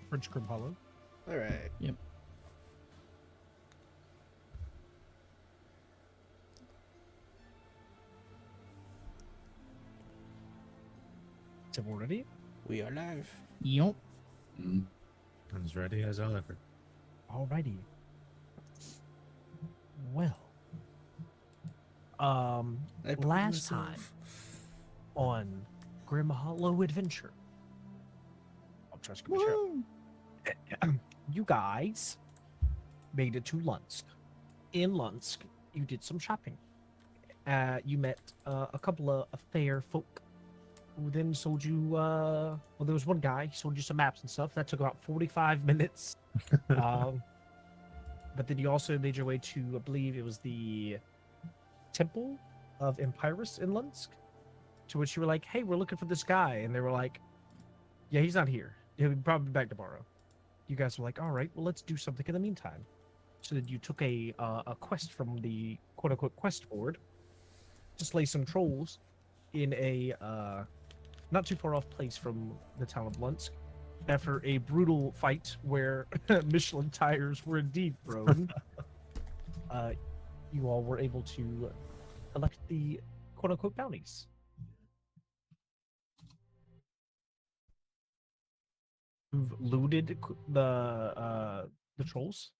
French Grimhollow. All right. Yep. So we're ready? We are live. Yup. As ready as I'll ever. Alrighty. Well, I believe last myself. time on Grimhollow Adventure, I'm trying to skip the show. You guys made it to Lunsk. In Lunsk, you did some shopping. You met a couple of fair folk who then sold you, well, there was one guy, he sold you some maps and stuff. That took about 45 minutes. But then you also made your way to, I believe it was the Temple of Empirus in Lunsk, to which you were like, hey, we're looking for this guy. And they were like, yeah, he's not here. He'll be probably back tomorrow. You guys were like, all right, well, let's do something in the meantime. So that you took a quest from the quote-unquote quest board to slay some trolls in a not too far off place from the town of Lunsk. After a brutal fight where Michelin tires were indeed thrown, you all were able to collect the quote-unquote bounties. You've looted the trolls,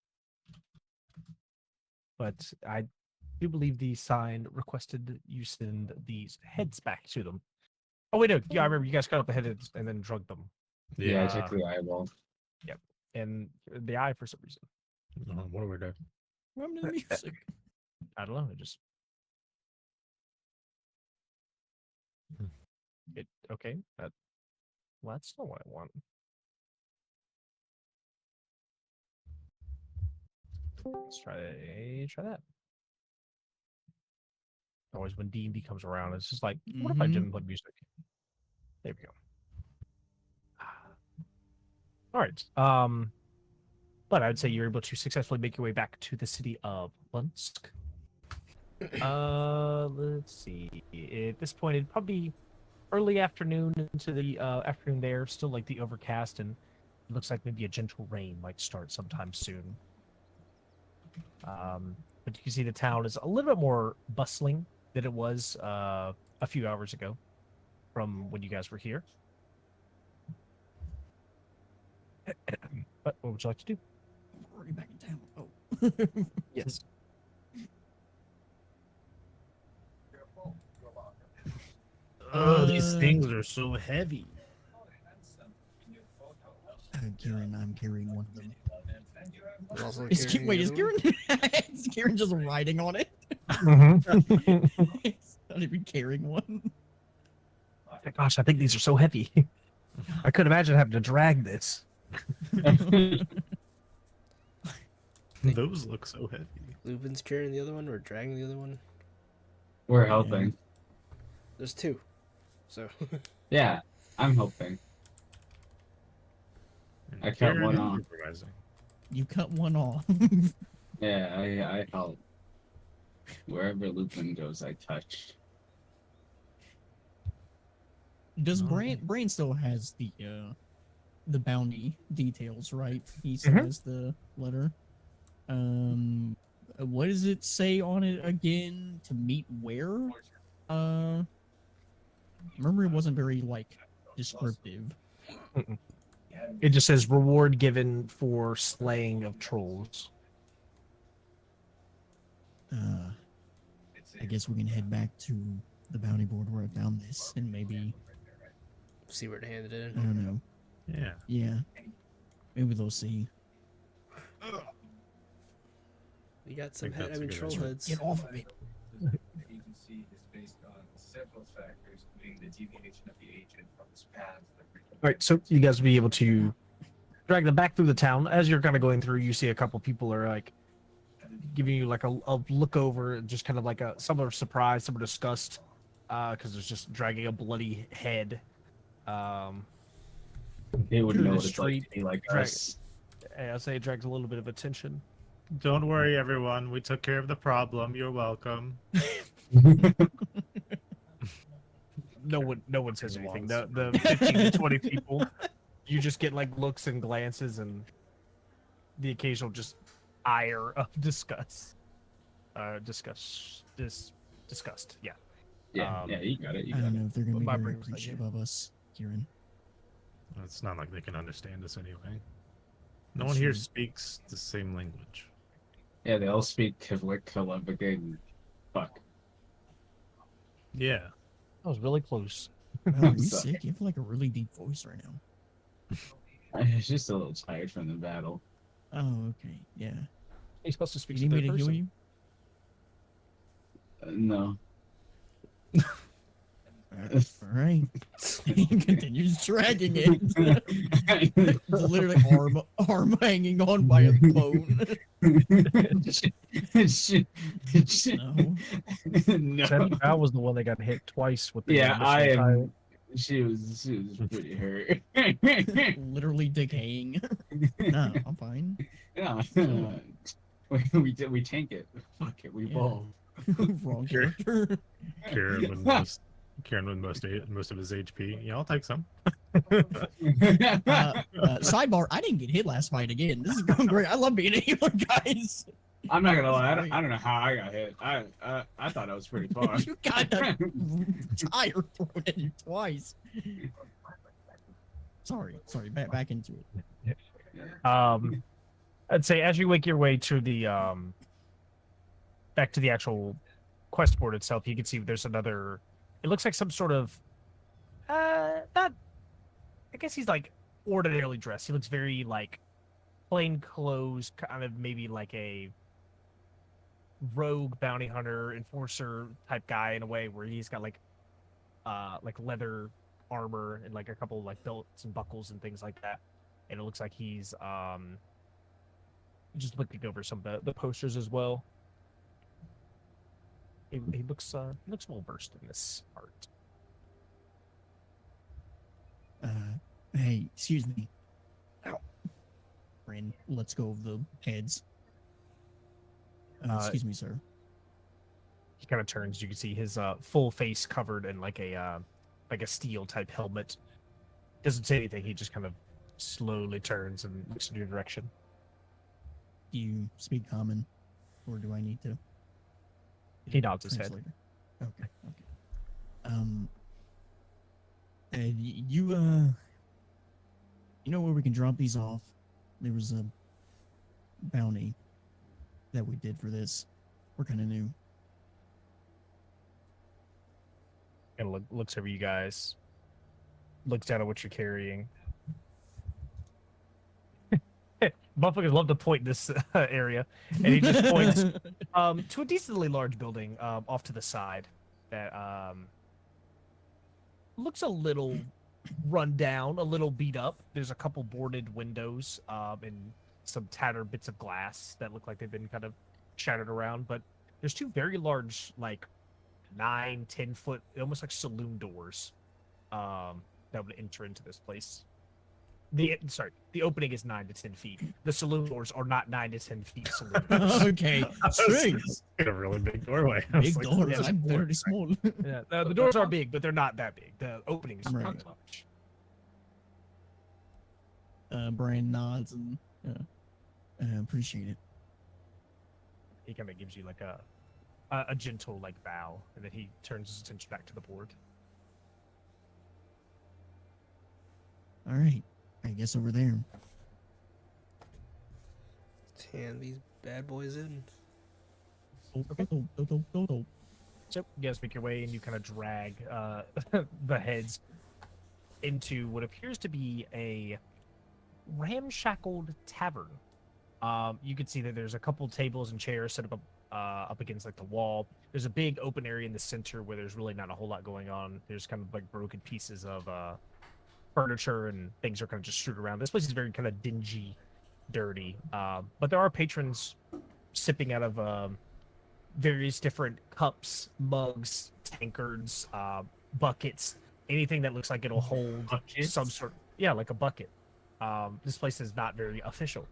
but I do believe the sign requested you send these heads back to them. Oh wait, no, yeah, I remember you guys cut up the heads and then drugged them. Yeah, I took the eyeball. Yep, and the eye for some reason. What do we do? What happened to the music? I don't know. It just it okay. Well, that's not what I want. Let's try that. Always when D&D comes around, it's just like, what if I didn't play music? There we go. All right. But I'd say you're able to successfully make your way back to the city of Lunsk. Let's see. At this point, it'd probably be early afternoon into the afternoon there. Still like the overcast, and it looks like maybe a gentle rain might start sometime soon. But you can see the town is a little bit more bustling than it was a few hours ago from when you guys were here. But what would you like to do? We're already back in town. Oh. Yes. Oh, these things are so heavy. Kieran, I'm carrying one of them. I'm also Is carrying wait, the is other one. Kieran? Is Kieran just riding on it? He's not even carrying one. Gosh, I think these are so heavy. I couldn't imagine having to drag this. Those look so heavy. Lupin's carrying the other one. We're dragging the other one. We're helping. There's two. So Yeah, I'm helping. I cut Karen one is off. supervising. You cut one off. Yeah, I help. Wherever Lupin goes, I touch. Does Oh. Brain still has the bounty details, right? He still has the letter. What does it say on it again? To meet where? Remember it wasn't very like descriptive. It just says reward given for slaying of trolls. I guess we can head back to the bounty board where I found this and maybe see where to hand it I in. don't know. Yeah. Yeah. Maybe they'll see. We got some think that's a good troll idea. heads. Get off of me. The agency is based on several factors, including the deviation of the agent from his path. All right, so you guys will be able to drag them back through the town. As you're kind of going through, you see a couple people are like giving you like a look over, just kind of like some are surprised, some are disgust, because there's just dragging a bloody head. They would Through know the what it's like to be like drag- us. I'll say it drags a little bit of attention. Don't worry, everyone. We took care of the problem. You're welcome. No one says anything. The 15 to 20 people You just get like looks and glances and the occasional just ire of disgust. Disgust. Yeah. Yeah, yeah, you got it. You I got don't it. know if they're gonna be My very brain's like, appreciative of us, Kieran. It's not like they can understand us anyway. No That's one here true. speaks the same language. Yeah, they all speak Kivlik, Kalevik, fuck. Yeah. That was really close. Wow, are you Sorry. sick? You have like a really deep voice right now. I was just a little tired from the battle. Oh, okay. Yeah. He's supposed to You speak need me third to heal person. you? No. All right. He continues dragging it. Literally arm hanging on by a bone. No. Sandy Val was the one that got hit twice with the Yeah, I mission tire. am. She was pretty hurt. Literally decaying. No, I'm fine. Yeah. We tank it. Fuck it, we Yeah. ball. Wrong Sure. character. Kieran with most of his HP. Yeah, I'll take some. Sidebar, I didn't get hit last fight again. This is going great. I love being a healer, guys. I'm not gonna lie, I don't know how I got hit. I thought I was pretty far. You got a tire thrown at you twice. Sorry, back into it. I'd say as you make your way to the back to the actual quest board itself, you can see there's another. It looks like some sort of not. I guess he's like ordinarily dressed. He looks very like plain clothes, kind of maybe like a rogue bounty hunter enforcer type guy in a way, where he's got like leather armor and like a couple like belts and buckles and things like that. And it looks like he's just looking over some of the posters as well. He looks well versed in this art. Hey, excuse me. Ow. Friend, let's go of the heads. Excuse me, sir. He kind of turns. You can see his full face covered in like a steel type helmet. Doesn't say anything. He just kind of slowly turns and looks in your direction. Do you speak common, or do I need to? He nods his head. Translator. Okay. You know where we can drop these off? There was a bounty that we did for this. We're kind of new. And looks over you guys. Looks down at what you're carrying. Motherfuckers love to point this area, and he just points to a decently large building off to the side that looks a little run down, a little beat up. There's a couple boarded windows and some tattered bits of glass that look like they've been kind of shattered around. But there's two very large, like 9-10 foot, almost like saloon doors that would enter into this place. The opening is 9 to 10 feet. The saloon doors are not 9 to 10 feet. Saloon doors. Okay. Jeez. Got a really big doorway. I was Big like, doors. yeah, I'm very small. Yeah, the doors are big, but they're not that big. The opening is Right. pretty large. Brian nods and appreciate it. He kind of gives you like a gentle like bow, and then he turns his attention back to the board. All right. I guess over there. Hand these bad boys in. So you guys make your way, and you kind of drag the heads into what appears to be a ramshackled tavern. You can see that there's a couple tables and chairs set up against like the wall. There's a big open area in the center where there's really not a whole lot going on. There's kind of like broken pieces of furniture and things are kind of just strewed around. This place is very kind of dingy, dirty. But there are patrons sipping out of various different cups, mugs, tankards, buckets, anything that looks like it'll hold Buckets? some sort. Yeah, like a bucket. This place is not very official.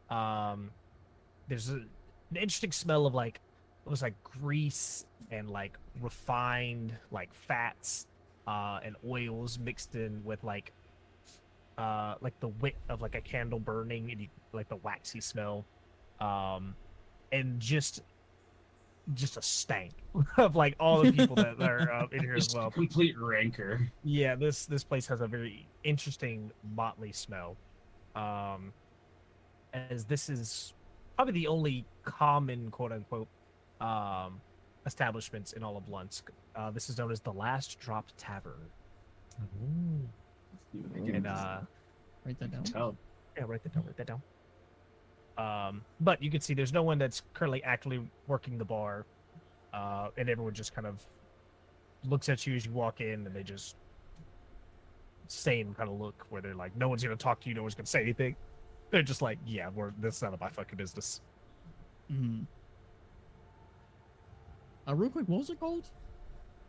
There's an interesting smell of like it was like grease and like refined like fats and oils mixed in with like like the wick of like a candle burning, and you, like the waxy smell, and just a stank of like all the people that are in here as Just well. complete rancor. Yeah, this place has a very interesting motley smell, as this is probably the only common quote unquote establishments in all of Lunsk. This is known as the Last Drop Tavern. And Write that down. Tell. yeah, write that down. Write that down. But you can see there's no one that's currently actively working the bar, and everyone just kind of looks at you as you walk in, and they just same kind of look where they're like, no one's gonna talk to you, no one's gonna say anything. They're just like, yeah, this is none of my fucking business. Mm-hmm. Real quick, what was it called?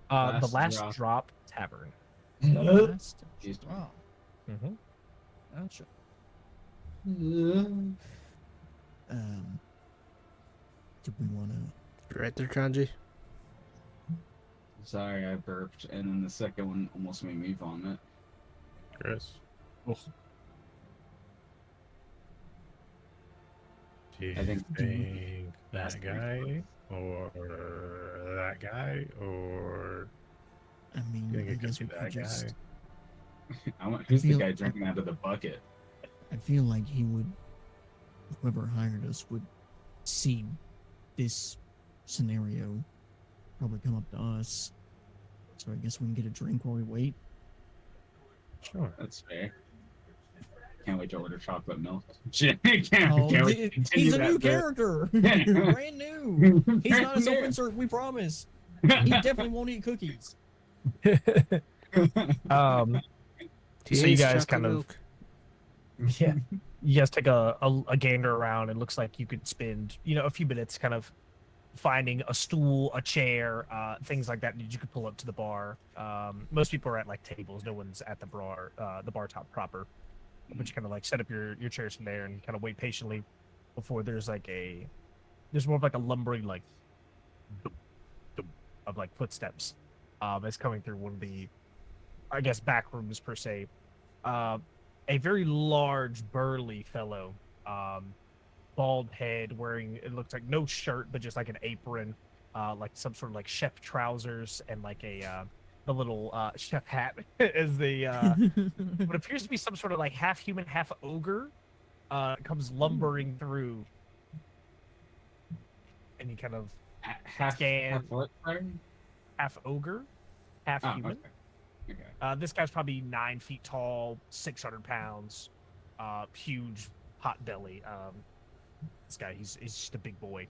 The Last Last Drop. Drop Tavern. Last Jeez. Drop. Mm-hmm. Gotcha. Do we want to? You right there, Kanji? Sorry, I burped, and then the second one almost made me vomit. Chris. Do you I think- think That's that pretty guy or that guy or I mean, you think I it could guess be we could that just. guy? Who's the feel- guy drinking out of the bucket? I feel like he would, whoever hired us would see this scenario, probably come up to us. So I guess we can get a drink while we wait. Sure. That's fair. Can't wait to order chocolate milk. Oh, Can't wait to he's continue a new that bit. character, brand new. He's not a self-insert. We promise. He definitely won't eat cookies. So you guys kind of yeah, you guys take a gander around. It looks like you could spend a few minutes kind of finding a stool, a chair, things like that you could pull up to the bar. Most people are at like tables. No one's at the bar top proper. But you kind of like set up your chairs from there and kind of wait patiently before there's more of like a lumbering like dum, dum of like footsteps that's coming through one of the, I guess, back rooms per se. A very large burly fellow, bald head, wearing, it looks like no shirt but just like an apron, like some sort of like chef trousers and like the little chef hat as the what appears to be some sort of like half human, half ogre, comes lumbering through, and he kind of Half what? Sorry? half ogre, half Oh, human. okay. This guy's probably 9 feet tall, 600 pounds, huge pot belly. This guy, he's just a big boy.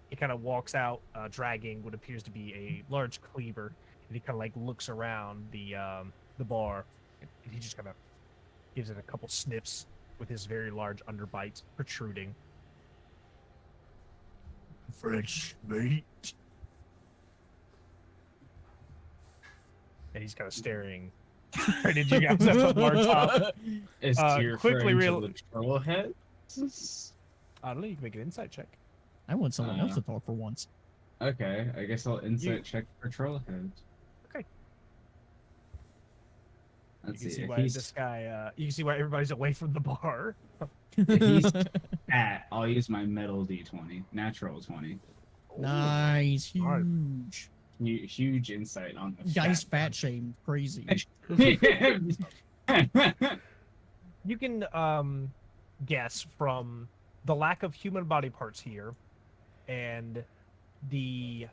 He kind of walks out, dragging what appears to be a large cleaver, and he kind of like looks around the bar, and he just kind of gives it a couple sniffs with his very large underbite protruding. Fresh meat. And he's kind of staring. Right, did you guys have something more top? Is Tyr quickly referring to the troll head? I don't know. You can make an insight check. I want someone else to talk for once. Okay, I guess I'll insight check for troll head. Okay. Let's You can see see. why If he's this guy. You can see why everybody's away from the bar. if he's fat, I'll use my metal d20, natural 20. Nice, Alright. huge. Huge insight on the Guy's fat shamed, crazy. You can guess from the lack of human body parts here, and the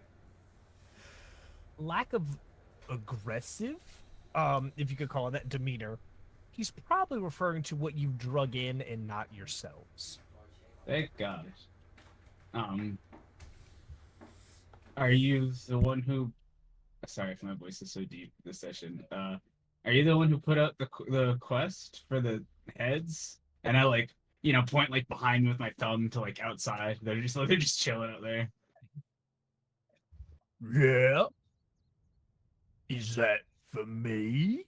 lack of aggressive, if you could call it that, demeanor. He's probably referring to what you drug in and not yourselves. Thank God. Are you the one who? Sorry if my voice is so deep this session. Are you the one who put out the quest for the heads? And I like point like behind me with my thumb to like outside. They're just chilling out there. Yeah. Is that for me?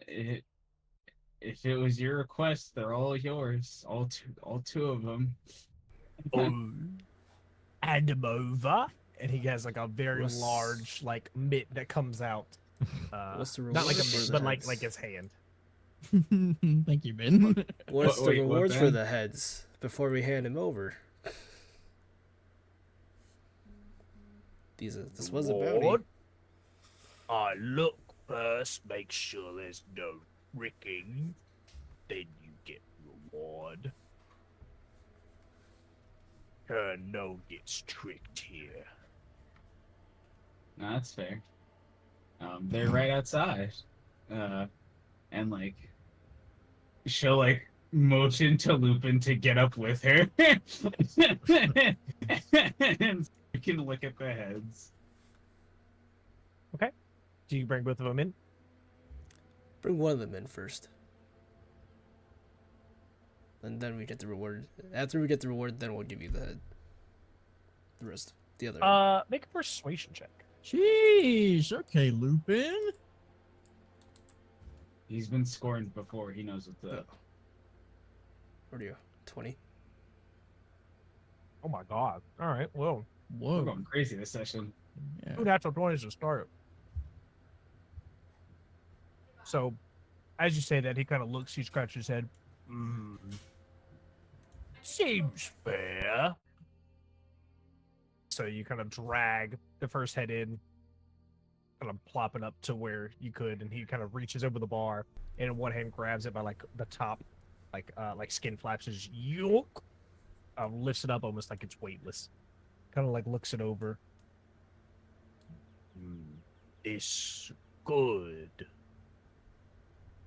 If it was your request, they're all yours. All two of them. Oh. Hand him over. And he has like a very What's- large like mitt that comes out. What's the Not like a reward mitt, for but the like heads? like his hand. Thank you, Ben. What's the Wait, what, rewards for Ben? the heads before we hand him over? This was a bounty. Reward? I look first, make sure there's no tricking. Then you get reward. No one gets tricked here. No, that's fair. They're right outside. And like she'll like motion to Lupin to get up with her. And you can look at the heads. Do you bring both of them in? Bring one of them in first. And then we get the reward. After we get the reward, then we'll give you the head. The rest. The other head. Make a persuasion check. Jeez. Okay, Lupin. He's been scorned before. He knows what's up. Where do you go? 20. Oh my god. Alright, well, We're Whoa. going crazy this session. Yeah. 2 natural 20s to start. So, as you say that, he kind of looks, he scratches his head. Seems fair. So you kind of drag the first head in, kind of plop it up to where you could, and he kind of reaches over the bar, and in one hand grabs it by like the top, like skin flaps, and just yoke, lifts it up almost like it's weightless. Kind of like looks it over. It's good.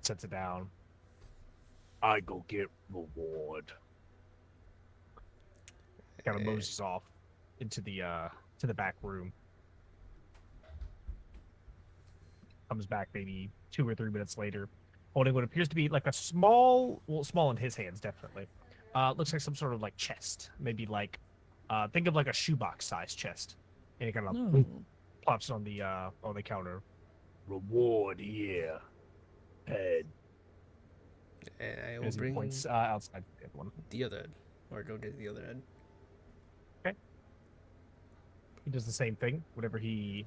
Sets it down. I go get reward. Kind of moses off into the back room. Comes back maybe 2 or 3 minutes later, holding what appears to be like a small in his hands, definitely. Looks like some sort of like chest, maybe like think of like a shoebox size chest, and he kind of No. plops it on the counter. Reward here. Head. And I will As he bring points outside the other one. the other head. Or go get the other head. He does the same thing. Whenever you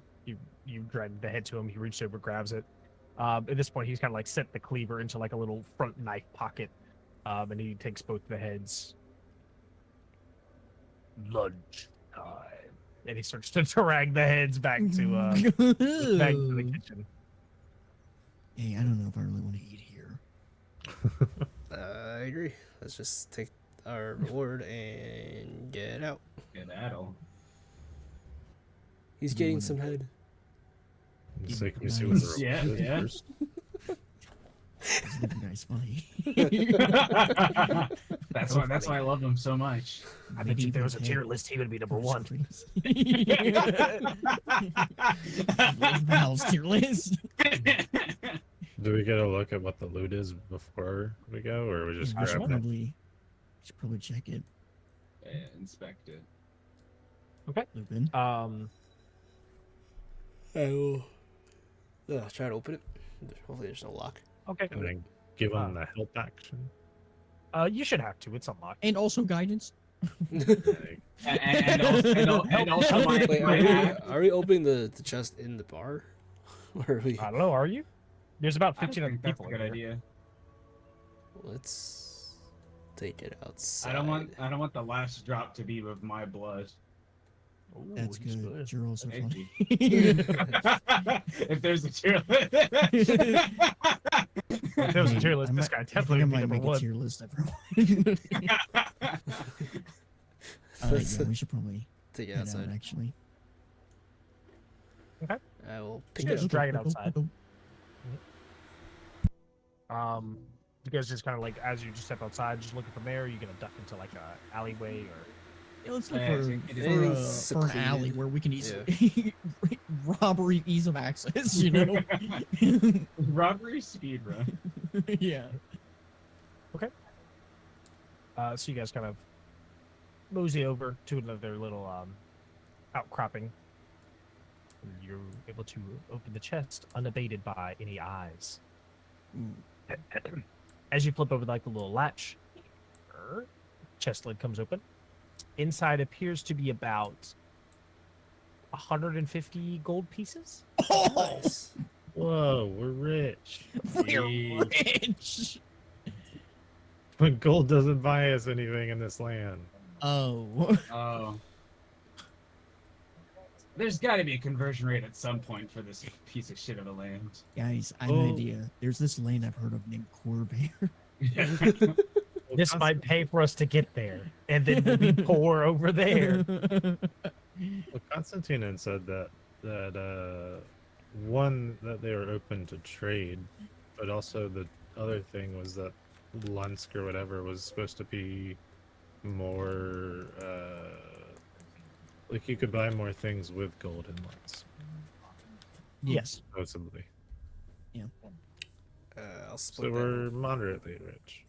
drag the head to him, he reaches over, grabs it. At this point, he's kind of like set the cleaver into like a little front knife pocket, and he takes both the heads. Lunch time, and he starts to drag the heads back to the kitchen. Hey, I don't know if I really want to eat here. I agree. Let's just take our reward and get out. Get addle. He's getting some head. So can we see what the reward Yeah, is yeah. first? This little guy's funny. That's why I love him so much. I bet you if there was a tier list, he would be number 1. Val's tier list. Do we get a look at what the loot is before we go, or we just Yeah, we should grab it? probably check it. Yeah, inspect it. Lupin. I will try to open it. Hopefully there's no lock. Okay. And then give them the help action. You should have to. It's unlocked. And also guidance. Like, And also my, Wait, my are we opening the chest in the bar? Or are we? I don't know. Are you? There's about I 15 other think that's a people. good in here. idea. Let's take it outside. I don't want the last drop to be with my blood. Ooh, That's he's good. You're also Thank funny. If there's a tier If there was a tier list, I this might- guy I think definitely I would be might number make a 1. tier list, everyone. Yeah, we should probably Take it head out, outside. actually. I will pick You it guys up. drag it outside. You guys just kind of like, as you just step outside, just looking from there, you're gonna duck into like a alleyway or. Yeah, let's look Yeah, for, it is for, nice. for an alley where we can easily robbery, ease of access. You know. Robbery speed run. Yeah. So you guys kind of mosey over to another little outcropping. And you're able to open the chest unabated by any eyes. Ooh. As you flip over like the little latch, chest lid comes open. Inside appears to be about 150 gold pieces. Nice. Whoa, we're rich. We're rich. But gold doesn't buy us anything in this land. Oh. Oh. There's got to be a conversion rate at some point for this piece of shit of a land. Guys, I have an Oh. idea. There's this land I've heard of named Corvair. This might pay for us to get there, and then we'll be poor over there. Well, Constantine said that one that they were open to trade, but also the other thing was that Lunsk or whatever was supposed to be more like you could buy more things with gold in Lunsk, Yes. supposedly. I'll So split we're moderately rich.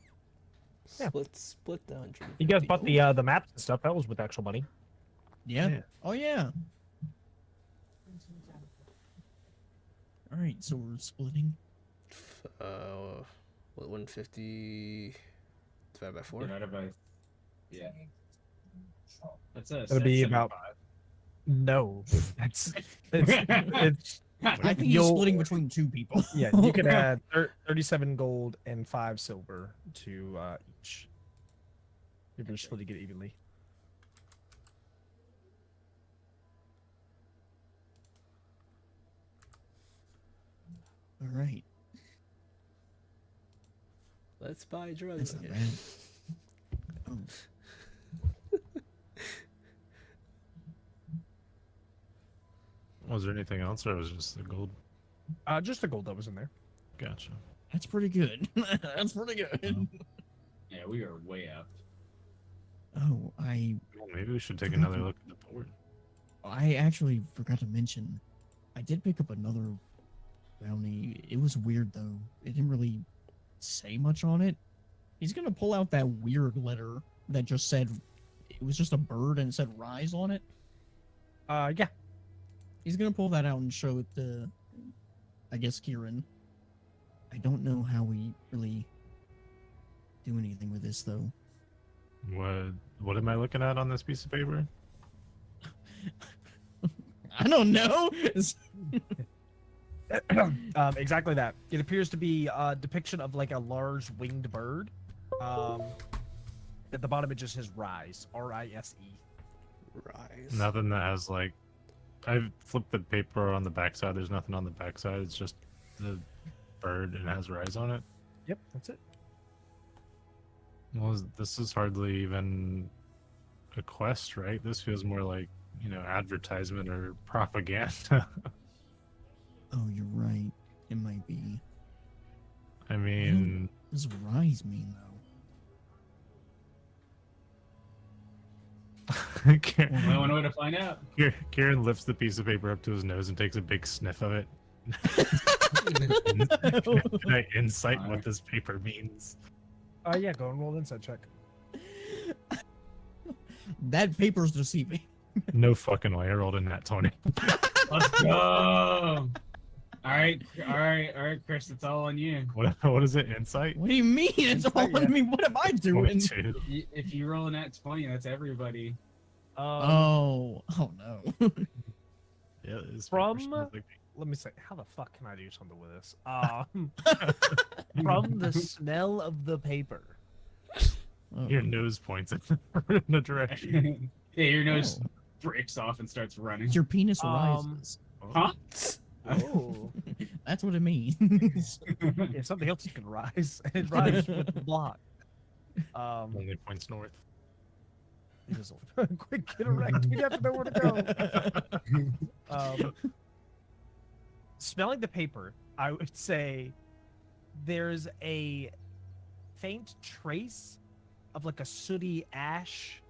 Yeah. split the 100. You guys bought the maps and stuff. That was with actual money. Yeah. Yeah. Oh yeah. All right, so we're splitting. What 150 divided by 4? Divided by. Yeah. That's a. It'll be about- No, it's I think he's You'll- splitting between two people. yeah. You could add 37 gold and 5 silver to each. If you're splitting it evenly. All right. Let's buy drugs. That's not Okay. bad. Oh, Was there anything else, or was it just the gold? Just the gold that was in there. Gotcha. that's pretty good. That's pretty good. Yeah, we are way up. Oh, Well, maybe we should take another look at the board. I actually forgot to mention, I did pick up another bounty. It was weird though. It didn't really say much on it. He's gonna pull out that weird letter that just said it was just a bird and it said "rise" on it. Yeah. He's gonna pull that out and show it to, I guess, Kieran. I don't know how we really do anything with this though. What am I looking at on this piece of paper? I don't know. Exactly that. It appears to be a depiction of like a large winged bird. At the bottom it just says rise, R-I-S-E. Rise. Nothing that has like. I've flipped the paper on the backside. There's nothing on the backside. It's just the bird and it has rise on it. Yep, that's it. Well, this is hardly even a quest, right? This feels more like, advertisement or propaganda. Oh, you're right. It might be. I mean, What does rise mean though? Kieran, Only one way to find out. Kieran lifts the piece of paper up to his nose and takes a big sniff of it. Can I insight what this paper means? Yeah, go and roll an insight check. That paper's deceiving. No fucking way. I rolled in that 20. Let's go. All right, Chris. It's all on you. What is it? Insight? What do you mean? It's all Yeah. on me. What am I doing? 22. If you roll an at 20, that's everybody. Oh no. Yeah, this From- paper smells like- Let me say, how the fuck can I do something with this? From the smell of the paper. Your nose points in the direction. Yeah, your nose Oh. breaks off and starts running. Your penis Um, rises. Huh? Oh. That's what it means. Yeah, something else can rise. It rises with the block. Only points north. It doesn't- Quick, get erect. We have to know where to go. Smelling the paper, I would say there's a faint trace of like a sooty ash,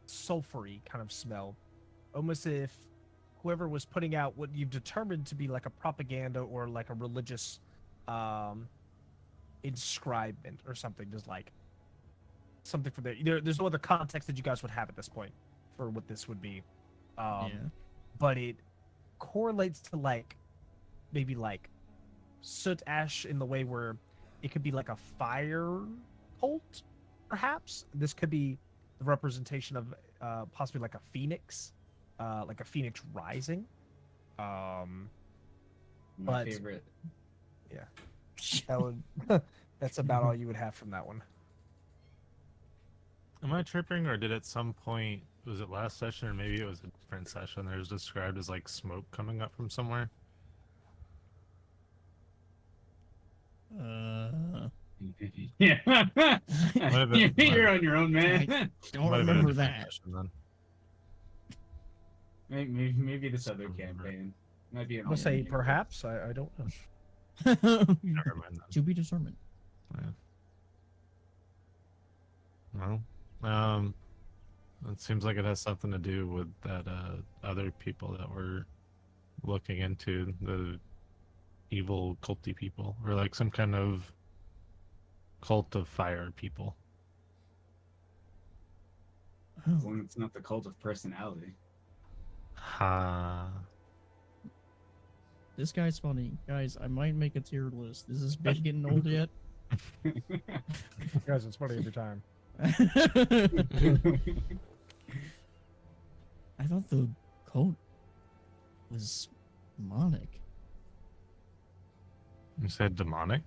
sulfury kind of smell, almost if whoever was putting out what you've determined to be like a propaganda or like a religious inscribement or something, just like something for there's no other context that you guys would have at this point for what this would be. Yeah. But it correlates to like maybe like soot ash in the way where it could be like a fire cult, perhaps. This could be the representation of possibly like a phoenix rising. My But- favorite. That would that's about all you would have from that one. Am I tripping, or did at some point, was it last session, or maybe it was a different session, there was described as like smoke coming up from somewhere? Yeah. have been- You're on your own, man. Don't Might have been a remember different that. session then. Maybe this other Just remember. campaign. Might be an I'm gonna say alternate universe. perhaps. I don't know. Never mind then. To be determined. Well, it seems like it has something to do with that other people that we're looking into, the evil culty people, or like some kind of cult of fire people. As Oh, long as it's not the cult of personality. Ha. this guy's funny. Guys, I might make a tier list. Is this bit getting old yet? Guys, it's funny every time. I thought the cult was demonic. You said demonic?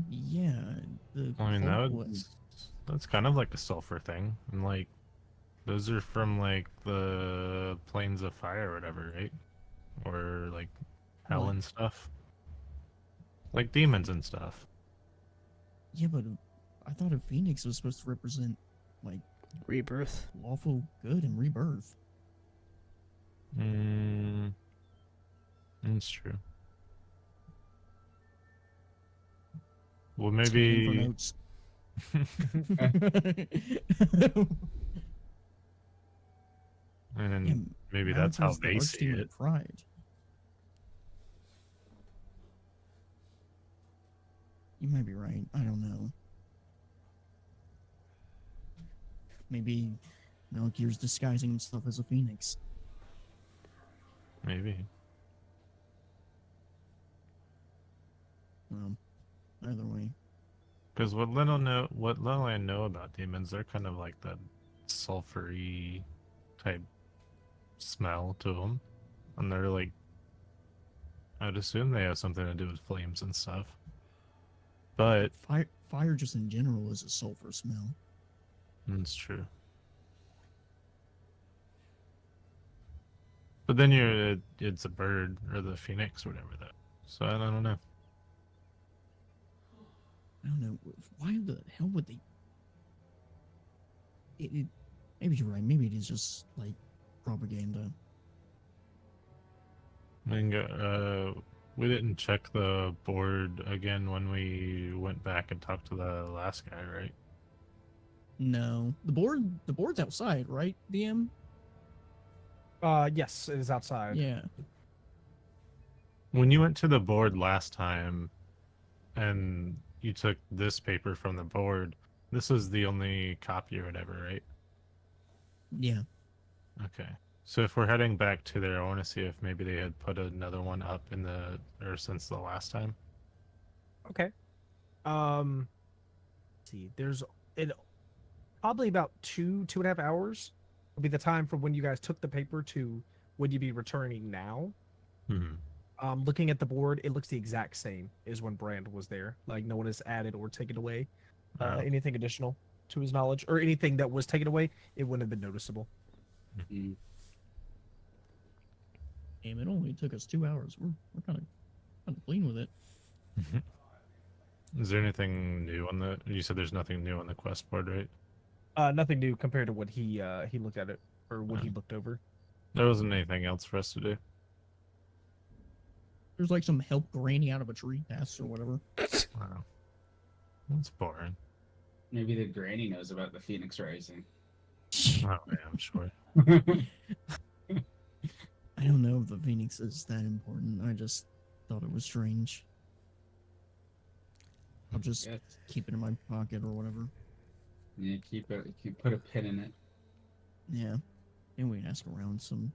Yeah, the I mean, cult was. that's kind of like a sulfur thing, and like those are from like the planes of fire or whatever, right? Or like hell What? and stuff, like demons and stuff. Yeah, but I thought a phoenix was supposed to represent like Rebirth. lawful good and rebirth. That's true. Well, Scanning for maybe. notes. And then Yeah, maybe that's how Malach's the they see archdemon it. of pride. You might be right. I don't know. Maybe Malakir's disguising himself as a phoenix. Maybe. Well, either way. Because what little I know about demons, they're kind of like that sulfury type smell to them, and they're like, I'd assume they have something to do with flames and stuff. But Fire just in general is a sulfur smell. it's true. But then it's a bird or the phoenix or whatever that. So I don't know. I don't know. Why the hell would they? Maybe you're right. Maybe it is just like propaganda. And we didn't check the board again when we went back and talked to the last guy, right? No, the board's outside, right? DM. Yes, it is outside. Yeah. When you went to the board last time and you took this paper from the board, this is the only copy or whatever, right? Yeah. Okay. So if we're heading back to there, I want to see if maybe they had put another one up since the last time. Okay. Let's see, there's it probably about 2.5 hours will be the time from when you guys took the paper to when you be returning now. Hmm. Looking at the board, it looks the exact same as when Brand was there. Like no one has added or taken away Oh. anything additional to his knowledge, or anything that was taken away. It wouldn't have been noticeable. Mm. Damn, it only took us 2 hours. We're kind of clean with it. Is there anything new on the? You said there's nothing new on the quest board, right? Nothing new compared to what he looked at it or what he looked over. There wasn't anything else for us to do. There's like some help Granny out of a tree tasks or whatever. Wow. That's boring. Maybe the granny knows about the Phoenix Rising. Oh yeah, I'm sure. I don't know if the Phoenix is that important. I just thought it was strange. I'll just Yes. keep it in my pocket or whatever. Yeah, put a pin in it. Yeah. And we can ask around some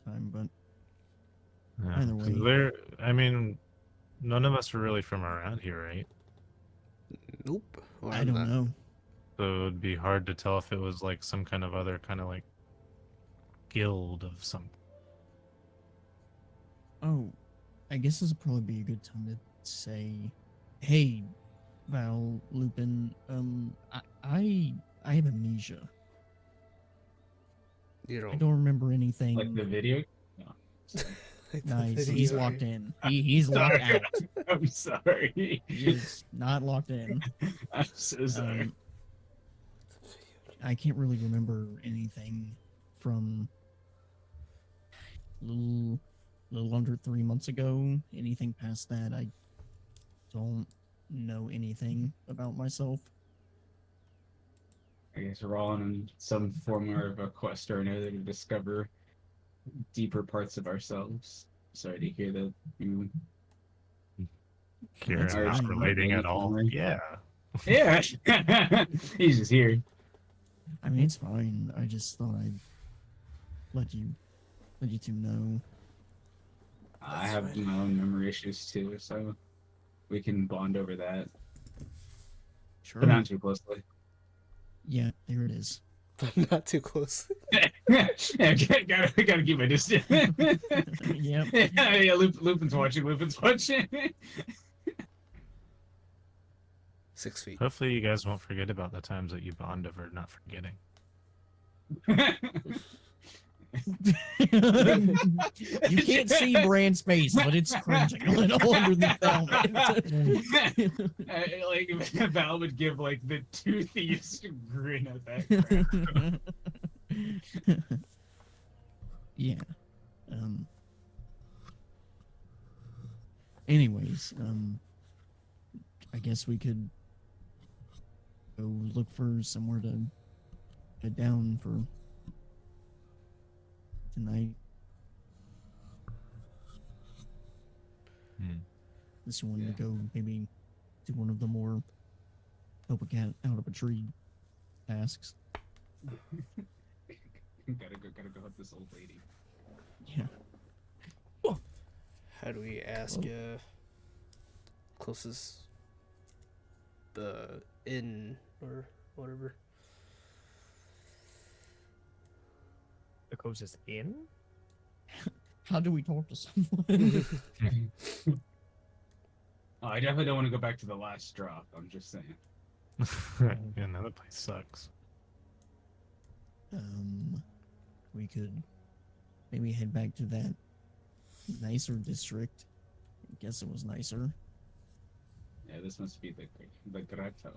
time, but Yeah. Either 'Cause way. I mean, none of us are really from around here, right? Nope. Well, I I'm don't not. know. So it'd be hard to tell if it was like some kind of other kind of like guild of some Oh, I guess this would probably be a good time to say, hey, Val, Lupin, I have amnesia. You I don't. don't remember anything. Like the video. No. Nice. Video He's game. locked in. He's locked Sorry. out. I'm sorry. He is not locked in. I'm so sorry. I can't really remember anything from little under 3 months ago. Anything past that, I don't know anything about myself. I guess we're all on some form of a quest or another to discover deeper parts of ourselves. Sorry to hear that you. Kieran, That's not fine. relating at all. Memory. Yeah. Yeah, he's just here. I mean, it's fine. I just thought I'd let you two know. I have my own memory issues too, so we can bond over that, Sure. but not too closely. Yeah, there it is. But not too close. Yeah, gotta keep my distance. Yep. Yeah, Lupin's watching. 6 feet. Hopefully, you guys won't forget about the times that you bond over not forgetting. You can't see Brand's face, but it's cringing a little under the helmet. Like Val would give like the toothiest grin at that. Crap. Yeah. Anyways, I guess we could go look for somewhere to head down for tonight. This one to go maybe do one of the more help a cat out of a tree tasks. Gotta go help this old lady. Yeah. How do we ask closest inn or whatever? The closest inn? How do we talk to someone? Oh, I definitely don't want to go back to the last drop. I'm just saying. Yeah, no, that place sucks. We could maybe head back to that nicer district. I guess it was nicer. Yeah, this must be the grotto.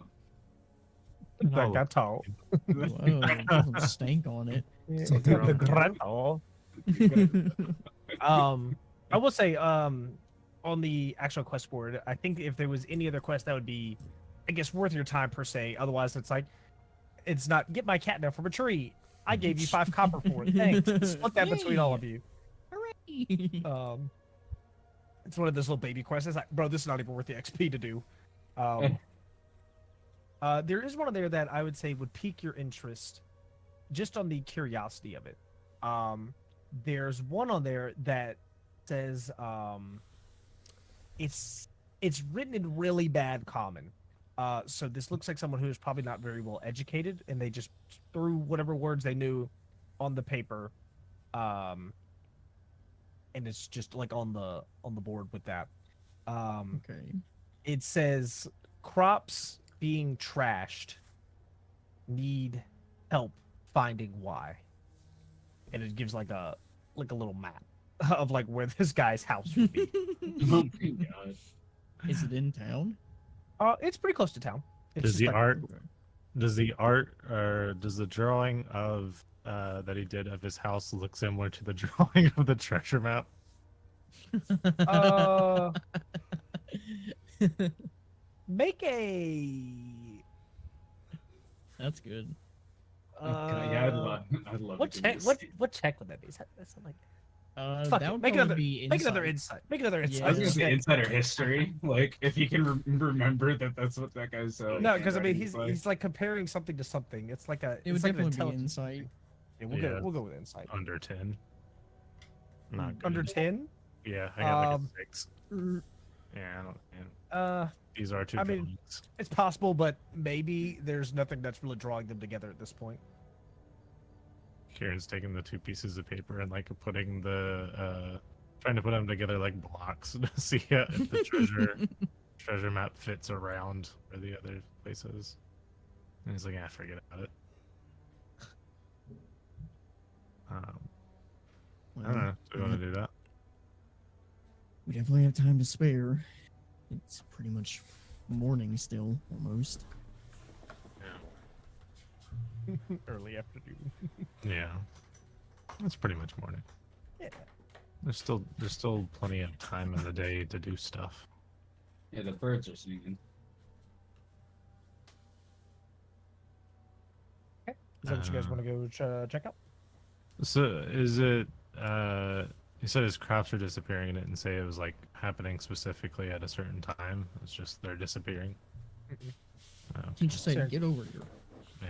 Like Oh. that tall. Whoa, it doesn't stank on it. Something wrong The with that. grotto. I will say, on the actual quest board, I think if there was any other quest that would be, I guess, worth your time per se. Otherwise, it's like, it's not get my cat down from a tree. I gave you 5 copper for it. Thanks. Split that between all of you. Hooray! It's one of those little baby quests. It's like, bro, this is not even worth the XP to do. There is one there that I would say would pique your interest, just on the curiosity of it. There's one on there that says, it's written in really bad common. So this looks like someone who is probably not very well educated, and they just threw whatever words they knew on the paper, and it's just like on the board with that. Okay. It says crops being trashed, need help finding why, and it gives like a little map of like where this guy's house would be. Oh my god. Is it in town? It's pretty close to town. It's Does just the like- art, does the art, or does the drawing of that he did of his house look similar to the drawing of the treasure map? Make a. That's good. Yeah, I'd love What to do check? this. What check would that be? Is that like? That Fuck it. would Make probably another. be Make another insight. insight. Make another Yeah. insight. I was gonna say check. insider history. Like, if you can remember that that's what that guy's. No, because I mean handwriting he's like comparing something to something. It's like a. It would It's like an definitely be intelligence. insight. Yeah, we'll Yeah. go with insight. Under 10. Not good. Under 10. Yeah, I got like Um, a 6. Yeah, I don't. Man. These are two I mean- drawings. It's possible, but maybe there's nothing that's really drawing them together at this point. Kieran's taking the 2 pieces of paper and like putting the trying to put them together like blocks to see if the treasure map fits around where the other place is. And he's like, "Ah, forget about it." I don't know. Do we want to do that? We definitely have time to spare. It's pretty much morning still, almost. Early afternoon. Yeah, it's pretty much morning. Yeah. There's still plenty of time in the day to do stuff. Yeah, the birds are singing. Is that what you guys want to go check out? So is it? You said his crops are disappearing. And it didn't say it was like happening specifically at a certain time. It's just they're disappearing. Mm-mm. Okay. He just said, Sure. "Get over here." Yeah.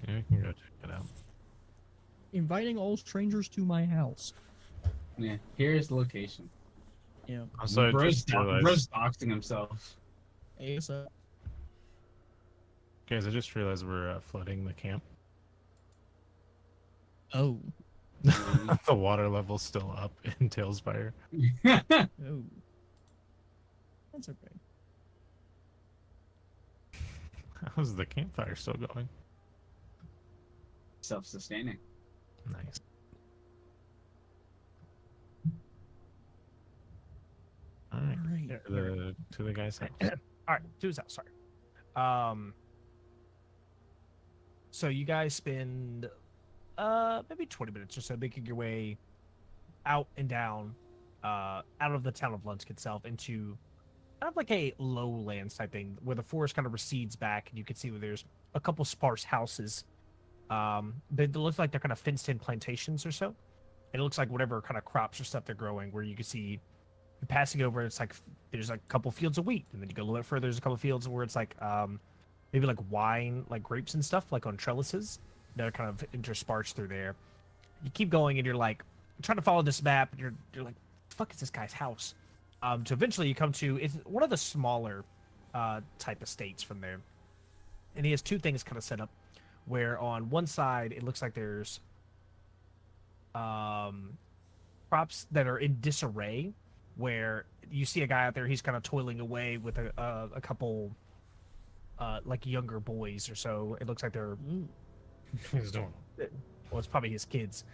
Yeah, we can go check it out. Inviting all strangers to my house. Yeah, here's the location. Yeah. Also, I Bro's, just realized, Bro's doxing himself. ASAP. guys, I just realized we're flooding the camp. Oh. The water level's still up in Tailspire. Oh. That's okay. How's the campfire still going? Self-sustaining. Nice. All right. Alright. Yeah. To the guy's house. All right, to his house. Sorry. So you guys spend maybe 20 minutes or so making your way out and down out of the town of Lunsk itself into kind of like a lowlands type thing where the forest kind of recedes back and you can see where there's a couple sparse houses. They look like they're kind of fenced in plantations or so. It looks like whatever kind of crops or stuff they're growing, where you can see you're passing over, it's like there's like a couple fields of wheat, and then you go a little bit further, there's a couple fields where it's like maybe like wine, like grapes and stuff, like on trellises that are kind of interspersed through there. You keep going, and you're like trying to follow this map, and you're like, the fuck is this guy's house? So eventually you come to it's one of the smaller type estates from there, and he has two things kind of set up, where on one side it looks like there's crops that are in disarray, where you see a guy out there, he's kind of toiling away with a couple like younger boys or so. It looks like they're Ooh. He's doing. well, it's probably his kids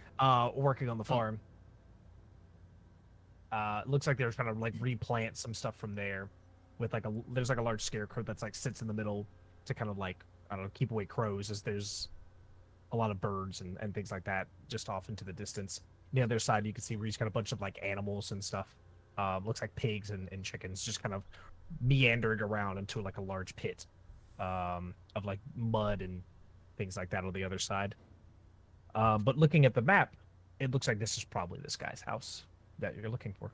working on the farm. Looks like they're trying to like replant some stuff from there with like there's like a large scarecrow that's like sits in the middle to kind of like, I don't know, keep away crows, as there's a lot of birds and things like that just off into the distance. The other side you can see where he's got a bunch of like animals and stuff. Looks like pigs and chickens just kind of meandering around into like a large pit of like mud and things like that on the other side. But looking at the map, it looks like this is probably this guy's house that you're looking for.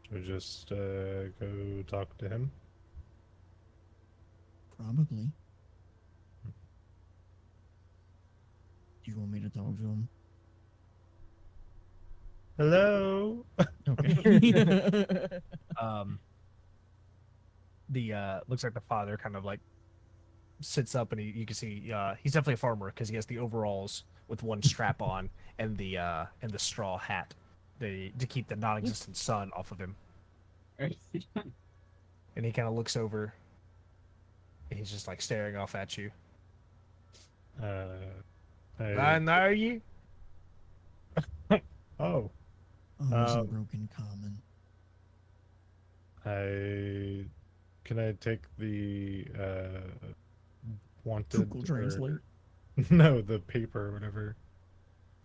Should we just go talk to him? Probably. Do you want me to talk to him? Hello. Okay. The looks like the father kind of like sits up, and you can see he's definitely a farmer because he has the overalls with one strap on and the straw hat to keep the non-existent sun off of him. And he kind of looks over, and he's just like staring off at you. I know you. Oh, Oh, it's a broken common. can I take the wanted Google Translate. no, the paper or whatever,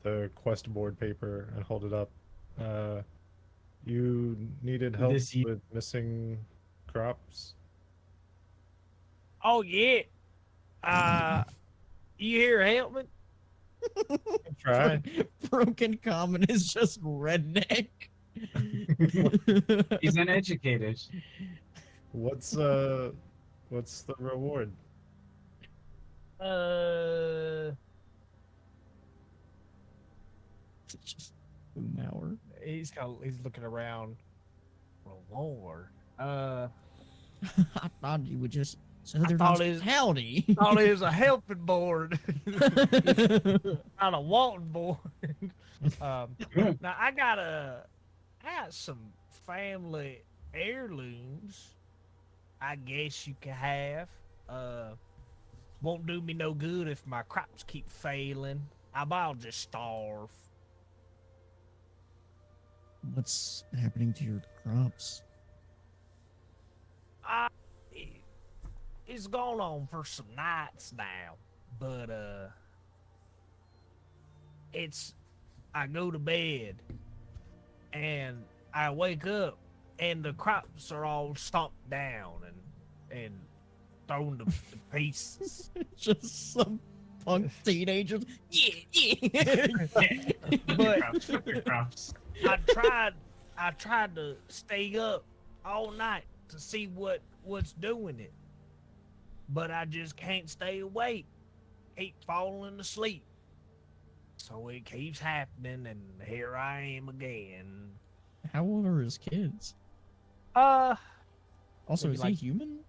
the quest board paper, and hold it up. You needed help with missing crops? Oh yeah. You here helping? Try. Broken common is just redneck. He's uneducated. What's the reward? It's just Boomhauer. He's looking around. Reward. I thought you would just Southern thought it was- hospitality. Thought it was a helping board, not a wanting board. Now I got some family heirlooms. I guess you can have. Won't do me no good if my crops keep failing. I'll just starve. What's happening to your crops? It's gone on for some nights now, but I go to bed and I wake up and the crops are all stomped down and thrown to pieces. Just some punk teenagers. Yeah. But Fuck the crops. I tried to stay up all night to see what's doing it. But I just can't stay awake. Keep falling asleep. So it keeps happening and here I am again. How old are his kids? Also, Also, Maybe is like- he human?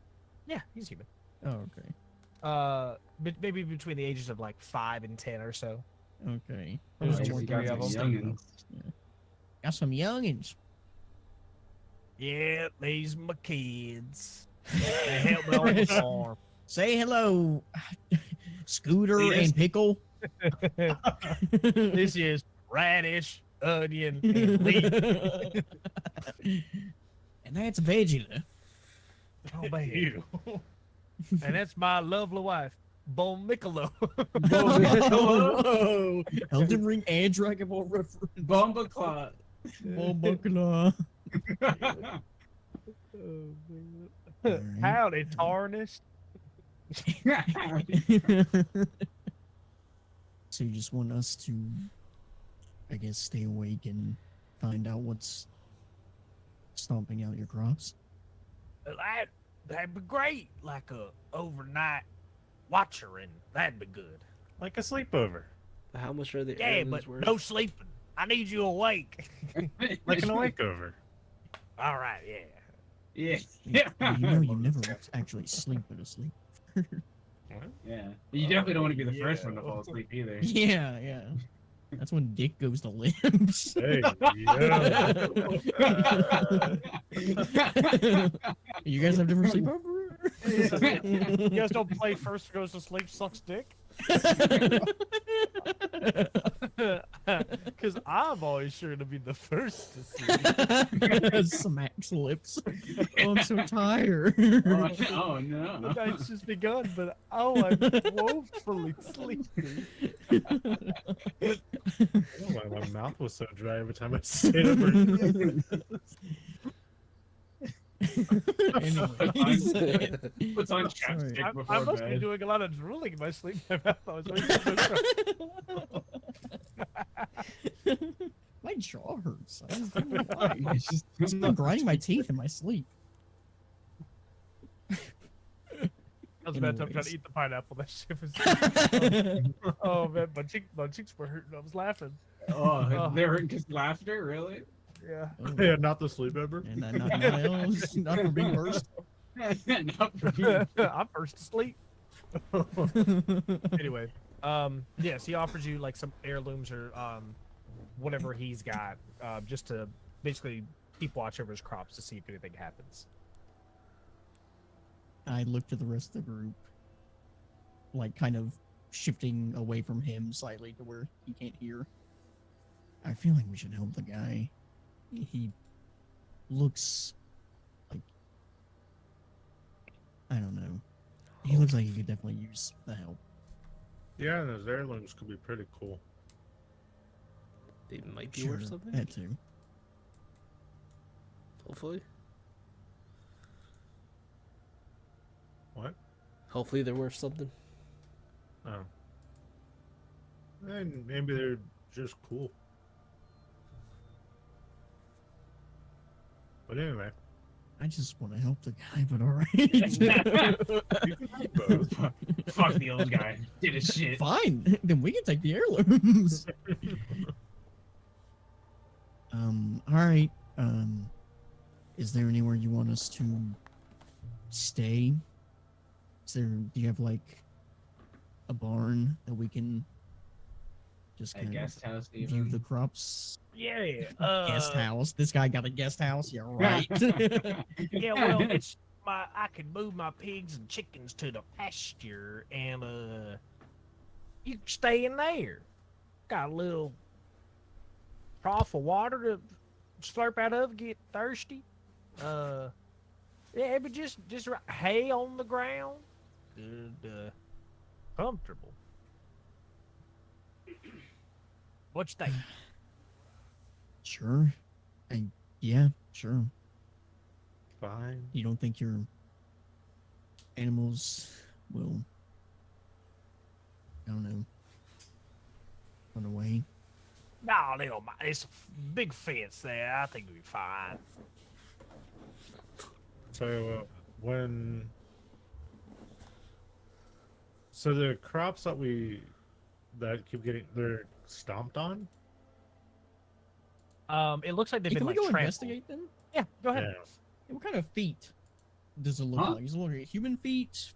yeah, he's human. Oh, okay. Maybe between the ages of like 5 and 10 or so. Okay. There's Oh, two or you three got of some them. youngins. Got some youngins. Yeah, these my kids. They help me on the farm. Say hello, Scooter Yes. and Pickle. This is radish, onion, and leek. And that's Vegeta. Oh man. Ew. And that's my lovely wife, Bon Michelob. Whoa. Elden Ring and Dragon Ball reference. Bomba Clot. Bombukla. Howdy, tarnished. So you just want us to, I guess, stay awake and find out what's stomping out your crops? That'd be great. Like a overnight watcher, and that'd be good. Like a sleepover. How much are the Yeah, heirlooms but worth? no sleeping. I need you awake. Like an awakeover. All right, yeah. Yeah. Well, you know you never actually sleep in a sleep. Yeah. You definitely don't want to be the first one to fall asleep either. Yeah, yeah. That's when Dick goes to limbs. Hey, yeah. You guys have different sleepover? You guys don't play first goes to sleep sucks dick? Because I'm always sure to be the first to sleep. Smacks lips. Oh, I'm so tired. Oh no. The night's just begun, but oh, I'm woefully sleepy. My mouth was so dry every time I said it. Anyways. Puts on Sorry. chapstick I before must be bed. doing a lot of drooling in my sleep. My mouth always My jaw hurts. I don't know why. It's just I've been grinding my teeth in my sleep. I was about to try Anyways. to eat the pineapple. That shit was. Oh man, my cheeks were hurting. I was laughing. Oh, they're hurting because laughter, really? Yeah. Oh, Yeah, not the sleepover. and not else, not for being first. Not for me. I'm first to sleep. Anyway, yes, he offers you like some heirlooms or whatever he's got, just to basically keep watch over his crops to see if anything happens. I look to the rest of the group, like kind of shifting away from him slightly to where he can't hear. I feel like we should help the guy. He looks like, I don't know. He looks like he could definitely use the help. Yeah, and those heirlooms could be pretty cool. They might be Sure, worth something. that too. Hopefully. What? Hopefully they're worth something. Oh. And maybe they're just cool. But anyway, I just want to help the guy, but alright. you can have both. Fuck the old guy. Did his shit. Fine, then we can take the heirlooms. Alright. Is there anywhere you want us to stay? Do you have like a barn that we can just A kind guest of house, view even. the crops? Yeah. Guest house. This guy got a guest house. Yeah, right. Yeah, well, it's I could move my pigs and chickens to the pasture, and you can stay in there. Got a little trough of water to slurp out of, get thirsty. Uh, yeah, but just hay on the ground, good, comfortable. What you think? Sure. And yeah, sure. Fine. You don't think your animals will, I don't know, run away? No, they don't mind. It's a big fence there. I think we'll be fine. So when so the crops that keep getting they're stomped on. It looks like they've Hey, been can we like go trampled. investigate them? Yeah, go ahead. Yeah. Hey, what kind of feet does it look Huh? like? Is it looking like human feet?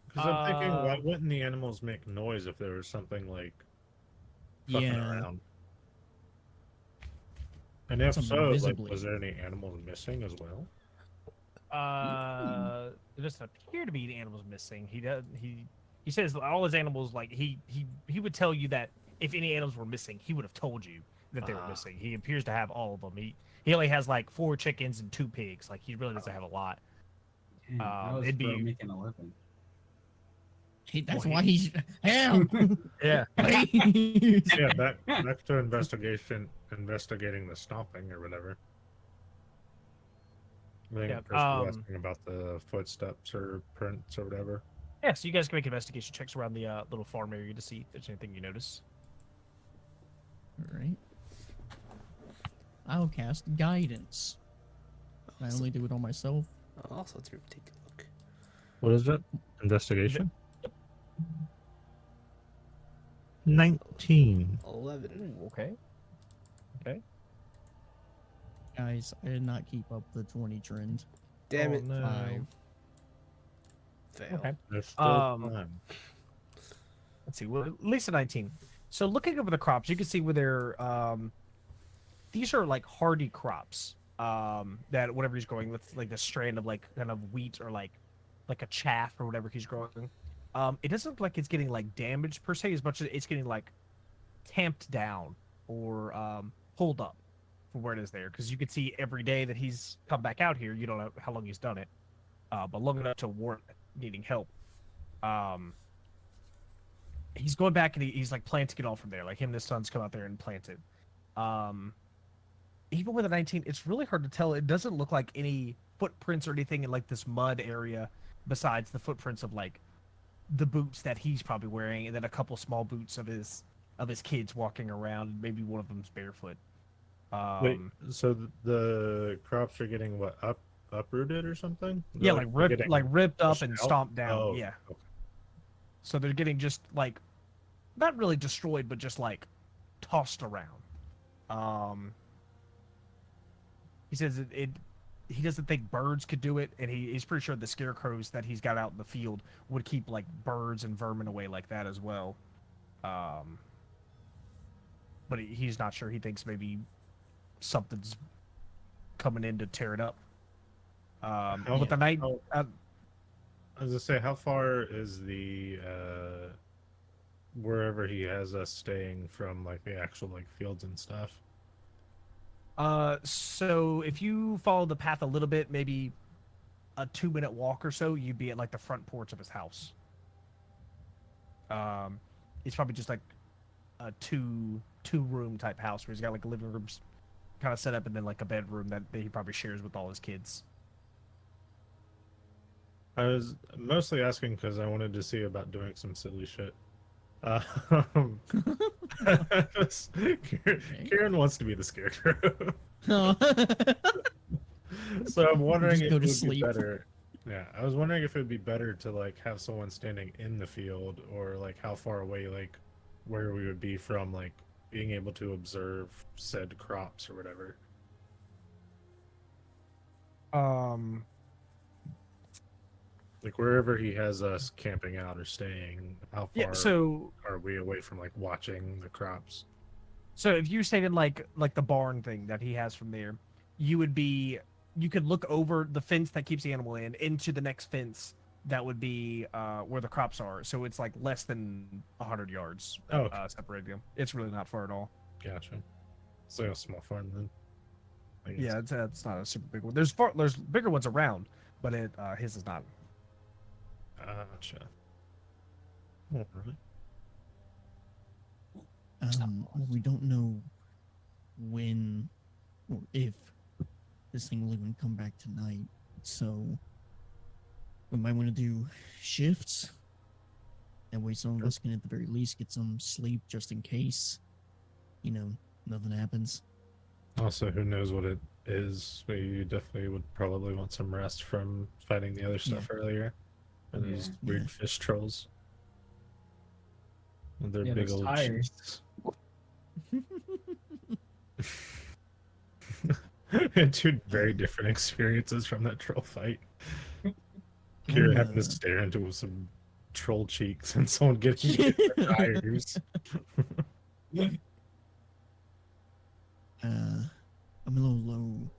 Because I'm thinking, why Um, wouldn't the animals make noise if there was something like fucking Yeah. around? And if Something so, like, visibly. was there any animals missing as well? There doesn't appear to be any animals missing. He says all his animals like he would tell you that if any animals were missing, he would have told you that they were Ah. missing. He appears to have all of them. He only has like 4 chickens and 2 pigs. Like he really doesn't have a lot. Damn, how is It'd bro be- making a living? Hey, that's Well, why he's help. Yeah. Please. Yeah, back to investigating the stomping or whatever. I think Yeah, Chris was asking about the footsteps or prints or whatever. Yeah, so you guys can make investigation checks around the little farm area to see if there's anything you notice. All right. I'll cast guidance. I only do it on myself. Also, to take a look. What is it? Investigation? 19. 11. Okay. Okay. Guys, I did not keep up the 20 trend. Damn Oh, it. no. 5. Fail. Okay. There's still Um, time. Let's see. Well, at least a 19. So looking over the crops, you can see where they're these are like hardy crops. That whatever he's growing with like the strand of like kind of wheat or like a chaff or whatever he's growing. It doesn't look like it's getting like damaged per se as much as it's getting like tamped down or pulled up from where it is there. Because you can see every day that he's come back out here, you don't know how long he's done it. But long enough to warrant needing help. He's going back and he's like planting it all from there. Like him and his sons come out there and plant it. Even with a 19, it's really hard to tell. It doesn't look like any footprints or anything in like this mud area besides the footprints of like the boots that he's probably wearing and then a couple small boots of his kids walking around. Maybe one of them's barefoot. Wait, so the crops are getting what, uprooted or something? Yeah, They're like getting ripped up pushed and out? stomped down. Oh, Yeah. okay. So they're getting just like not really destroyed, but just like tossed around. He says he doesn't think birds could do it, and he's pretty sure the scarecrows that he's got out in the field would keep like birds and vermin away like that as well. But he's not sure. He thinks maybe something's coming in to tear it up. With the night, I was gonna say, how far is the wherever he has us staying from like the actual like fields and stuff? so if you follow the path a little bit, maybe a 2-minute walk or so, you'd be at like the front porch of his house. It's probably just like a two room type house where he's got like a living room kind of set up and then like a bedroom that he probably shares with all his kids. I was mostly asking because I wanted to see about doing some silly shit. Kieran wants to be the scarecrow, so I'm wondering Just if go it to would sleep. be better. Yeah, I was wondering if it would be better to like have someone standing in the field, or like how far away, like where we would be from like being able to observe said crops or whatever. Like wherever he has us camping out or staying, how Yeah. far So are we away from like watching the crops? if you stayed in like the barn thing that he has from there, you would be you could look over the fence that keeps the animal in into the next fence that would be where the crops are. So it's like less than 100 yards Oh, okay. separating them. It's really not far at all. Gotcha. It's like a small farm then. I guess. Yeah, it's not a super big one. There's bigger ones around, but his is not. Gotcha. All right. Well, we don't know when or if this thing will even come back tonight, so we might want to do shifts. That way, some of us can at the very least get some sleep, just in case, nothing happens. Also, who knows what it is? But you definitely would probably want some rest from fighting the other stuff earlier. And those weird Yeah. fish trolls. With their Yeah, big those old tires. cheeks. And two very different experiences from that troll fight. Kira having to stare into some troll cheeks and someone getting hit with their tires. I'm a little low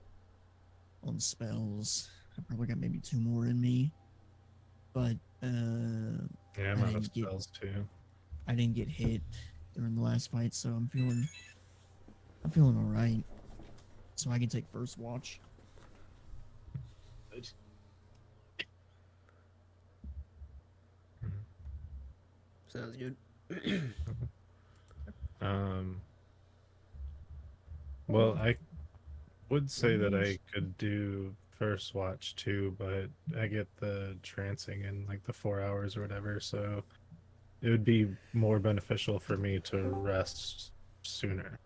on spells. I probably got maybe 2 more in me, but Yeah, I'm I out of didn't get- spells too. I didn't get hit during the last fight, so I'm feeling all right. So I can take first watch. Sounds good. Well, I would say that I could do first watch too, but I get the trancing in like the 4 hours or whatever, so it would be more beneficial for me to rest sooner.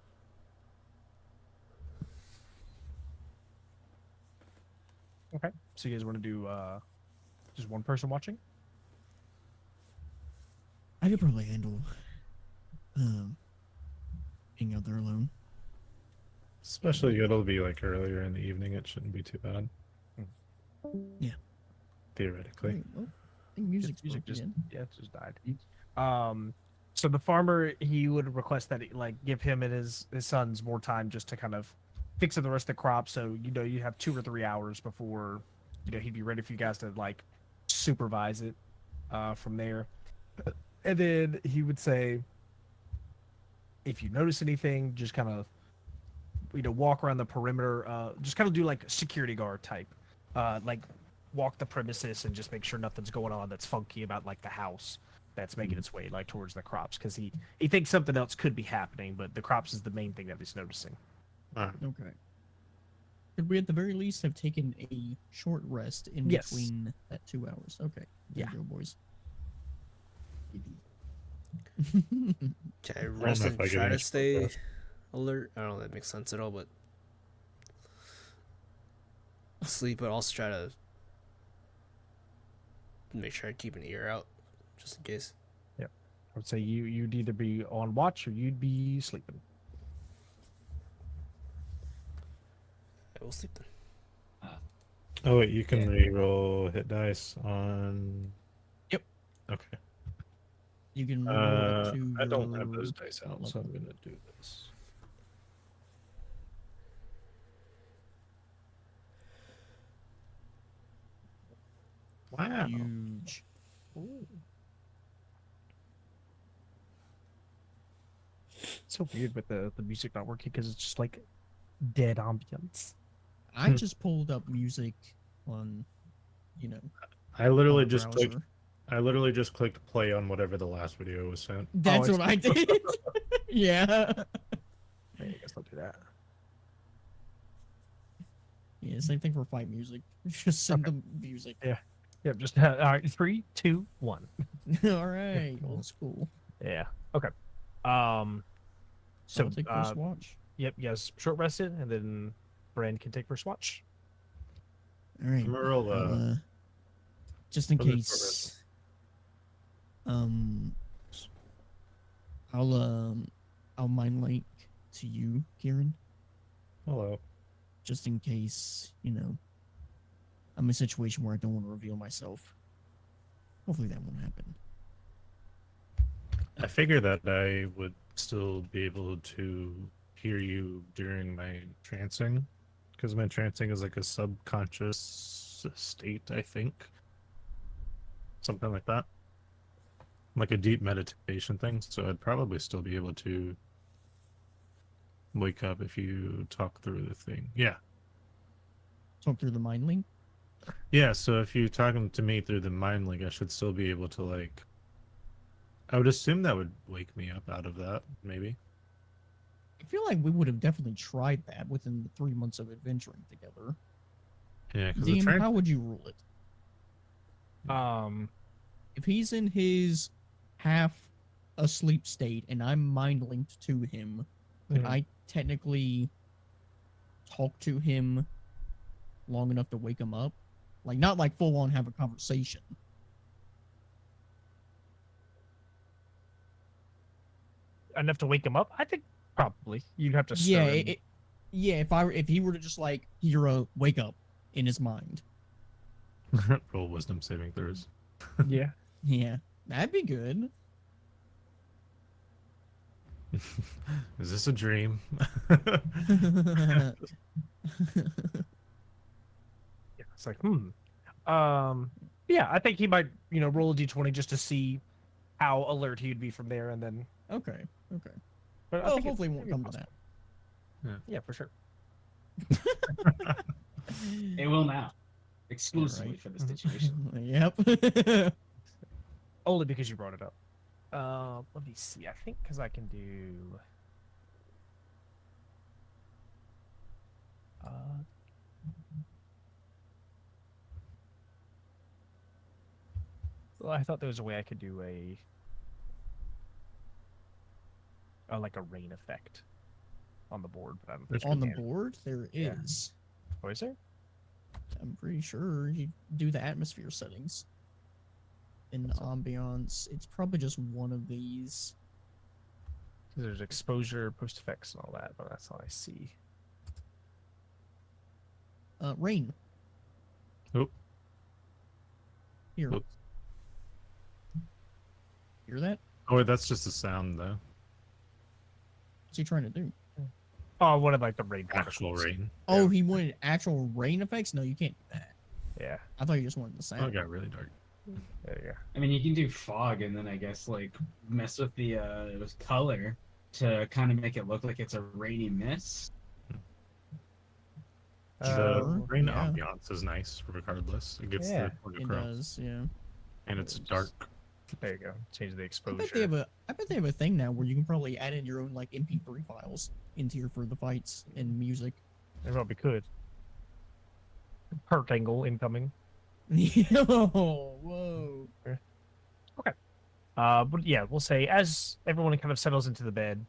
Okay. So you guys want to do just one person watching? I could probably handle being out there alone. Especially it'll be like earlier in the evening, it shouldn't be too bad. Yeah. Theoretically. Alright, well, I think music's Music broken just again. yeah, it just died. So the farmer, he would request that give him and his sons more time just to kind of fix the rest of the crop. So you have 2 or 3 hours before he'd be ready for you guys to supervise it from there. And then he would say, if you notice anything, just kind of walk around the perimeter, just kind of do like security guard type, walk the premises and just make sure nothing's going on that's funky about the house that's making its way towards the crops, because he thinks something else could be happening, but the crops is the main thing that he's noticing. Alright. Okay. Could we at the very least have taken a short rest in Yes. between that 2 hours? Okay. There Yeah. you go, boys. Can I rest know and if I can try to answer stay that. alert? I don't know if that makes sense at all, but sleep, but also try to make sure I keep an ear out, just in case. I would say you'd either be on watch or you'd be sleeping. I will sleep then. Oh wait, you can Yeah. re-roll hit dice on. Yep. Okay. You can roll up to I don't have your those dice out, so I'm level. gonna do this. Wow. Huge. It's so weird with the music not working because it's just dead ambience. I just pulled up music on, I literally on a just clicked. browser. I literally just clicked play on whatever the last video was sent. That's it's- what I did. Yeah. I guess I'll do that. Yeah, same thing for fight music. Just send them music. Yep. Just all right. 3, 2, 1. All right, old school. Yeah. Okay. So So I'll take first watch. yep. Yes. Short rested, and then Brand can take first watch. All right. I'm gonna roll, I'll, just in I'll do short case. I'll mind link to you, Kieran, Hello. just in case I'm in a situation where I don't want to reveal myself. Hopefully that won't happen. I figure that I would still be able to hear you during my trancing, because my trancing is like a subconscious state, I think. Something like that. Like a deep meditation thing, so I'd probably still be able to wake up if you talk through the thing. Yeah. Talk through the mind link. Yeah, so if you're talking to me through the mind link, I should still be able to, like, I would assume that would wake me up out of that, maybe. I feel like we would have definitely tried that within the 3 months of adventuring together. Yeah, because the Dean, trance. how would you rule it? Um, If he's in his half asleep state and I'm mind linked to him, could Mhm. I technically talk to him long enough to wake him up? Like, not like full on have a conversation. enough to wake him up? I think probably you'd have to stir Yeah, him. yeah. If he were to just like hero wake up in his mind, Roll wisdom saving throws. Yeah. yeah, that'd be good. Is this a dream? Yeah, it's like, yeah, I think he might, roll a d20 just to see how alert he'd be from there, and then. Okay, okay. But I Well, think hopefully it it'd won't be come to possible. that. Yeah, for sure. It will now, exclusively Alright. for the situation. Yep. Only because you brought it up. Let me see. I think because I can do. Well, I thought there was a way I could do a like a rain effect on the board, but I'm There's On the can't. board, there Yeah. is. Oh, is there? I'm pretty sure you do the atmosphere settings. In That's all. ambiance, it's probably just one of these. 'Cause there's exposure, post effects, and all that, but that's all I see. Rain. Oh. Here. Whoops. Hear that? Oh, wait, that's just a sound, though. What's he trying to do? Oh, I wanted like the rain. Actual particles. rain. Oh, he wanted actual rain effects? No, you can't do that. Yeah, I thought you just wanted the Oh, sound. it got really dark. there you go. I mean, you can do fog and then I guess like mess with the color to kind of make it look like it's a rainy mist. The Sure, rain yeah. ambiance is nice, regardless. It gets Yeah, the point It across. does, yeah. And it's dark. There you go. Change the I exposure. bet they have a thing now where you can probably add in your own like MP3 files into here for the fights and music. They probably could. Perk angle incoming. Whoa. But yeah, we'll say as everyone kind of settles into the bed,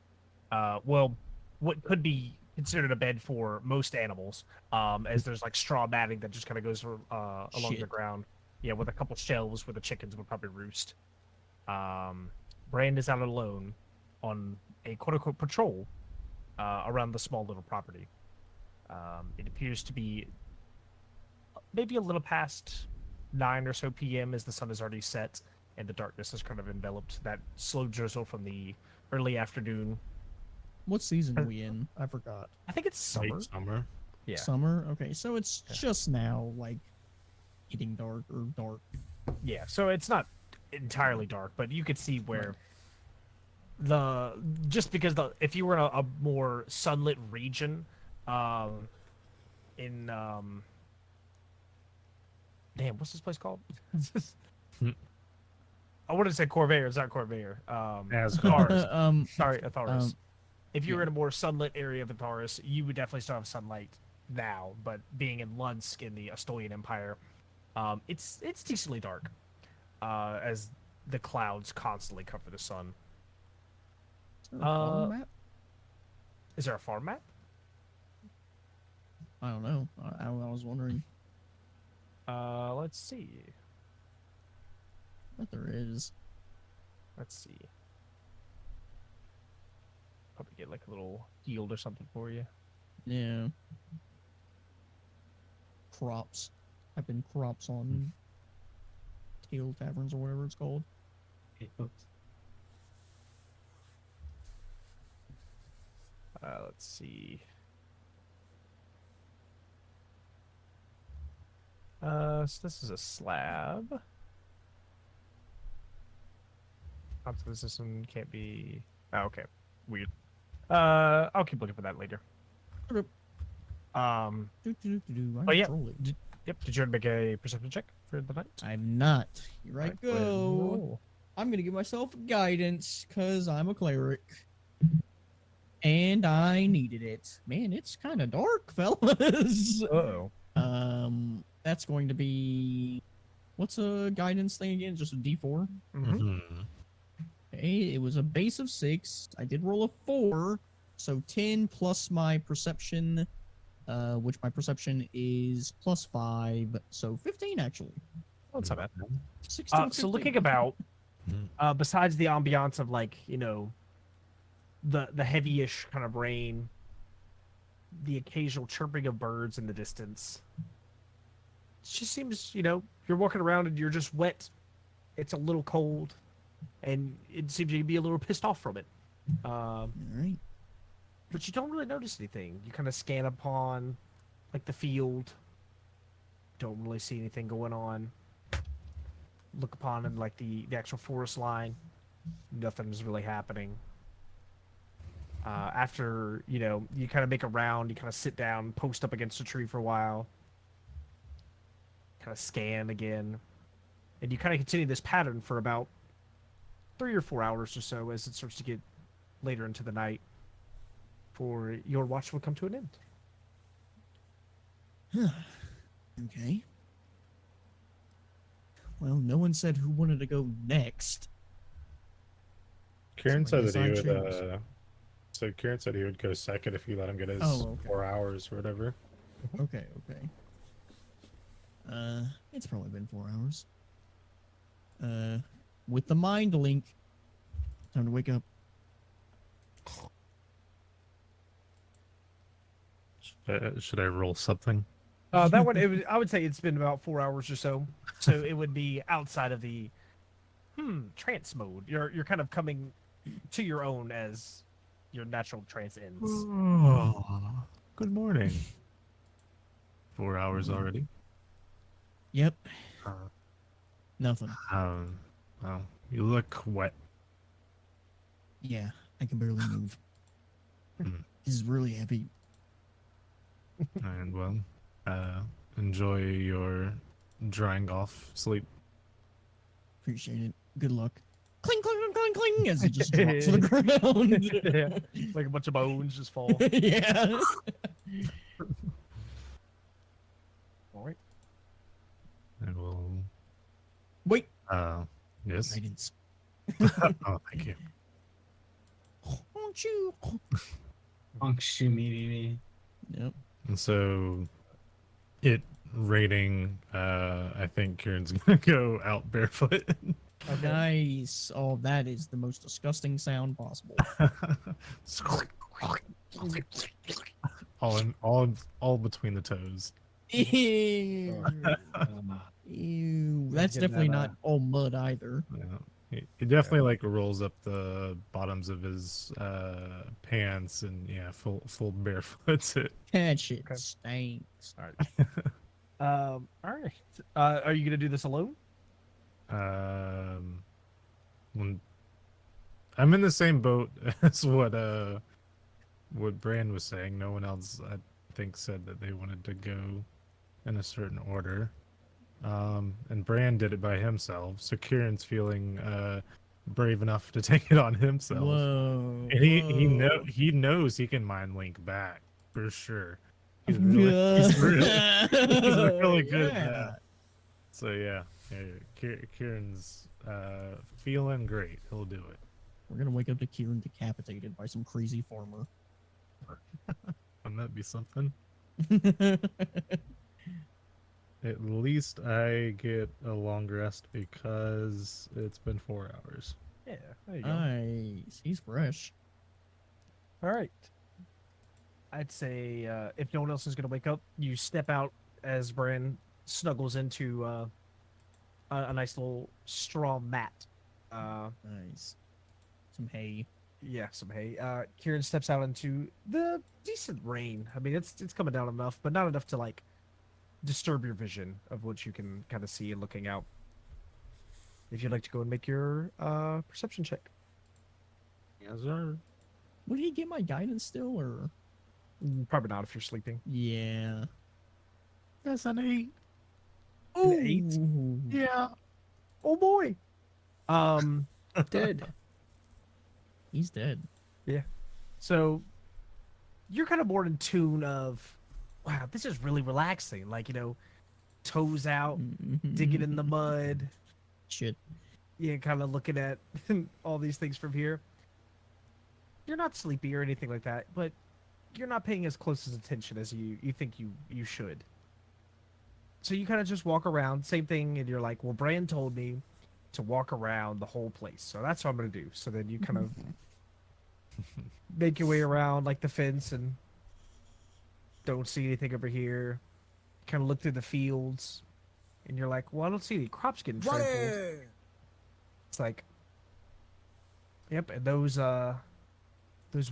well, what could be considered a bed for most animals, as there's like straw matting that just kind of goes along the Shit. ground. Yeah, with a couple shelves where the chickens would probably roost. Brand is out alone on a quote unquote patrol around the small little property. It appears to be maybe a little past 9 or so p.m. as the sun is already set and the darkness has kind of enveloped that slow drizzle from the early afternoon. What season are we in? I forgot. I think it's summer. Late summer. Yeah. Summer? Okay, so it's Yeah. just now, like, getting dark or dark. Yeah, so it's not entirely dark, but you could see where just because if you were in a more sunlit region, in damn, what's this place called? I wanted to say Corvair. It's not Corvair. Asgard. Atharis. Sorry, Atharis. um, If you were yeah. in a more sunlit area of Atharis, you would definitely still have sunlight now. But being in Lunsk in the Astolian Empire, it's decently dark, as the clouds constantly cover the sun. Is there a farm map? Is there a farm map? I don't know. I was wondering. Let's see. But there is. Let's see. Probably get like a little yield or something for you. Yeah. Crops. I've been crops on Hill Taverns or whatever it's called. Let's see. So this is a slab. Optical system can't be. Oh, okay. Weird. I'll keep looking for that later. Okay. Um. I'm Oh, yeah. trolling. Yep. Did you want to make a perception check for the night? I'm not. Here I Alright, go ahead and go. roll. I'm gonna give myself guidance because I'm a cleric. And I needed it. Man, it's kind of dark, fellas. Uh-oh. That's going to be. What's a guidance thing again? Just a D4? Mm-hmm. Mhm. Okay, it was a base of 6. I did roll a 4, so 10 plus my perception, which my perception is plus 5, so 15 actually. Well, it's not bad. 16, So looking 15. about, Mhm. besides the ambiance of like, the heavy-ish kind of rain, the occasional chirping of birds in the distance. It just seems, you're walking around and you're just wet. It's a little cold, and it seems you'd be a little pissed off from it. All right. But you don't really notice anything. You kind of scan upon, like, the field. Don't really see anything going on. Look upon, and like, the actual forest line. Nothing's really happening. After, you kind of make a round, you kind of sit down, post up against a tree for a while. Kind of scan again. And you kind of continue this pattern for about 3 or 4 hours or so as it starts to get later into the night. For your watch will come to an end. Okay. Well, no one said who wanted to go next. Kieran So I said that he guess I would. choose. So Kieran said he would go second if you let him get his Oh, okay. 4 hours or whatever. Okay, okay. It's probably been 4 hours. With the mind link, time to wake up. Should I roll something? That one, I would say it's been about 4 hours or so. So it would be outside of the trance mode. You're kind of coming to your own as your natural trance ends. Oh, good morning. 4 hours already. Yep, Uh, nothing. well, you look wet. Yeah, I can barely move. Hmm. This is really heavy. And well, enjoy your drying off sleep. Appreciate it. Good luck. Cling, cling, cling, cling, cling, as it just drops to the ground. Yeah, like a bunch of bones just fall. Yeah. All right. I will. Wait. Yes. Guidance. Oh, thank you. Won't you? Me. Yep. And so, it raining. I think Kieran's gonna go out barefoot. Nice. Oh, that is the most disgusting sound possible. all between the toes. Ew. Ew. That's Getting definitely that, not all mud either. Yeah. He definitely like rolls up the bottoms of his pants and yeah, full barefoots it. That shit Okay. stinks. All right. Are you gonna do this alone? When I'm in the same boat as what Bran was saying. No one else I think said that they wanted to go in a certain order. And Bran did it by himself, so Kieran's feeling brave enough to take it on himself. Whoa. And whoa. he knows he can mind link back for sure. He's really good at Yeah. that. So yeah, Kieran's feeling great. He'll do it. We're gonna wake up to Kieran decapitated by some crazy farmer. Wouldn't that be something? At least I get a long rest because it's been 4 hours. Yeah. There you go. Nice. He's fresh. All right. I'd say if no one else is gonna wake up, you step out as Bran snuggles into a nice little straw mat. Nice. Some hay. Yeah, some hay. Kieran steps out into the decent rain. I mean, it's coming down enough, but not enough to like disturb your vision of what you can kind of see looking out. If you'd like to go and make your perception check. Yes, sir. Would he get my guidance still, or? Probably not if you're sleeping. Yeah. That's an 8. An 8? Ooh. Yeah. Oh boy. Dead. He's dead. So you're kind of more in tune of, wow, this is really relaxing. Like, toes out, digging in the mud. Shit. Yeah, kind of looking at all these things from here. You're not sleepy or anything like that, but you're not paying as close as attention as you think you should. So you kind of just walk around, same thing, and you're like, well, Bran told me to walk around the whole place, so that's what I'm gonna do. So then you kind of make your way around like the fence and don't see anything over here. Kind of look through the fields, and you're like, well, I don't see any crops getting trampled. It's like, yep, and those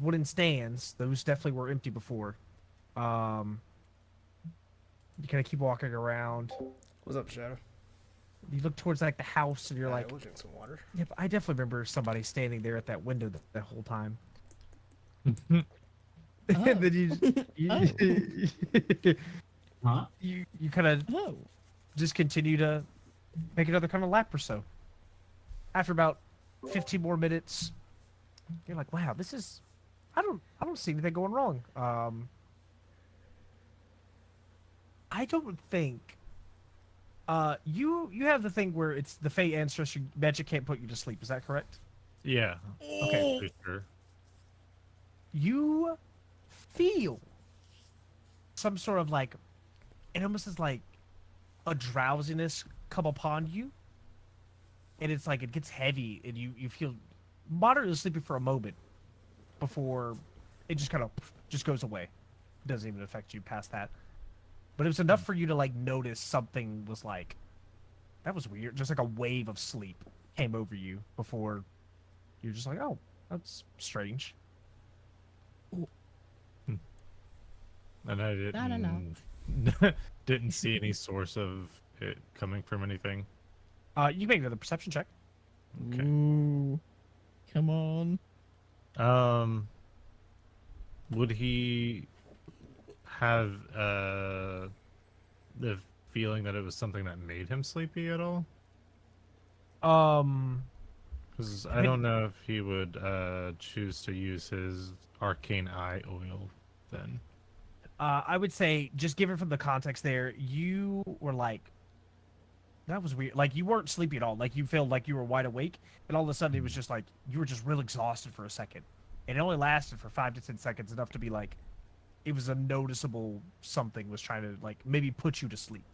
wooden stands, those definitely were empty before. You kind of keep walking around. What's up, Shadow? You look towards like the house, and you're like, we'll drink some water. yep, I definitely remember somebody standing there at that window that whole time. Oh. And then Huh? you kind of Oh. just continue to make another kind of lap or so. After about 15 more minutes, you're like, wow, this is, I don't see anything going wrong. I don't think you have the thing where it's the fate ancestor magic can't put you to sleep. Is that correct? Yeah. Okay. Pretty sure. You feel some sort of like, it almost is like a drowsiness come upon you, and it's like it gets heavy, and you feel moderately sleepy for a moment before it just kind of just goes away. It doesn't even affect you past that. But it was enough for you to like notice something was like, that was weird. Just like a wave of sleep came over you before you're just like, oh, that's strange. And I La, la, la. didn't see any source of it coming from anything. You can make another perception check. Okay. Ooh. Come on. Would he have the feeling that it was something that made him sleepy at all? Because I don't know if he would choose to use his arcane eye oil then. I would say, just given from the context there, you were like, that was weird. Like, you weren't sleepy at all. Like, you felt like you were wide awake, and all of a sudden it was just like, you were just real exhausted for a second. And it only lasted for 5 to 10 seconds, enough to be like, it was a noticeable something was trying to, like, maybe put you to sleep.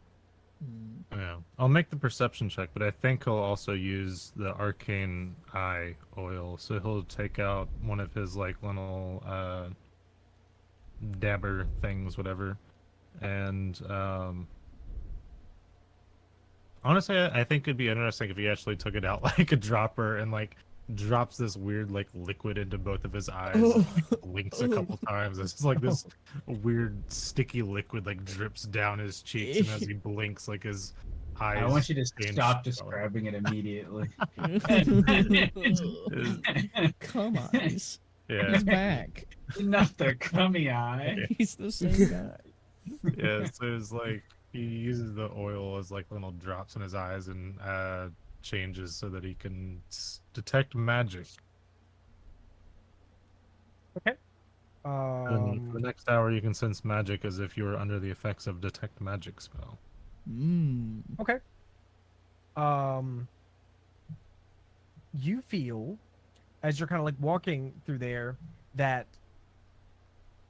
Yeah, I'll make the perception check, but I think he'll also use the arcane eye oil. So he'll take out one of his like little dabber things, whatever. And honestly, I think it'd be interesting if he actually took it out like a dropper and like drops this weird like liquid into both of his eyes, and, like, blinks a couple times. It's just like this weird sticky liquid like drips down his cheeks, and as he blinks, like his eyes. I want you to change stop color. describing it immediately. Come on. He's Yeah, back. Not the crummy eye. He's the same guy. yeah. So it's like he uses the oil as like little drops in his eyes and changes so that he can detect magic. And for the next hour, you can sense magic as if you were under the effects of detect magic spell. Okay. You feel, as you're kind of like walking through there, that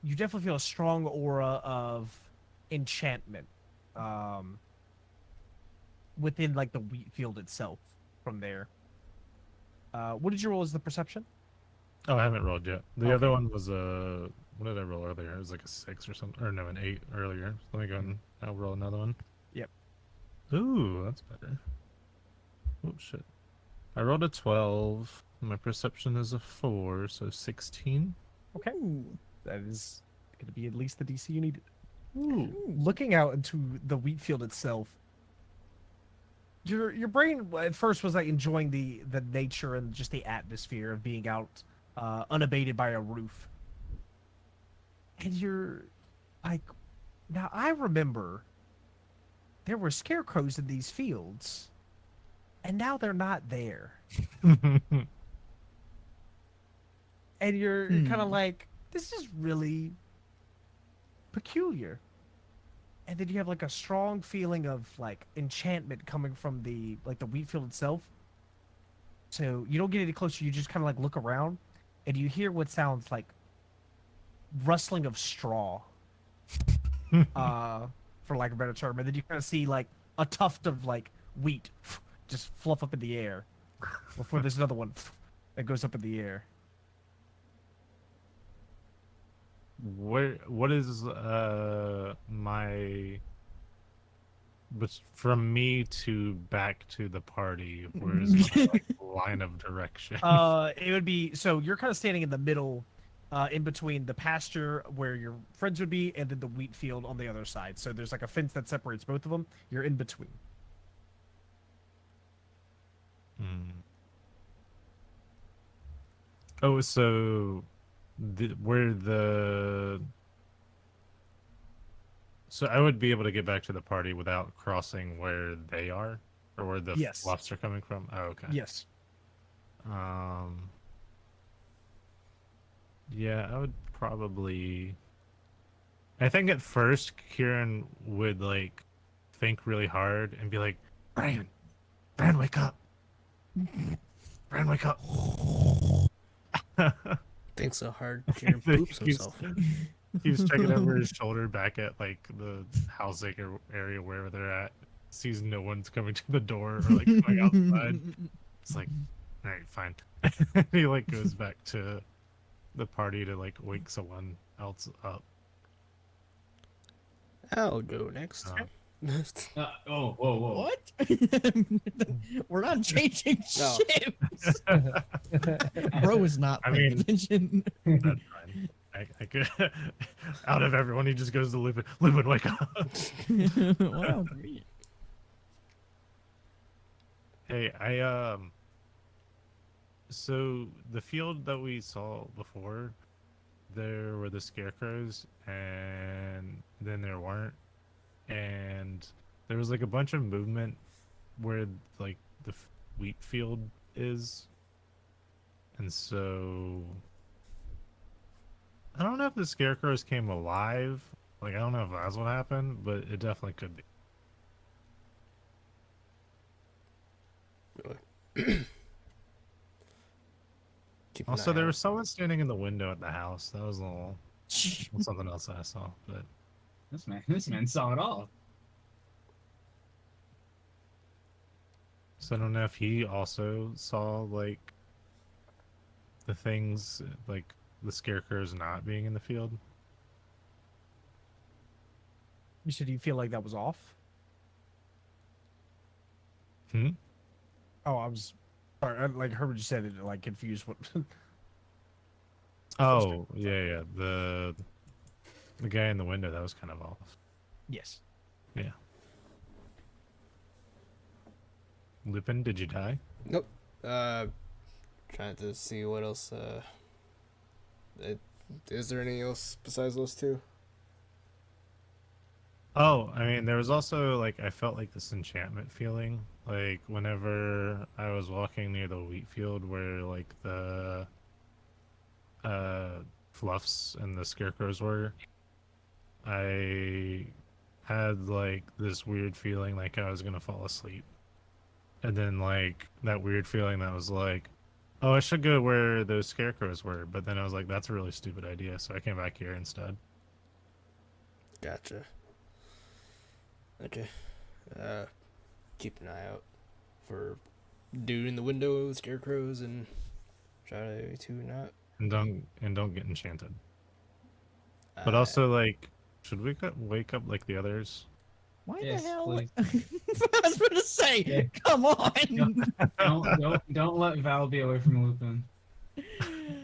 you definitely feel a strong aura of enchantment within like the wheat field itself from there. What did you roll as the perception? Oh, I haven't rolled yet. The Okay. other one was what did I roll earlier? It was like a 6 or something, or no, an 8 earlier. Let me go and I'll roll another one. Yep. Ooh, that's better. Oh shit! I rolled a 12. My perception is a 4, so 16. Okay. Ooh. That is going to be at least the DC you need. Ooh. Looking out into the wheat field itself, your brain at first was like enjoying the nature and just the atmosphere of being out unabated by a roof. And you're like, now I remember there were scarecrows in these fields, and now they're not there. And you're kind of like, this is really peculiar. And then you have like a strong feeling of like enchantment coming from the wheat field itself. So you don't get any closer, you just kind of like look around and you hear what sounds like rustling of straw. For lack of a better term. And then you kind of see like a tuft of like wheat just fluff up in the air. Before there's another one that goes up in the air. What is my, but from me to back to the party, where's my like, line of direction? It would be, so you're kind of standing in the middle, in between the pasture where your friends would be and then the wheat field on the other side. So there's like a fence that separates both of them. You're in between. Hmm. Oh, so where the, so I would be able to get back to the party without crossing where they are, or where the Yes. fluffs are coming from. Oh, okay. Yes. Yeah, I would probably. I think at first Kieran would like think really hard and be like, Brian, wake up. Brian, wake up. Think so hard, Kieran poops himself. He was checking over his shoulder back at like the housing or area wherever they're at. Sees no one's coming to the door or like going outside. It's like, all right, fine. He like goes back to the party to like wake someone else up. I'll go next. Whoa, whoa. What? We're not changing No. ships. Bro is not I paying mean- attention. That's fine. I could, out of everyone, he just goes to Lupin. Lupin, wake up! Wow, great. Hey, so the field that we saw before, there were the scarecrows, and then there weren't, and there was like a bunch of movement where like the wheat field is, and so I don't know if the scarecrows came alive. Like I don't know if that's what happened, but it definitely could be. Keep an Also, eye there out. was someone standing in the window at the house. That was a little something else that I saw, but This man saw it all. so I don't know if he also saw like the things like the scarecrows not being in the field. You said you feel like that was off? Hmm? Oh, I was sorry. I like heard what you said. It like confused. What? Oh, yeah. The guy in the window, that was kind of off. Yes. Yeah. Lupin, did you die? Nope. Trying to see what else. Is there anything else besides those two? Oh, I mean, there was also like I felt like this enchantment feeling, like whenever I was walking near the wheat field where like the fluffs and the scarecrows were. I had like this weird feeling like I was gonna fall asleep, and then like that weird feeling that was like, oh, I should go where those scarecrows were, but then I was like, that's a really stupid idea, so I came back here instead. Gotcha. Okay. Keep an eye out for dude in the window, scarecrows, and try to not. And don't get enchanted. But also like, should we wake up like the others? Why Yes, the hell? please. I was gonna say, Yeah. come on. Don't let Val be away from Lupin.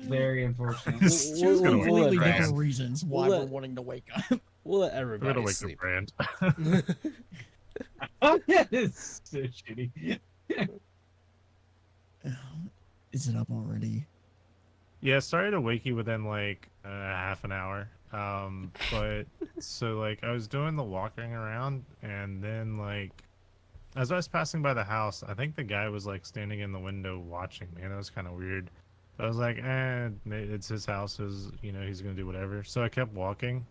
Very unfortunate. She's Two gonna wake completely Brand. different reasons why We'll we're let- wanting to wake up. We'll let We're gonna everybody wake sleep. up Brand. Oh, yeah, it's so shitty. Is it up already? Yeah, sorry to wake you within like half an hour. But so like I was doing the walking around, and then like as I was passing by the house, I think the guy was like standing in the window watching me, and that was kind of weird. I was like, it's his house, he's gonna do whatever. So I kept walking,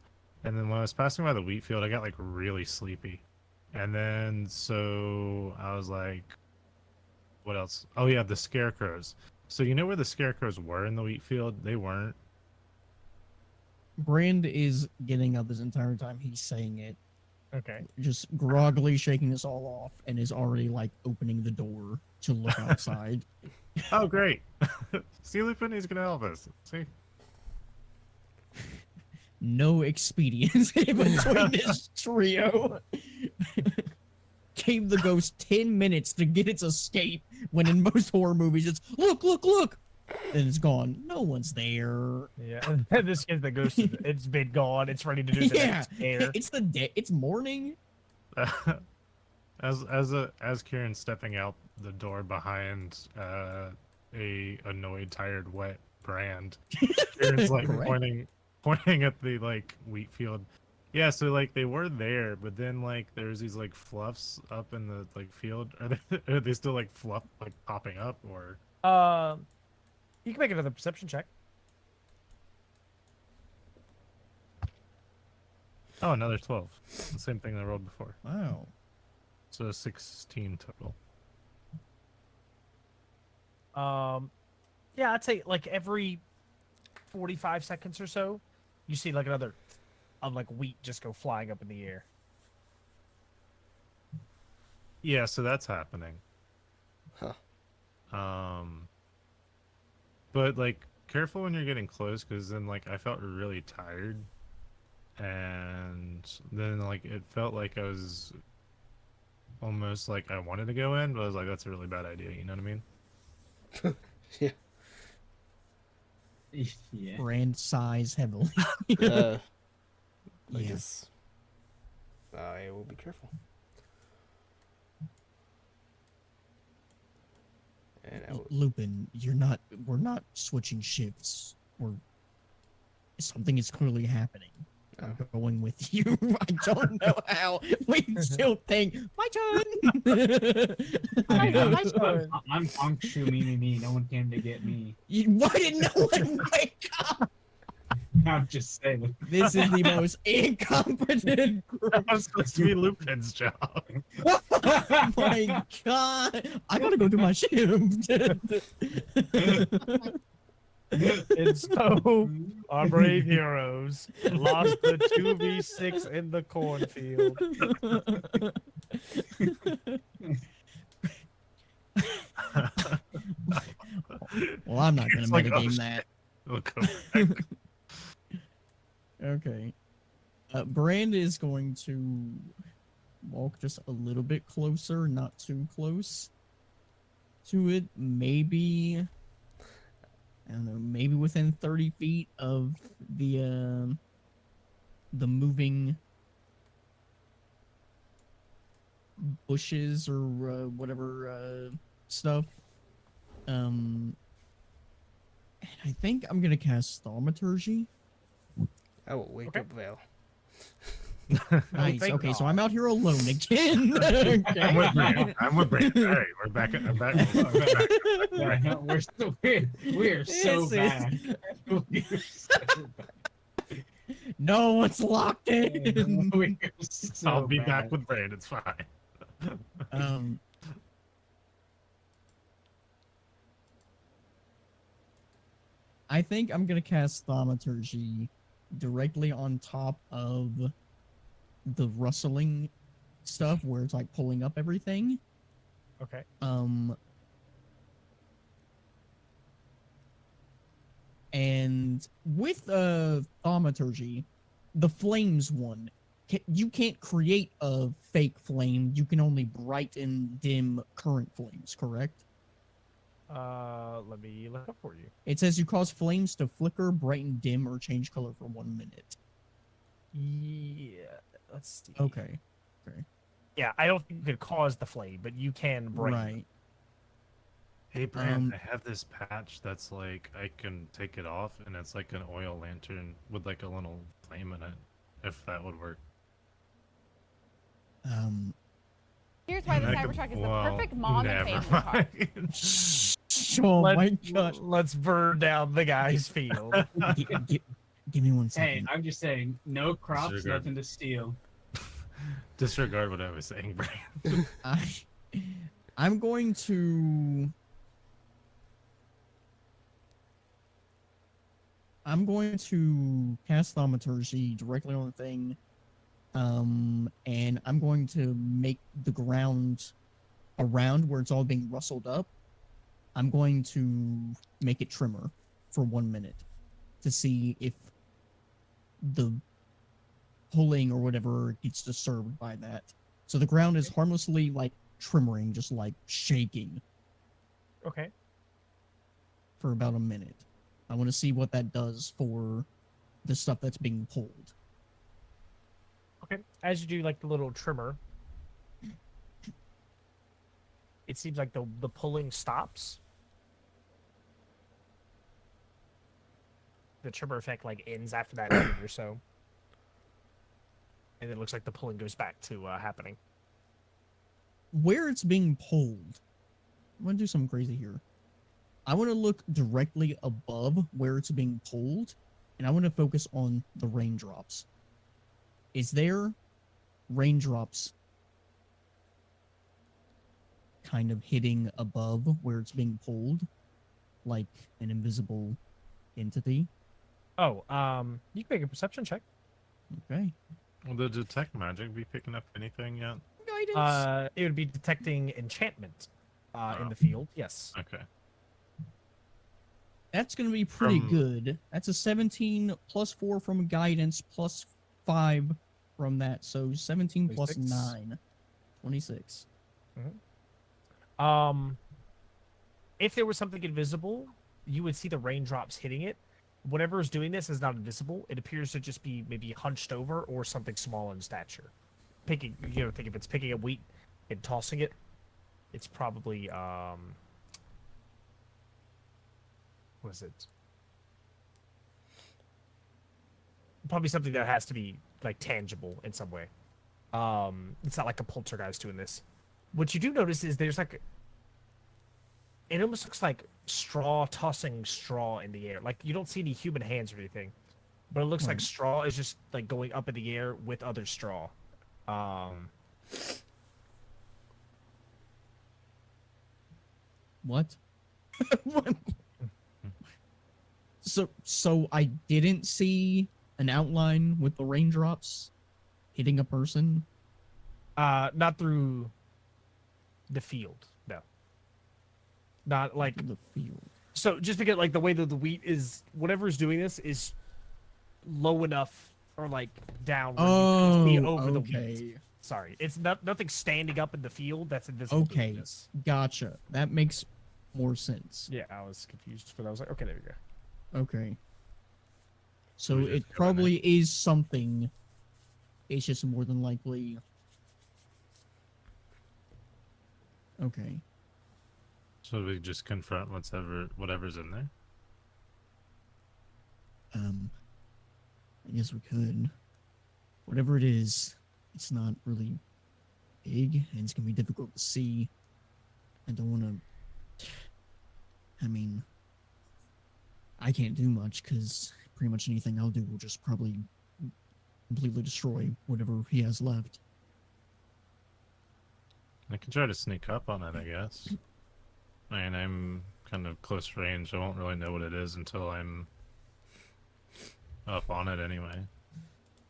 and then when I was passing by the wheat field, I got like really sleepy, and then so I was like, what else? Oh yeah, the scarecrows. So you know where the scarecrows were in the wheat field? They weren't. Brand is getting up this entire time he's saying it, Okay. just groggily shaking us all off, and is already like opening the door to look outside. Oh great. See, Lupin, he's gonna help us. See? No expediency between this trio. Gave the ghost 10 minutes to get its escape, when in most horror movies it's look, look, look, then it's gone. No one's there. Yeah. This is the ghost. It's been gone. It's ready to do the Yeah, next scare. it's the day. It's morning. As Kieran's stepping out the door behind a annoyed, tired, wet Brand, Kieran's like Correct. pointing at the like wheat field. Yeah, so like they were there, but then like there's these like fluffs up in the like field. Are they still like fluff like popping up, or You can make another perception check. oh, another 12. The same thing I rolled before. Wow. So 16 total. Yeah, I'd say like every 45 seconds or so, you see like another of like wheat just go flying up in the air. Yeah, so that's happening. Huh. But like careful when you're getting close, because then like I felt really tired, and then like it felt like I was almost like I wanted to go in, but I was like, that's a really bad idea. You know what I mean? Yeah. Yeah. Brand sighs heavily. I Yeah. guess I will be careful. And I will, Lupin, we're not switching shifts. Something is clearly happening. I'm going with you. I don't know how. We still think, my turn. I mean, My turn. I'm Honkshu, me. No one came to get me. Why did no one wake up? I'm just saying. This is the most incompetent group. That was supposed to be Lupin's job. Oh my god. I gotta go do my shift. And so our brave heroes lost the 2v6 in the cornfield. Well, I'm not gonna It's like, metagame oh, that. We'll go back. Okay. Brand is going to walk just a little bit closer, not too close to it. Maybe, I don't know, maybe within 30 feet of the moving bushes or whatever stuff. And I think I'm gonna cast Thaumaturgy. I will wake Okay. up Val. Nice. thank Okay, so God. I'm out here alone again. I'm with Okay. Brand. I'm with Brand. All right, we're back. I'm back. Yeah, no, we're so we're so This is- bad. We're so bad. No one's locked in. We're so I'll be bad. back with Brand. It's fine. I think I'm gonna cast Thaumaturgy directly on top of the rustling stuff where it's like pulling up everything. Okay. And with Thaumaturgy, the flames one you can't create a fake flame. You can only bright and dim current flames, correct? Let me look up for you. It says you cause flames to flicker, brighten, dim, or change color for 1 minute. Yeah, let's see. Okay. Yeah, I don't think you could cause the flame, but you can brighten. Right. Hey, Brand, I have this patch that's like I can take it off, and it's like an oil lantern with like a little flame in it. If that would work. Here's why the I could- Cybertruck is the well, perfect mom and never family car. mind. Oh my gosh. Let's burn down the guy's field. Give me 1 Hey, second. I'm just saying, no crops, Sugar. nothing to steal. Disregard what I was saying, Brand. I'm going to cast thaumaturgy directly on the thing. And I'm going to make the ground around where it's all being rustled up. I'm going to make it trimmer for 1 minute to see if the pulling or whatever gets disturbed by that. So the ground is harmlessly like trimmering, just like shaking Okay. for about a minute. I want to see what that does for the stuff that's being pulled. Okay. As you do like the little trimmer, it seems like the pulling stops. The trimmer effect like ends after that minute or so. And it looks like the pulling goes back to happening. Where it's being pulled, I'm going to do something crazy here. I want to look directly above where it's being pulled, and I want to focus on the raindrops. Is there raindrops kind of hitting above where it's being pulled, like an invisible entity? Oh, you can make a perception check. Okay. Will the detect magic be picking up anything yet? Guidance. It would be detecting enchantment in Oh. the field. Yes. Okay. That's going to be pretty From- good. That's a 17 plus 4 from guidance plus 5 from that. So 17 plus 26. 9. 26. If there was something invisible, you would see the raindrops hitting it. Whatever is doing this is not invisible. It appears to just be maybe hunched over or something small in stature. Think if it's picking up wheat and tossing it, it's probably what is it? Probably something that has to be like tangible in some way. It's not like a poltergeist doing this. What you do notice is there's like it almost looks like straw tossing straw in the air. Like you don't see any human hands or anything, but it looks like Right. straw is just like going up in the air with other straw. What? What? So I didn't see an outline with the raindrops hitting a person. Not through the field, no. Not like In the field. so. Just because like the way that the wheat is, whatever is doing this is low enough or like down. Where you can see over the wheat. okay. Sorry, it's nothing standing up in the field that's invisible. doing Okay. this. Gotcha. That makes more sense. Yeah, I was confused, but I was like, okay, there we go. Okay. So We just it go in probably is something. It's just more than likely. Okay. So we just confront whatever's in there. I guess we could. Whatever it is, it's not really big, and it's gonna be difficult to see. I don't want to. I mean, I can't do much because pretty much anything I'll do will just probably completely destroy whatever he has left. I can try to sneak up on it, I guess. I mean, I'm kind of close range. I won't really know what it is until I'm up on it anyway.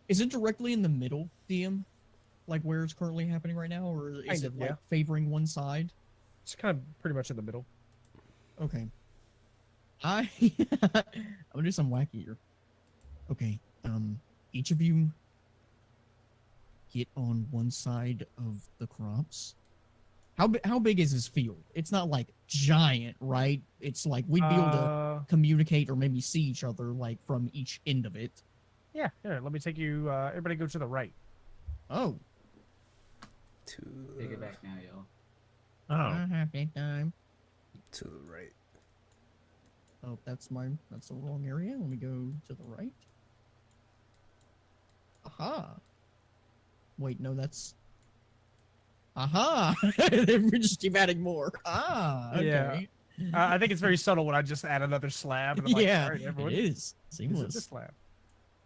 Is it directly in the middle, DM? Like where it's currently happening right now, or is Kind it of, like yeah. favoring one side? It's kind of pretty much in the middle. Okay. I'm gonna do some wacky here. Okay. Each of you get on one side of the crops. How big is this field? It's not like giant, right? It's like we'd be able to communicate or maybe see each other like from each end of it. Yeah, here, let me take you. Everybody go to the right. Oh, Take it back now, y'all. Oh, happy time. To the right. Oh, that's the wrong area. Let me go to the right. Aha. Wait, no, that's. Aha! We just keep adding more. Ah, okay. Yeah. I think it's very subtle when I just add another slab. And I'm like, Yeah, all right, everyone, it is use this seamless. slab.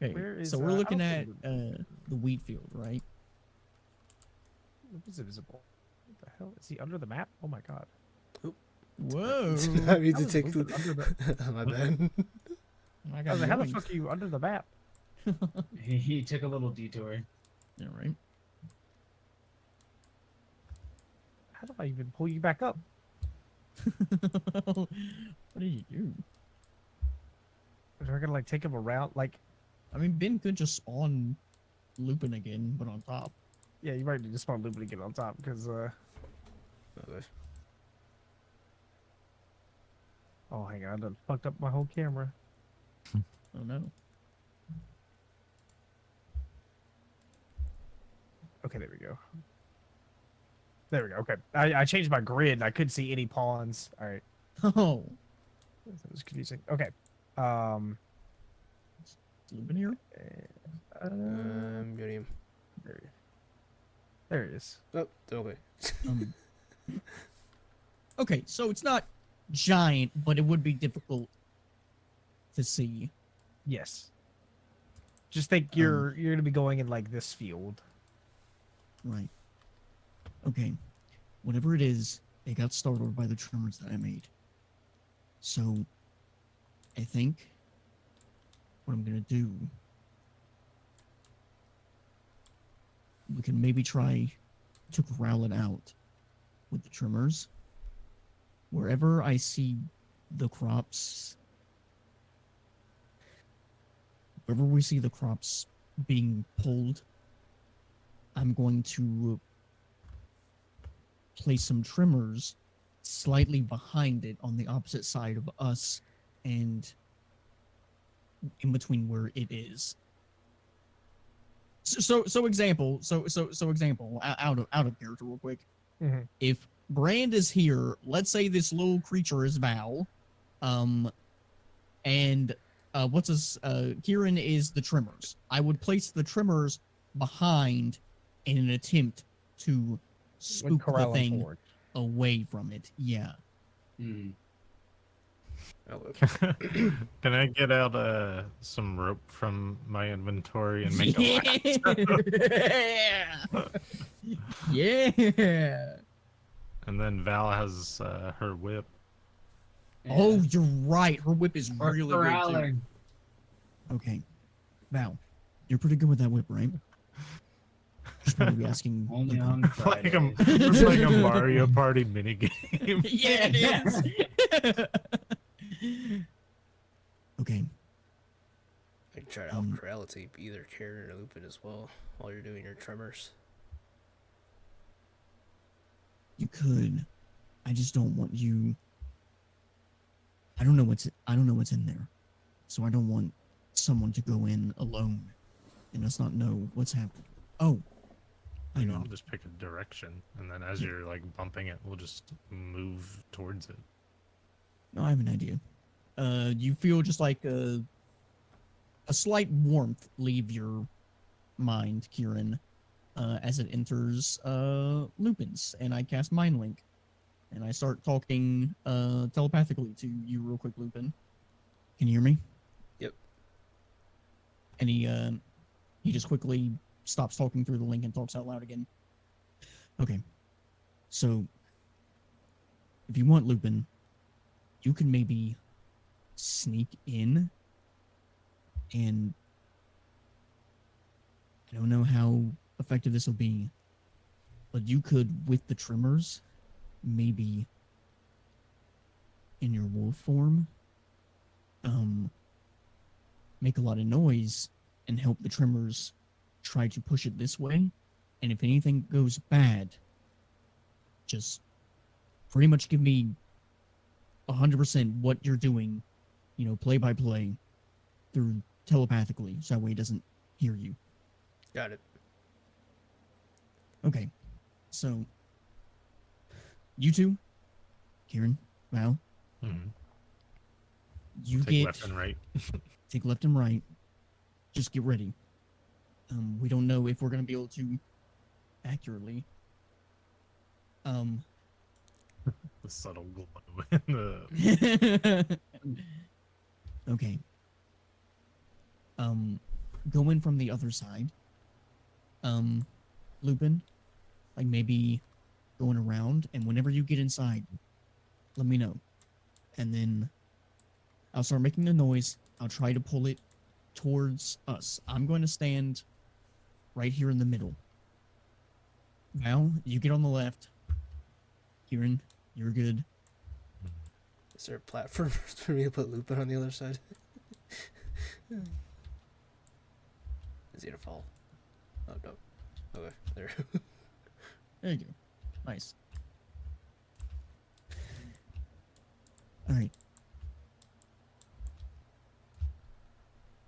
Okay, Where is, so we're I looking don't at think the wheat field, right? Look, is it visible? What the hell? Is he under the map? Oh my god. Whoa! I need How to is take Lupin the. under the. My bad. I I got was like, how the yoinked. fuck are you under the map? He took a little detour. Yeah, right. How do I even pull you back up? What did you do? Are I gonna like take him around? Like, I mean, Ben could just spawn Lupin again, but on top. yeah, you might need to spawn Lupin to get on top because Okay. oh, hang on, I done fucked up my whole camera. Oh no. Okay, there we go. There we go. Okay, I changed my grid. And I couldn't see any pawns. All right, Oh, that was confusing. Okay, is Lupin here? Getting him. there he is. Oh, okay. Um, okay, so it's not giant, but it would be difficult to see. Yes. Just think you're gonna be going in like this field. Right. Okay. Whatever it is, it got startled by the tremors that I made. So, I think what I'm gonna do, we can maybe try to corral it out with the tremors. Wherever I see the crops, wherever we see the crops being pulled, I'm going to place some trimmers slightly behind it on the opposite side of us and in between where it is. So example, example, out of character real quick. Mhm. If Brand is here, let's say this little creature is Val, and Kieran is the trimmers. I would place the trimmers behind in an attempt to spook the corral him thing forward. away from it. Yeah. Hmm. can I get out some rope from my inventory and make a lasso? Yeah. Yeah. And then Val has her whip. Oh, you're right. Her whip is Or really good too. corralling. Okay. Val, you're pretty good with that whip, right? Should probably be asking. Only Lupin. on like Friday. it's like a Mario Party minigame. Yeah, it is. Okay. I can try to help corral it to either Karen or Lupin as well while you're doing your tremors. You could. I just don't want you. I don't know what's in there, so I don't want someone to go in alone and us not know what's happening. Oh, I know. I'll just pick a direction, and then as you're like bumping it, we'll just move towards it. No, I have an idea. You feel just like a slight warmth leave your mind, Kieran, as it enters Lupin's, and I cast Mind Link, and I start talking telepathically to you real quick, Lupin. Can you hear me? Yep. And he just quickly stops talking through the link and talks out loud again. Okay. So, if you want, Lupin, you can maybe sneak in and I don't know how effective this will be, but you could, with the trimmers, maybe in your wolf form, make a lot of noise and help the trimmers try to push it this way And if anything goes bad, just pretty much give me 100% what you're doing, play by play through telepathically, so that way he doesn't hear you. Got it. Okay, so you two, Kieran, Val, Mhm. you Take get left and right. take left and right. Just get ready. We don't know if we're gonna be able to accurately. The subtle glow in the Okay. Go in from the other side. Lupin, like maybe going around, and whenever you get inside, let me know. And then I'll start making the noise. I'll try to pull it towards us. I'm going to stand right here in the middle. Val, you get on the left. Kieran, you're good. Is there a platform for me to put Lupin on the other side? Is he gonna fall? Oh no. Okay, there. There you go. Nice. All right.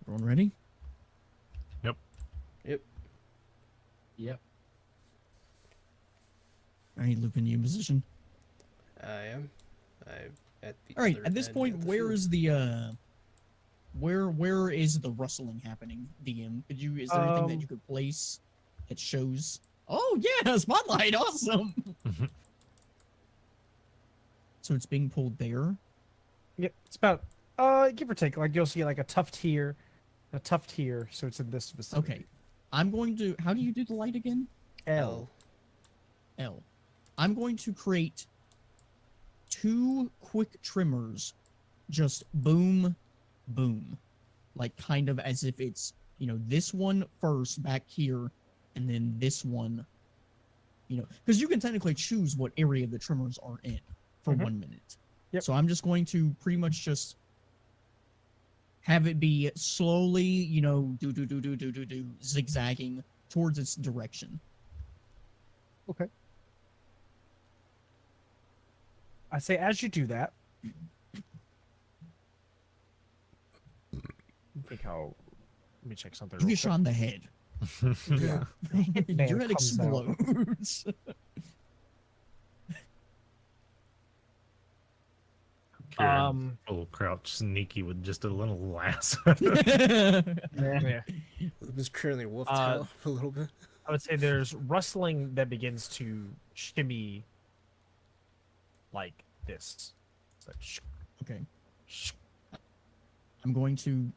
Everyone ready? Yep. Yep. All right, Lupin, you in position. I am. I'm at the. All right. other At this end point, of the where field. is the where is the rustling happening? DM, is there anything that you could place that shows? Oh yeah, spotlight, awesome. So it's being pulled there. Yep, it's about give or take. Like you'll see like a tuft here, so it's in this vicinity. Okay. I'm going to. How do you do the light again? L. L. I'm going to create 2 quick trimmers, just boom, boom, like kind of as if it's this one first back here, and then this one, because you can technically choose what area the trimmers are in for Mhm. 1 minute. Yep. So I'm just going to pretty much just have it be slowly, do zigzagging towards its direction. Okay. I say as you do that. Think how. Let me check something. You real get shot in the head. Yeah. Your head comes out. explodes. Kieran will crouch sneaky with just a little lasso. Yeah. Lupin's currently wolfed Uh, out a little bit. I would say there's rustling that begins to shimmy like this. It's like Okay. I'm going to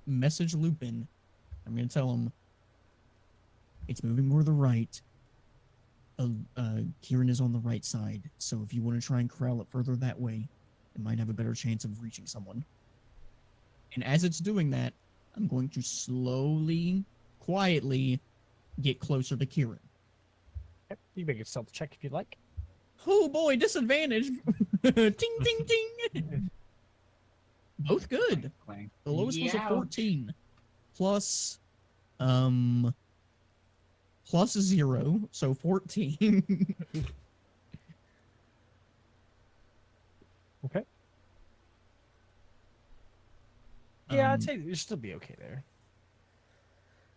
message Lupin. I'm going to tell him it's moving more to the right. Kieran is on the right side, so if you want to try and corral it further that way, it might have a better chance of reaching someone. And as it's doing that, I'm going to slowly, quietly get closer to Kieran. Yep, you make a stealth check if you'd like. Oh boy, disadvantage! Ting, ting, ting! Both good. Clang. The lowest was a Yow. 14. Plus, plus 0, so 14. Okay. Yeah, Um, I'd say you'll still be okay there.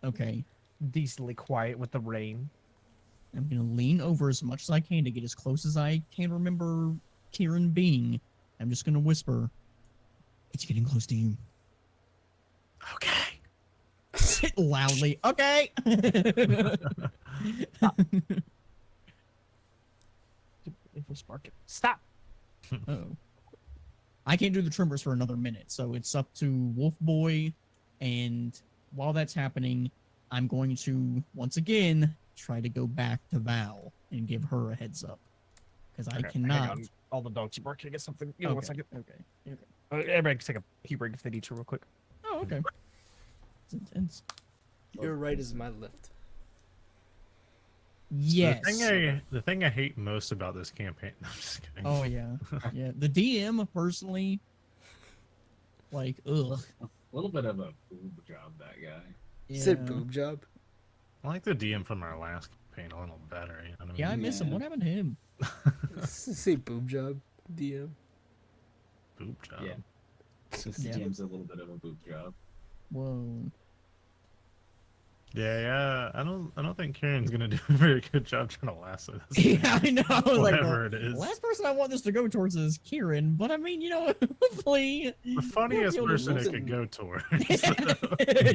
Okay. Decently quiet with the rain. I'm gonna lean over as much as I can to get as close as I can remember Kieran being. I'm just gonna whisper, "It's getting close to you." Okay. Loudly. Okay. Info spark. Stop. Oh. I can't do the trimmers for another minute, so it's up to Wolf Boy, and while that's happening, I'm going to once again try to go back to Val and give her a heads up, because I Okay, hang cannot. on. All the dogs are barking against something. Give me 1 second. Okay. Everybody can take a pee break if they need to, real quick. Oh, okay. It's intense. Your right is my left. Yes. The thing I hate most about this campaign. No, I'm just kidding. Oh yeah. Yeah. The DM personally, like, ugh. A little bit of a boob job, that guy. You said Yeah. boob job? I like the DM from our last campaign a little better. You know what I mean? Yeah, I miss him. Yeah. What happened to him? Say boob job, DM. Boob job. Yeah. It's just Yeah. DM's a little bit of a boob job. Whoa. Yeah. I don't think Kieran's gonna do a very good job trying to lasso this. Yeah, I know. I was like, Whatever it the is. last person I want this to go towards is Kieran, but I mean, you know, hopefully. The funniest he'll be able to person it listen. could go towards.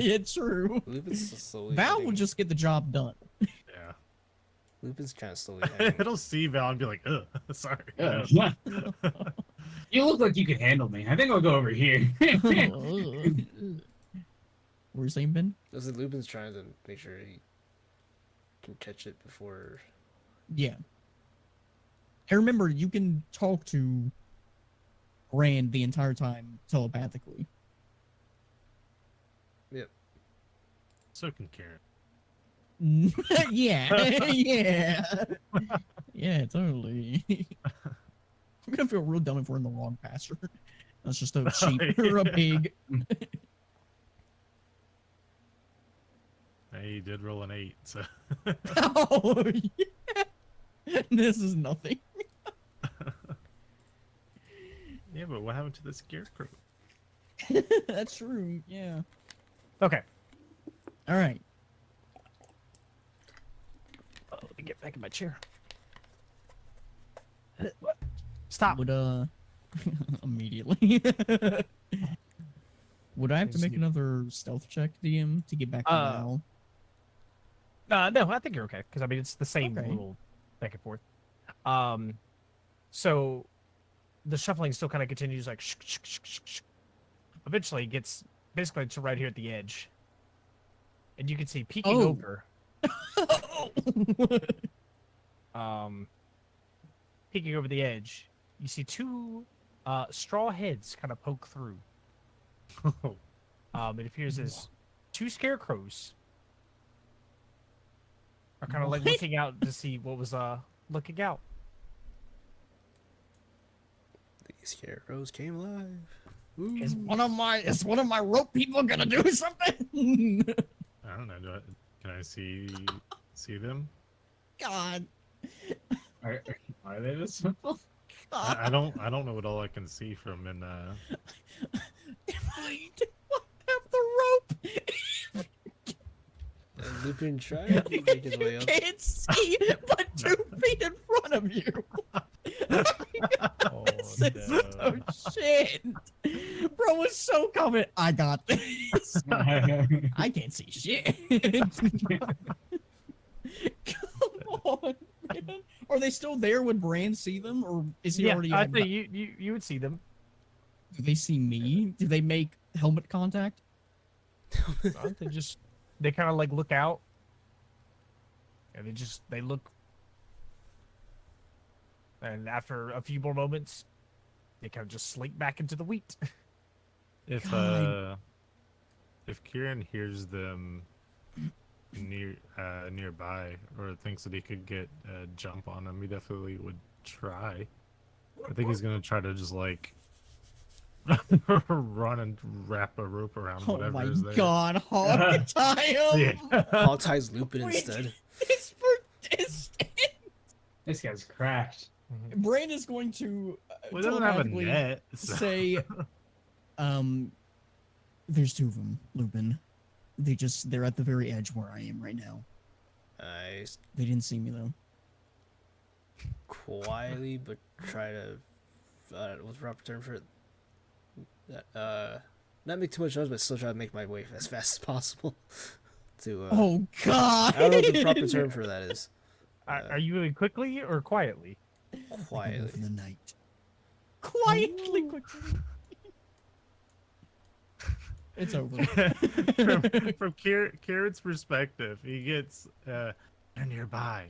Yeah, true. Lupin's slowly. Val heading- will just get the job done. Yeah. Lupin's kind of slowly heading. It'll see Val and be like, ugh, sorry. Yeah. No. You look like you can handle me. I think I'll go over here. What were you saying, Ben? I said Lupin's trying to make sure he can catch it before. Yeah. And remember, you can talk to Rand the entire time telepathically. So can Kieran. Yeah, yeah. Yeah, totally. I'm gonna feel real dumb if we're in the wrong pasture. That's just a sheep or a pig. Hey, he did roll an 8, so Oh, yeah. This is nothing. yeah. But what happened to the scarecrow? That's true, yeah. Okay. All right. Oh, let me get back in my chair. Stop. Would immediately. Would I have to Seems make to- another stealth check, DM, to get back to Val? No, I think you're okay because I mean it's the same Okay. little back and forth. So the shuffling still kind of continues like. Eventually, it gets basically to right here at the edge, and you can see peeking Oh. over. Peeking over the edge, you see two straw heads kind of poke through. It appears as two scarecrows are kind of like What? looking out to see what was looking out. These scarecrows came alive. Ooh. Is one of my rope people gonna do something? I don't know. Can I see them? God. Are they this simple? I don't know what all I can see from in. Do I have the rope? And Lupin tried to make his way You up. can't see but 2 feet in front of you. Oh, This is so shit. Bro was so confident. I got this. I can't see shit. Come on, man. Are they still there when Brand see them, or is he already? I think you would see them. Do they see me? Do they make helmet contact? They kind of like look out, and they look, and after a few more moments, they kind of just slink back into the wheat. If God. if Kieran hears them nearby or thinks that he could get a jump on them, he definitely would try. I think he's gonna try to just like run and wrap a rope around Oh whatever my is there. god, hog tie him! Yeah. Hog ties Lupin Wait. instead. It's for distance. This guy's cracked. Brand is going to Well, it doesn't have a telepathically net. so- say, there's 2 of them, Lupin. They're at the very edge where I am right now. Nice. They didn't see me though. Quietly, but try to. What's the proper term for it? Not make too much noise, but still try to make my way as fast as possible. To. Oh god! I don't know what the proper term for that is. Are you moving quickly or quietly? Quietly. For the night. Quietly, quickly. It's over. from Kieran's perspective, he gets they're nearby.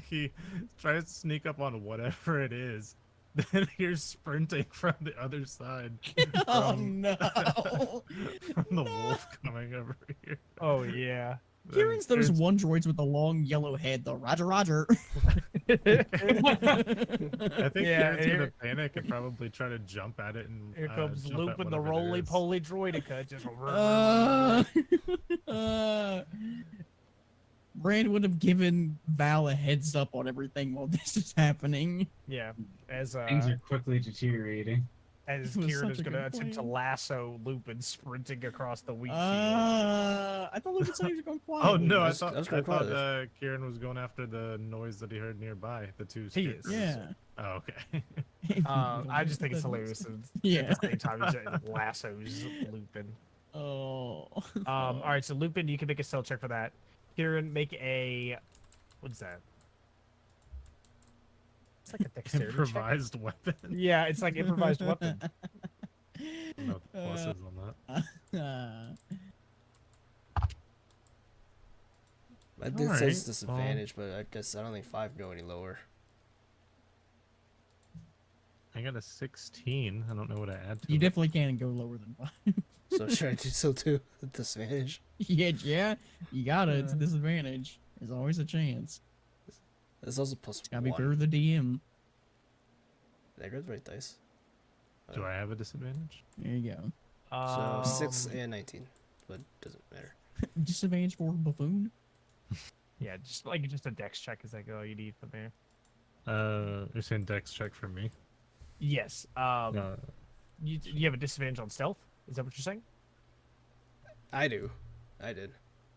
He tries to sneak up on whatever it is. Then you're sprinting from the other side. Oh from- no! From the wolf coming over here. Oh yeah. Kieran's those one droids with the long yellow head, though. Roger, Roger. I think Yeah, Kieran's here- gonna panic and probably try to jump at it and Here comes jump at Lupin the whatever there roly is. poly droidica. Just Brand would have given Val a heads up on everything while this is happening. Yeah, as Things are quickly deteriorating. as It was Kieran such is a going to good attempt to plan. lasso Lupin sprinting across the wheat field. I thought Lupin said he was going quietly. Oh no, I That's- thought that's I kinda thought quiet. Kieran was going after the noise that he heard nearby. The two. He is. Yeah. Oh, okay. I just think it's hilarious. Yeah. At the same time, he just lassos Lupin. Oh. All right, so Lupin, you can make a stealth check for that. Kieran, make a what's that? It's like a dexterity check. Improvised weapon. Yeah, it's like improvised weapon. I don't know what the pluses on that. I did Alright, say well- disadvantage, but I guess I don't think 5 go any lower. I got a 16. I don't know what I add to You it. definitely can't go lower than 5. So should I do so too? Disadvantage. Yeah, you got it. It's a disadvantage. There's always a chance. It's also plus Gotta be 1. fair to the DM. Did I grab the right dice? Do I have a disadvantage? There you go. So 6 and 19, but doesn't matter. Disadvantage for buffoon. Yeah, just a dex check is like all you need from there. You're saying dex check for me? Yes. You have a disadvantage on stealth. Is that what you're saying? I do. I did.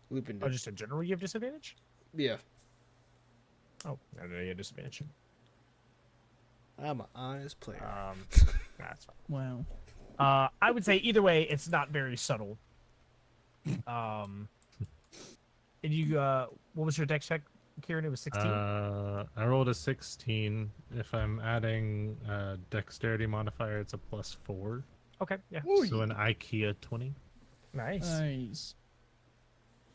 Lupin Oh, did. just in general, you have disadvantage. Yeah. Oh, I know you have disadvantage. I'm an honest player. That's fine. Wow. I would say either way, it's not very subtle. And you, what was your dex check, Kieran? It was 16. I rolled a 16. If I'm adding dexterity modifier, it's a +4. Okay, yeah, So an IKEA 20. nice. Nice.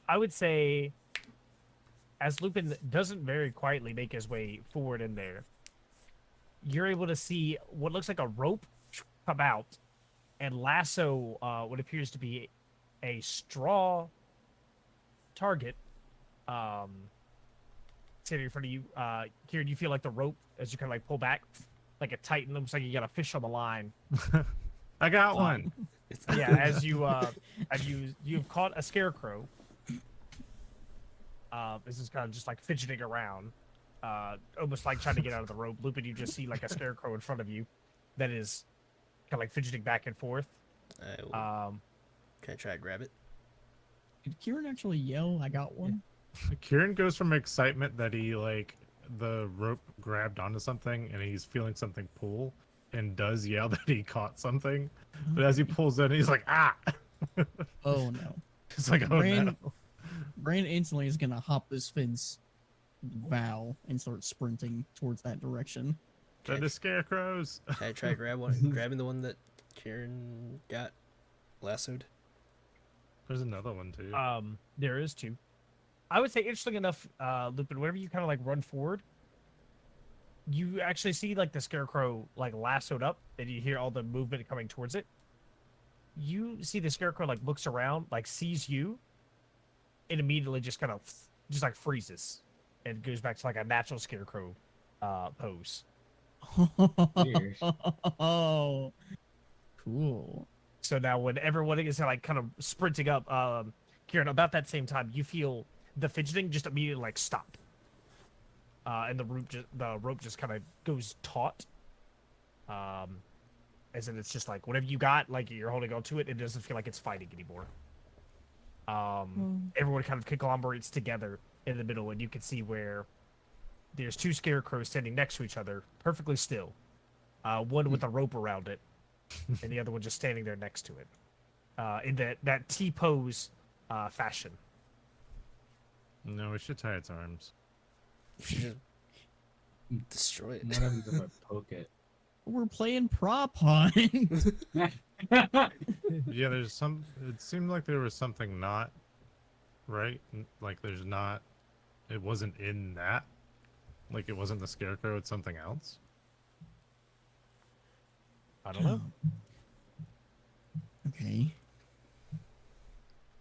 I would say, as Lupin doesn't very quietly make his way forward in there, you're able to see what looks like a rope come out and lasso what appears to be a straw target sitting in front of you. Kieran, you feel like the rope as you kind of like pull back, like it tightens. Looks like you got a fish on the line. I got one. Yeah, as you've caught a scarecrow. This is kind of just like fidgeting around, almost like trying to get out of the rope. Lupin, you just see like a scarecrow in front of you that is kind of like fidgeting back and forth. Can I try to grab it? Did Kieran actually yell, I got one? Kieran goes from excitement that he like the rope grabbed onto something and he's feeling something pull and does yell that he caught something. But as he pulls in, he's like, ah! Oh no. It's like, oh Brand, no. Brand instantly is gonna hop this fence, Val, and start sprinting towards that direction. They're the scarecrows. Can I try to grab one? Grabbing the one that Kieran got lassoed? There's another one too. There is two. I would say, interesting enough, Lupin, whenever you kind of like run forward, you actually see like the scarecrow like lassoed up, and you hear all the movement coming towards it. You see the scarecrow like looks around, like sees you, and immediately just kind of just like freezes, and goes back to like a natural scarecrow pose. Weird. Oh, cool. So now when everyone is like kind of sprinting up, Kieran, about that same time, you feel the fidgeting just immediately like stop. And the rope just kind of goes taut. As in it's just like whatever you got, like you're holding on to it, it doesn't feel like it's fighting anymore. Everyone kind of conglomerates together in the middle, and you can see where there's two scarecrows standing next to each other, perfectly still. One with a rope around it, and the other one just standing there next to it, in that T pose fashion. No, we should tie its arms. You should just destroy it. What happens if I poke it? We're playing prop hunt. Yeah, there's some. It seemed like there was something not right. Like there's not. It wasn't in that. Like it wasn't the scarecrow. It's something else. I don't know. Okay.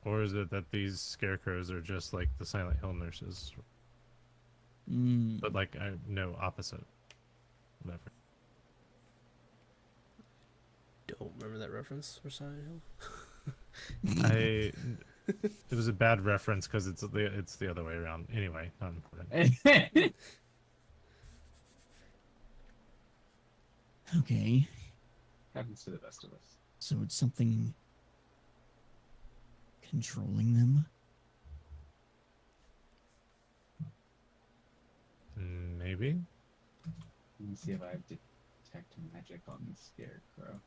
Or is it that these scarecrows are just like the Silent Hill nurses, but like no opposite? Whatever. Don't remember that reference for Silent Hill. It was a bad reference because it's the other way around. Anyway, not important. Okay, Happens to the best of us. so it's something controlling them. Maybe. Let me see if I have detect magic on the scarecrow.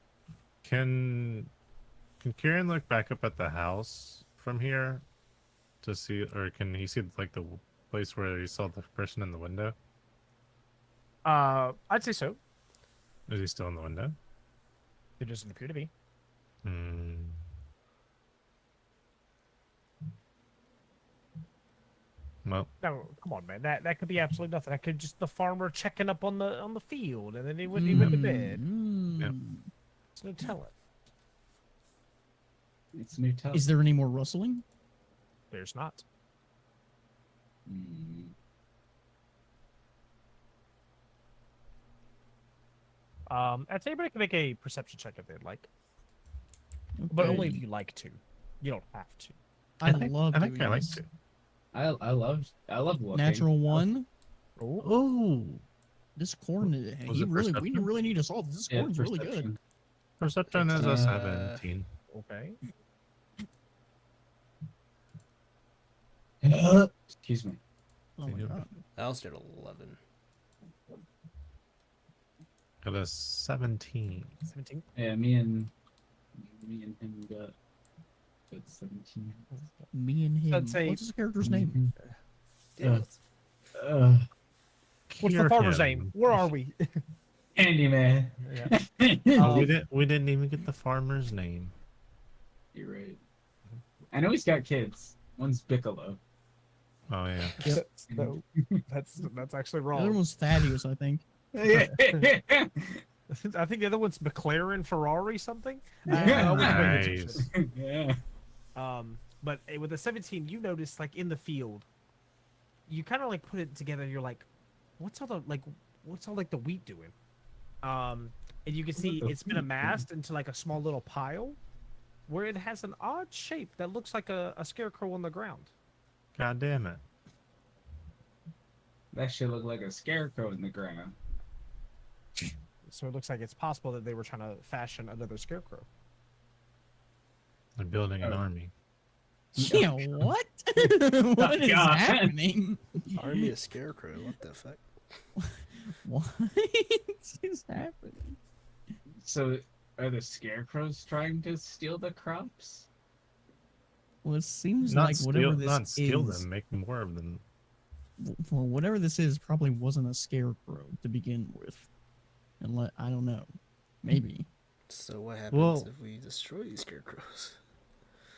Can Kieran look back up at the house from here to see, or can he see like the place where he saw the person in the window? I'd say so. Is he still in the window? It doesn't appear to be. Hmm. Well, No, come on, man. That could be absolutely nothing. That could just the farmer checking up on the field, and then he went to bed. Yep. There's no telling. It's new tell. Is there any more rustling? There's not. Hmm. I'd say everybody can make a perception check if they'd like, but only if Okay. you like to. You don't have to. I think- love I think doing I like this. to. I love looking. Natural one. Oh, This corn, Was it we perception? really need to solve this. Yeah, Corn's really good. perception is a Uh, 17. Okay. Excuse me. Oh my Yep. god. Alistair at 11. Got a 17. 17. Yeah, me and him got 17. Me and him. I'd say- What's his character's name? Damn it. What's the farmer's name? Where are we? Handyman. Yeah. Oh, we didn't even get the farmer's name. You're right. I know he's got kids. One's Bigelow. Oh yeah. Yep. No, that's actually The other wrong. one's Thaddeus, I think. Yeah. I think the other one's McLaren Ferrari something. Yeah. I wasn't paying Nice. attention. Yeah. But with the 17, you notice like in the field, you kind of like put it together. And you're like, what's all the wheat doing? And you can see the it's been wheat doing? amassed into like a small little pile, where it has an odd shape that looks like a scarecrow on the ground. God damn it. That should look like a scarecrow in the ground. So it looks like it's possible that they were trying to fashion another scarecrow. They're building an Oh. army. Yeah, what? What is God. happening? Army of Scarecrow. What the fuck? What is happening? So, are the scarecrows trying to steal the crops? Well, it seems Not like steal, whatever this not steal is, them, make more of them. well, whatever this is, probably wasn't a scarecrow to begin with. And I don't know. Maybe. So what happens Well- if we destroy these scarecrows?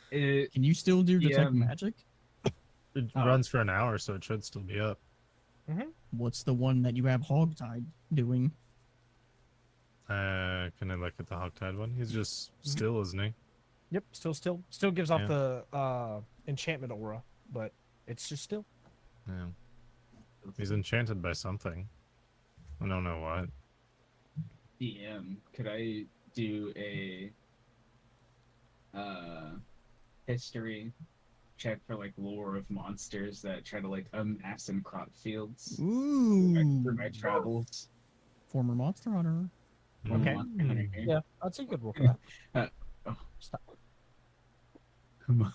It, Can you still do detect Yeah, magic? It Oh. runs for an hour, so it should still be up. What's the one that you have Hogtied doing? Can I look at the Hogtied one? He's just still, isn't he? Yep, still gives off Yeah. the enchantment aura, but it's just still. Yeah. He's enchanted by something. I don't know what. DM, could I do a history check for like lore of monsters that try to like amass in crop fields Ooh. for my travels? Former Monster Hunter. Okay. Monster Hunter here. Yeah, that's a good roll for that. Stop.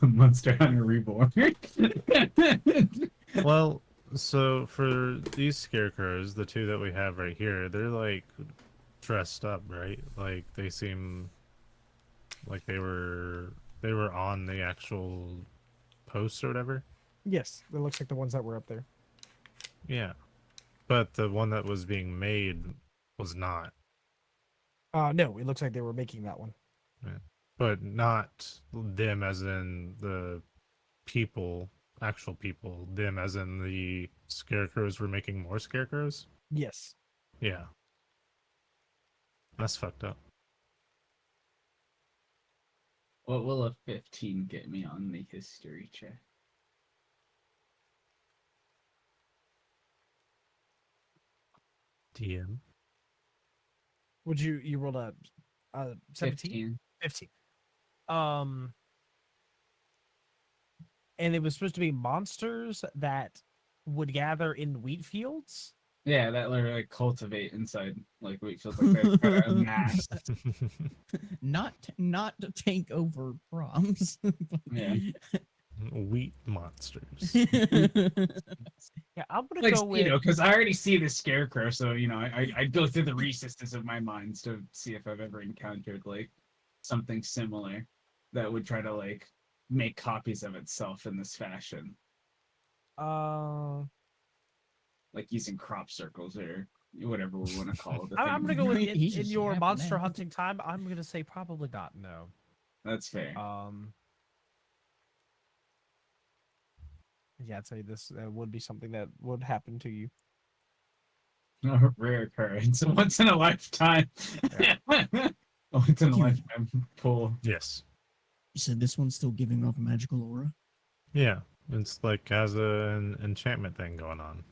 Monster Hunter Reborn. Well, so for these scarecrows, the two that we have right here, they're like dressed up, right? Like they seem like they were on the actual post or whatever. Yes, it looks like the ones that were up there. Yeah. But the one that was being made was not. No, it looks like they were making that one. But not them as in the people, actual people, them as in the scarecrows were making more scarecrows. Yes. Yeah. That's fucked up. What will a 15 get me on the history check? DM. Would you rolled a 17? 15. 15. Um and it was supposed to be monsters that would gather in wheat fields. Yeah, that literally like, cultivate inside like wheat fields, like they're kind of mass. Not to take over proms. Yeah. Wheat monsters. Yeah, I'm gonna Like go with. because I already see the scarecrow, so I go through the recesses of my minds to see if I've ever encountered like something similar that would try to like make copies of itself in this fashion, like using crop circles or whatever we want to call it. I'm gonna go with Right, he's in just your yapping monster now. hunting time. I'm gonna say probably not. No. That's fair. Yeah, I'd say this would be something that would happen to you. A rare occurrence, once in a lifetime. Once in a Here. lifetime pull. Yes. You said this one's still giving off a magical aura? Yeah. It's like has an enchantment thing going on.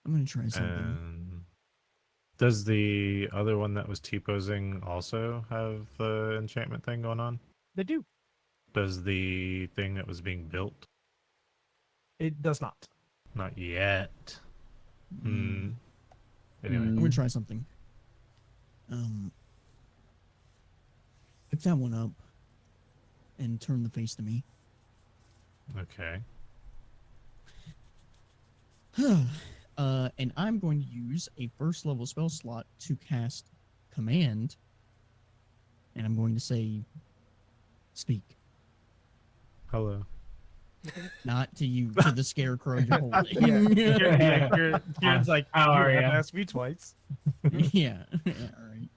I'm gonna try something. And does the other one that was T-posing also have the enchantment thing going on? They do. Does the thing that was being built? It does not. Not yet. Mm. Anyway. I'm gonna try something. Pick that one up and turn the face to me. Okay. And I'm going to use a first level spell slot to cast command. And I'm going to say, speak. Hello. Not to you, to the scarecrow you're holding. Kieran's like, How you are have ya?" asked me twice. yeah. All right.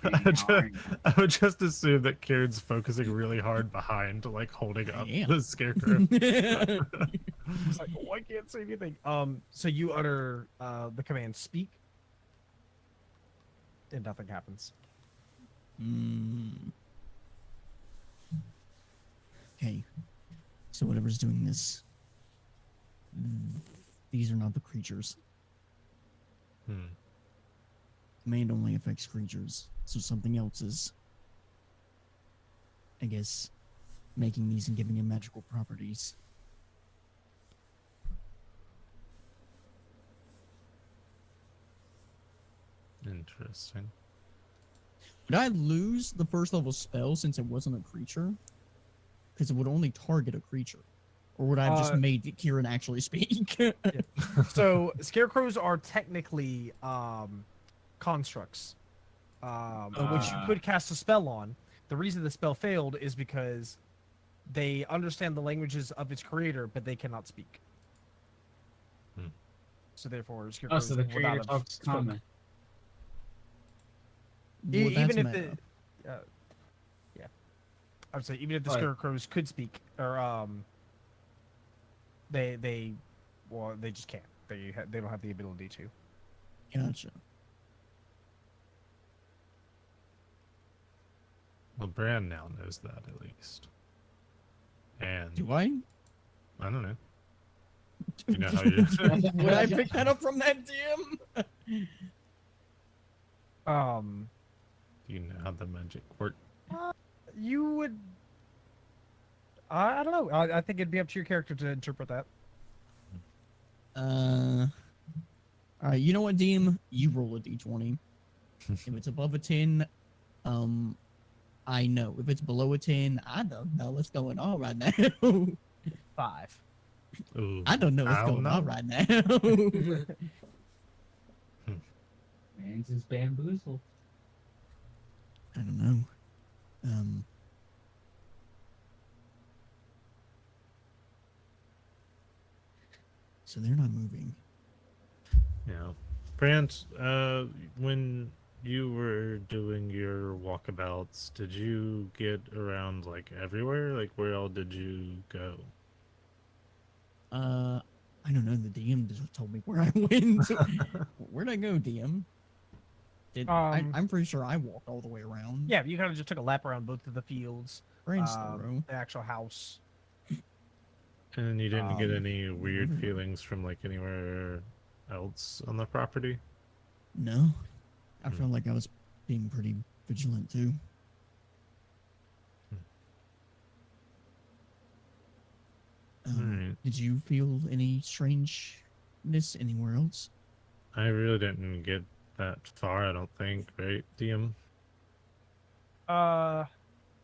I would just assume that Kieran's focusing really hard behind, like holding up Yeah. the scarecrow. He's like, oh, I can't say anything. So you utter the command "speak," and nothing happens. Okay. So whatever's doing this, these are not the creatures. Command only affects creatures, so something else is, I guess, making these and giving them magical properties. Interesting. Would I lose the first level spell since it wasn't a creature? Because it would only target a creature. Or would I have just made Kieran actually speak? So scarecrows are technically constructs, which you could cast a spell on. The reason the spell failed is because they understand the languages of its creator, but they cannot speak. So therefore, Oh, scarecrows so the would not creator have talks spoken. common. Well, that's Even if meta. yeah, I would say even if the Right. scarecrows could speak, or they just can't. They don't have the ability to. Gotcha. Well, Bran now knows that at least. And Do I? I don't know. You know how you. Would I pick that up from that DM? Do you know how the magic works? You would. I don't know. I think it'd be up to your character to interpret that. All right. You know what, DM? You roll a d20. If it's above a 10, I know. If it's below a 10, I don't know what's going on right now. 5. Ooh, I don't know what's I don't going on know. right now. Man's is bamboozled. I don't know. So they're not moving. Yeah. Brant, when you were doing your walkabouts, did you get around like everywhere? Like where all did you go? I don't know. The DM just told me where I went. Where'd I go, DM? I'm pretty sure I walked all the way around. Yeah, you kind of just took a lap around both of the fields, Brain's thorough. the actual house. And you didn't get any weird everywhere. feelings from like anywhere else on the property? No, I felt like I was being pretty vigilant too. Did you feel any strangeness anywhere else? I really didn't get that far, I don't think, right, DM? I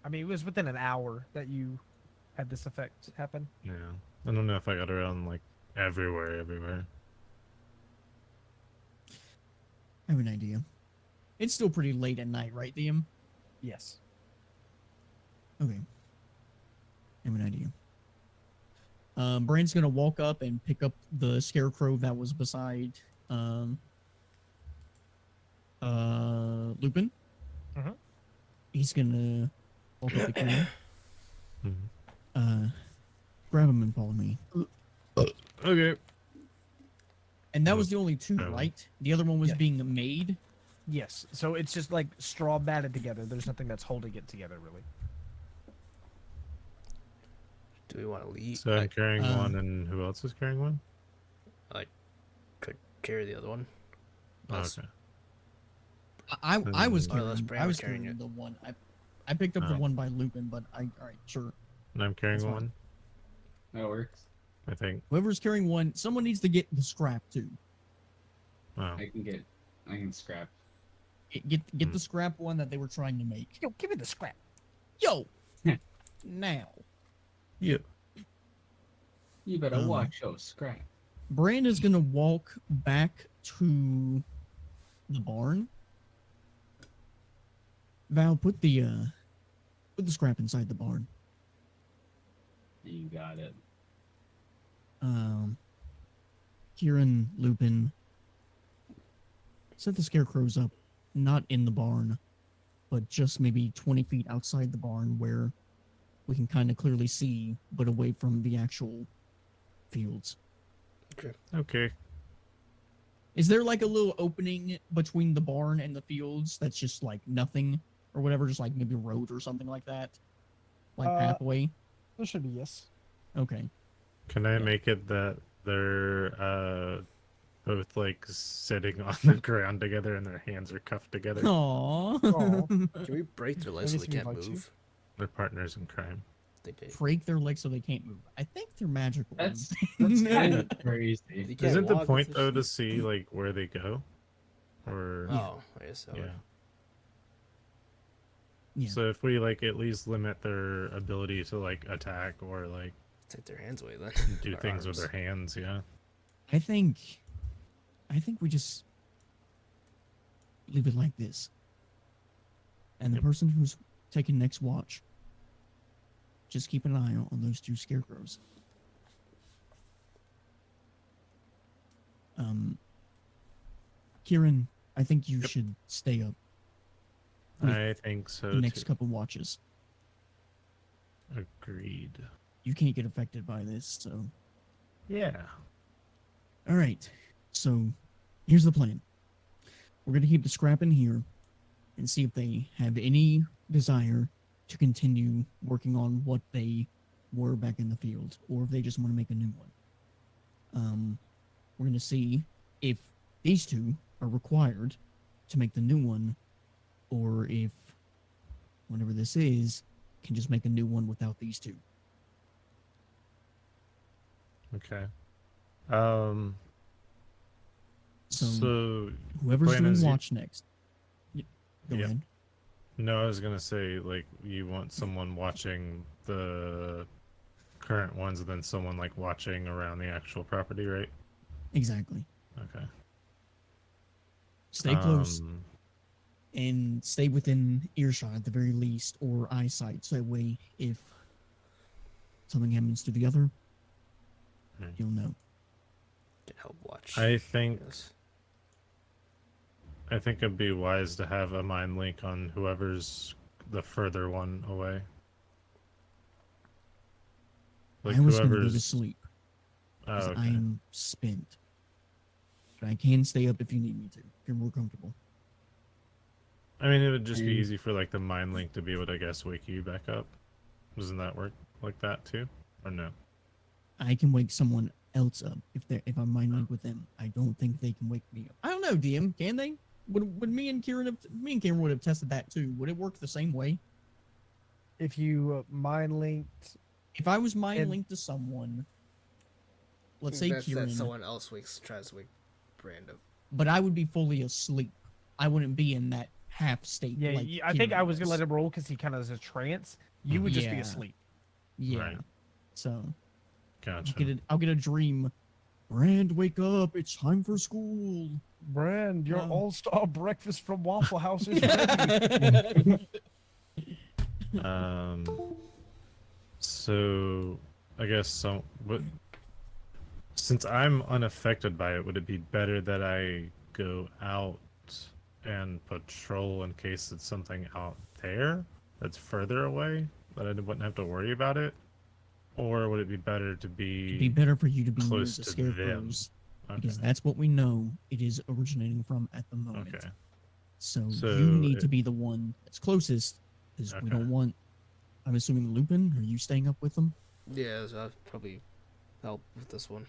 mean, it was within an hour that you had this effect happen. Yeah. I don't know if I got around, like, everywhere. I have an idea. It's still pretty late at night, right, DM? Yes. Okay. I have an idea. Brand's gonna walk up and pick up the scarecrow that was beside Lupin. Mhm. He's gonna walk up to Kieran. Mhm. Grab him and follow me. Okay. And that was the only two, Oh. right? The other one was Yeah. being made. Yes. So it's just like straw matted together. There's nothing that's holding it together, really. Do we want to leave? So I'm carrying Uh, one, and who else is carrying one? Could carry the other one. Oh, Let's- okay. I was Mm. Oh, that's carrying. Brand I was was carrying carrying it. the one. I picked up the Oh. one by Lupin, but all right, sure. And I'm carrying That's fine. one, That works. I think. Whoever's carrying one, someone needs to get the scrap too. Oh. I can scrap. Get Hmm. the scrap one that they were trying to make. Yo, give me the scrap. Yo, now. Yeah. You better Um, watch your scrap. Brand is gonna walk back to the barn. Val, put the scrap inside the barn. You got it. Kieran, Lupin, set the scarecrows up, not in the barn, but just maybe 20 feet outside the barn where we can kind of clearly see, but away from the actual fields. Okay. Is there like a little opening between the barn and the fields that's just like nothing or whatever, just like maybe a road or something like that? Like pathway? There should be, yes. Okay. Can I Yeah. make it that they're both like sitting on the ground together and their hands are cuffed together? Aww. Can we break their legs so guess they we can't invite you. move? They're partners in crime. They did. Break their legs so they can't move. I think they're magical. That's kind of crazy. You can't Isn't the walk point with though to this- see like where they go? Or Oh, I guess so. yeah. Yeah. So if we like at least limit their ability to like attack or like Take their hands away then. do Or things with arms. their hands, yeah. I think we just leave it like this. And the Yep. person who's taking next watch, just keep an eye on those two scarecrows. Kieran, I think you Yep. should stay up With I think so the next too. couple watches. Agreed. You can't get affected by this, so. Yeah. All right. So, here's the plan. We're going to keep the scrap in here and see if they have any desire to continue working on what they were back in the field, or if they just want to make a new one. We're going to see if these two are required to make the new one, or if whatever this is can just make a new one without these two. Okay. So, So whoever's plan doing is you- watch next. Go Yep. ahead. no, I was gonna say like you want someone watching the current ones and then someone like watching around the actual property, right? Exactly. Okay. Stay close Um, and stay within earshot at the very least, or eyesight, so that way if something happens to the other, Hmm. you'll know. Can help watch. I think Yes. it'd be wise to have a mind link on whoever's the further one away. Like I was going to go to whoever's. sleep Oh, because okay. I am spent. But I can stay up if you need me to, if you're more comfortable. I mean, it would just be Mm. easy for like the mind link to be able to, I guess, wake you back up. Doesn't that work like that too, or no? I can wake someone else up if I'm mind linked with them. I don't think they can wake me up. I don't know, DM. Can they? Would me and Kieran would have tested that too? Would it work the same way? If you mind linked, If I was mind And- linked to someone, let's say That's Kieran, that someone else tries to wake Brand up. but I would be fully asleep. I wouldn't be in that half state. Yeah, like I think I Kieran was gonna let him roll because he kind of is a trance. You would just be Yeah. asleep. Yeah. Right. So Gotcha. I'll get a dream. Brand, wake up! It's time for school. Brand, your Wow. all-star breakfast from Waffle House is ready. So I guess since I'm unaffected by it, would it be better that I go out and patrol in case it's something out there that's further away that I wouldn't have to worry about it? Or would it be better to It'd be be better for you to be near close the to them? scarecrows because Okay. that's what we know it is originating from at the moment. Okay. So So you need to it- be the one that's closest because we Okay. don't want. I'm assuming Lupin. Are you staying up with them? Yeah, so I'll probably help with this one.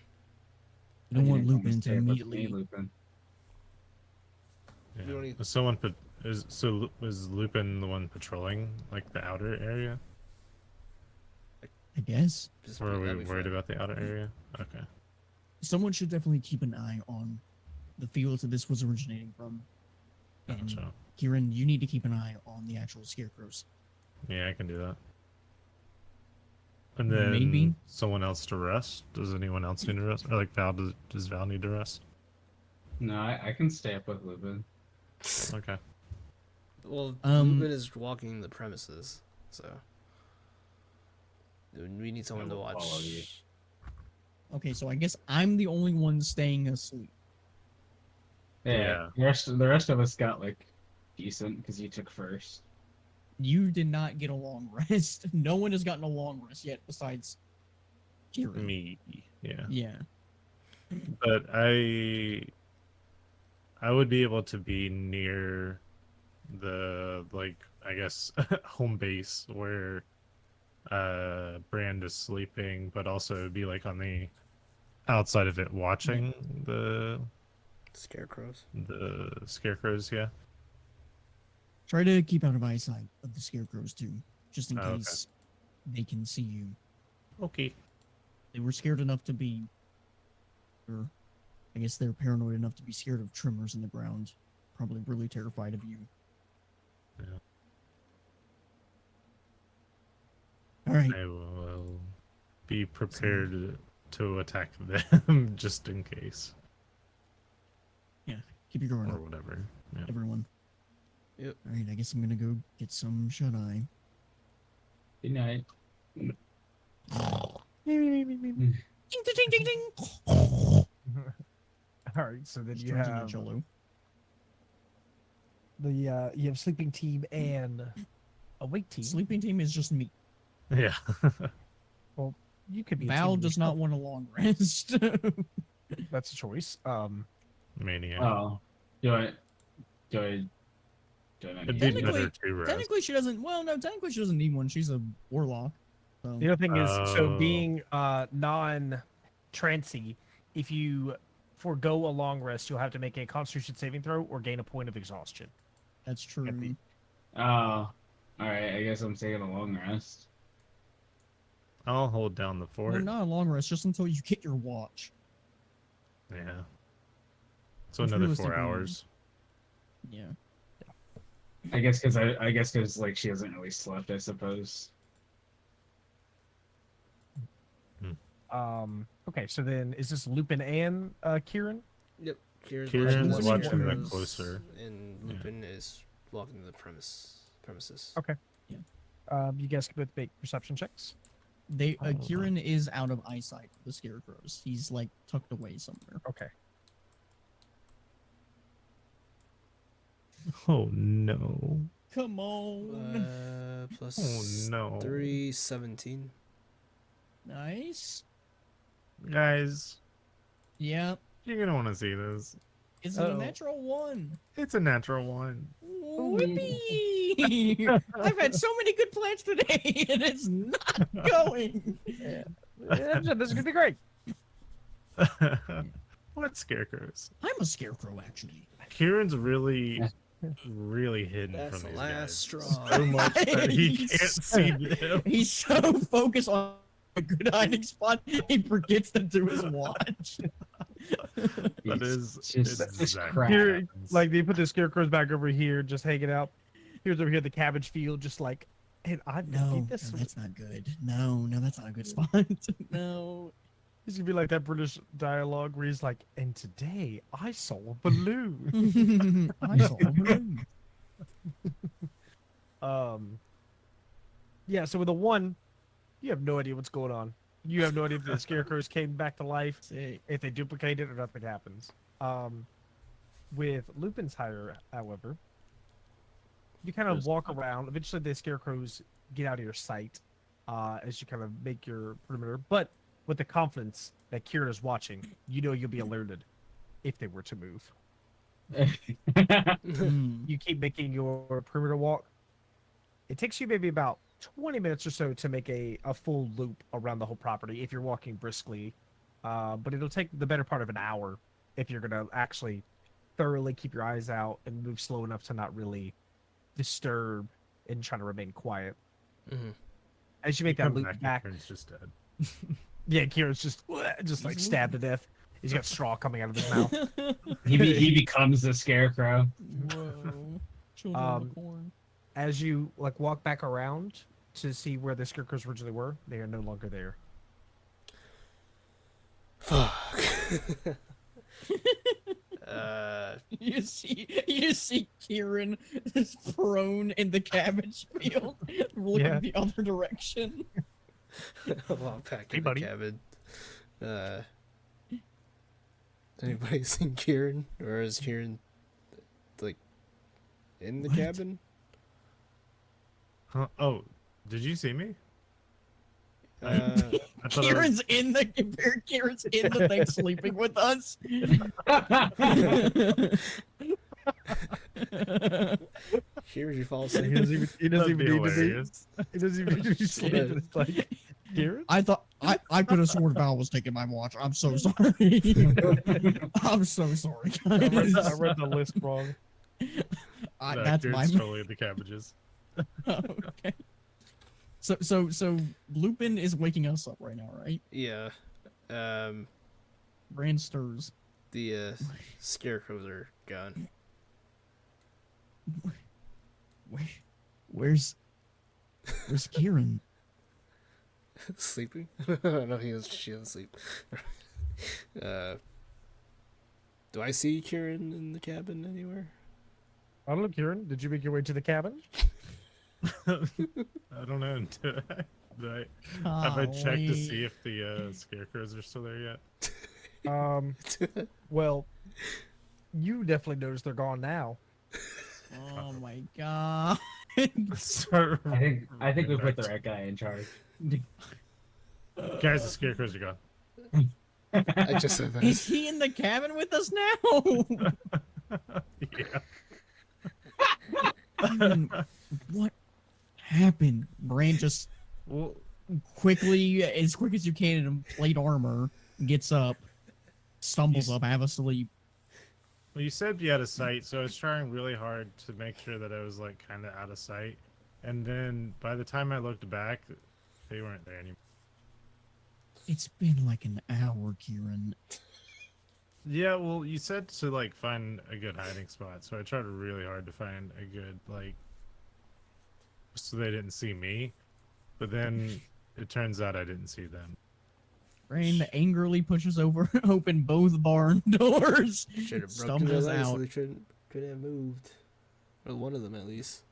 You don't want You can Lupin stay to up with immediately. me, Lupin. You don't Yeah. need- Is is Lupin the one patrolling like the outer area? I guess Just Or are we that'd be worried fine. about the outer area? Okay. someone should definitely keep an eye on the fields that this was originating from. And Gotcha. Kieran, you need to keep an eye on the actual scarecrows. Yeah, I can do that. And then Maybe. someone else to rest. Does anyone else need to rest? Or like Val, does Val need to rest? No, I can stay up with Lupin. Okay. Well, Um, Lupin is walking the premises, so we need someone to will follow you. watch. Okay, so I guess I'm the only one staying asleep. Yeah. The rest of us got like decent because you took first. You did not get a long rest. No one has gotten a long rest yet besides Kieran. Me. Yeah. Yeah. But I would be able to be near the I guess home base where Brand is sleeping, but also be like on the outside of it watching the Scarecrows. scarecrows, yeah. Try to keep out of eyesight of the scarecrows too, just in Oh, okay. case they can see you. Okay. They were scared enough to be, or I guess they're paranoid enough to be scared of tremors in the ground. Probably really terrified of you. Yeah. All right. I will be prepared to attack them just in case. Keep your guard Or up, whatever. Yeah. everyone. Yep. All right. I guess I'm gonna go get some shut eye. Good night. Ding, ding, ding, ding, ding. All right, so then Just you turns into have Jolo. you have sleeping team and awake team. Sleeping team is just me. Yeah. You could be a Val team does not yourself. want a long rest. That's a choice. Maniac. Oh, do I not It'd need be to- Technically- better to rest. Technically, she doesn't. Well, no. Technically, she doesn't need one. She's a warlock. So The other thing is, so Oh. being non-trancy, if you forego a long rest, you'll have to make a Constitution saving throw or gain a point of exhaustion. that's true. Empty. Oh, all right. I guess I'm taking a long rest. I'll hold down the Well, fort. not a long rest, just until you get your watch. Yeah. So Which another 4 realistically- hours. Yeah. I guess because like she hasn't really slept. I suppose. Okay, so then is this Lupin and Kieran? Yep. Kieran's Kieran's watching, watching the that scarecrows, closer. and Yeah. Lupin is walking the premises. Okay. You guys can both make perception checks. They Oh. Kieran is out of eyesight of the scarecrows. He's like tucked away somewhere. Okay. Oh no. Come on. Plus Oh no. 3, 17. Nice. Guys, Yeah. you're gonna want to see this. Is it a Uh-oh. natural one? It's a natural one. Whippy! I've had so many good plans today, and it's not going. Yeah, this is gonna be great. What scarecrows? I'm a scarecrow, actually. Kieran's really hidden That's from the these last guys. straw. So much that he He's can't see them. He's so focused on a good hiding spot. He forgets to do his watch. That is just exactly crap. what Here, happens. like they put the scarecrows back over here, just hanging out. Here's over here the cabbage field, just like, and I No, need this. no, that's not good. No, that's not a good spot. No. He's gonna be like that British dialogue where he's like, and today I saw a balloon. I saw a balloon. Yeah, so with the one, you have no idea what's going on. You have no idea if the scarecrows came back to life, Sick. if they duplicate it, or nothing happens. With Lupin's hire, however, you kind of There's- walk around. Eventually, the scarecrows get out of your sight as you kind of make your perimeter. But with the confidence that Kira's watching, you know you'll be alerted if they were to move. Mm. You keep making your perimeter walk. It takes you maybe about 20 minutes or so to make a full loop around the whole property if you're walking briskly. But it'll take the better part of an hour if you're going to actually thoroughly keep your eyes out and move slow enough to not really disturb and try to remain quiet. Mhm. As you He make that comes loop back, back, Kieran's just dead. yeah, Kira's just like stabbed to death. He's got straw coming out of his mouth. He becomes the scarecrow. Whoa. Children of Um, the corn. As you like walk back around to see where the scarecrows originally were, they are no longer there. Fuck. uh, You see Kieran is prone in the cabbage field, looking Yeah. the other direction. I'll pack Hey, in the buddy. cabin. Anybody seen Kieran, or is Kieran like in the What? cabin? Huh? Oh, did you see me? Uh, I thought I was, Kieran's in the thing sleeping with us. Kieran, you fall He asleep. doesn't even, he doesn't that'd even be need to be. hilarious. He doesn't even need to be sleeping. It's like, Kieran? I thought I could have sworn Val was taking my watch. I'm so sorry. I'm so sorry, I guys. read the list wrong. No, That's my Kieran's totally the cabbages. okay. So Lupin is waking us up right now, right? Yeah. Brand stirs. The scarecrows are gone. Where's Kieran? Sleeping? No, she was asleep. Do I see Kieran in the cabin anywhere? I don't know, Kieran. Did you make your way to the cabin? I don't know. Did I, have I checked to see if the scarecrows are still there yet? Well, you definitely noticed they're gone now. Oh my god. So, I think we put the right guy in charge. guys, the scarecrows are gone. I just said Is that. he in the cabin with us now? Yeah. What happened? Brand just Well, quickly, as quick as you can in plate armor, gets up, stumbles You s- up, half asleep. well, you said be out of sight, so I was trying really hard to make sure that I was like kind of out of sight. And then by the time I looked back, they weren't there anymore. It's been like an hour, Kieran. Yeah, well, you said to like find a good hiding spot, so I tried really hard to find a good like, so they didn't see me. But then it turns out I didn't see them. Brand angrily pushes open both barn doors. Should have broken their Stumbles legs so out. they couldn't have moved. Or one of them at least.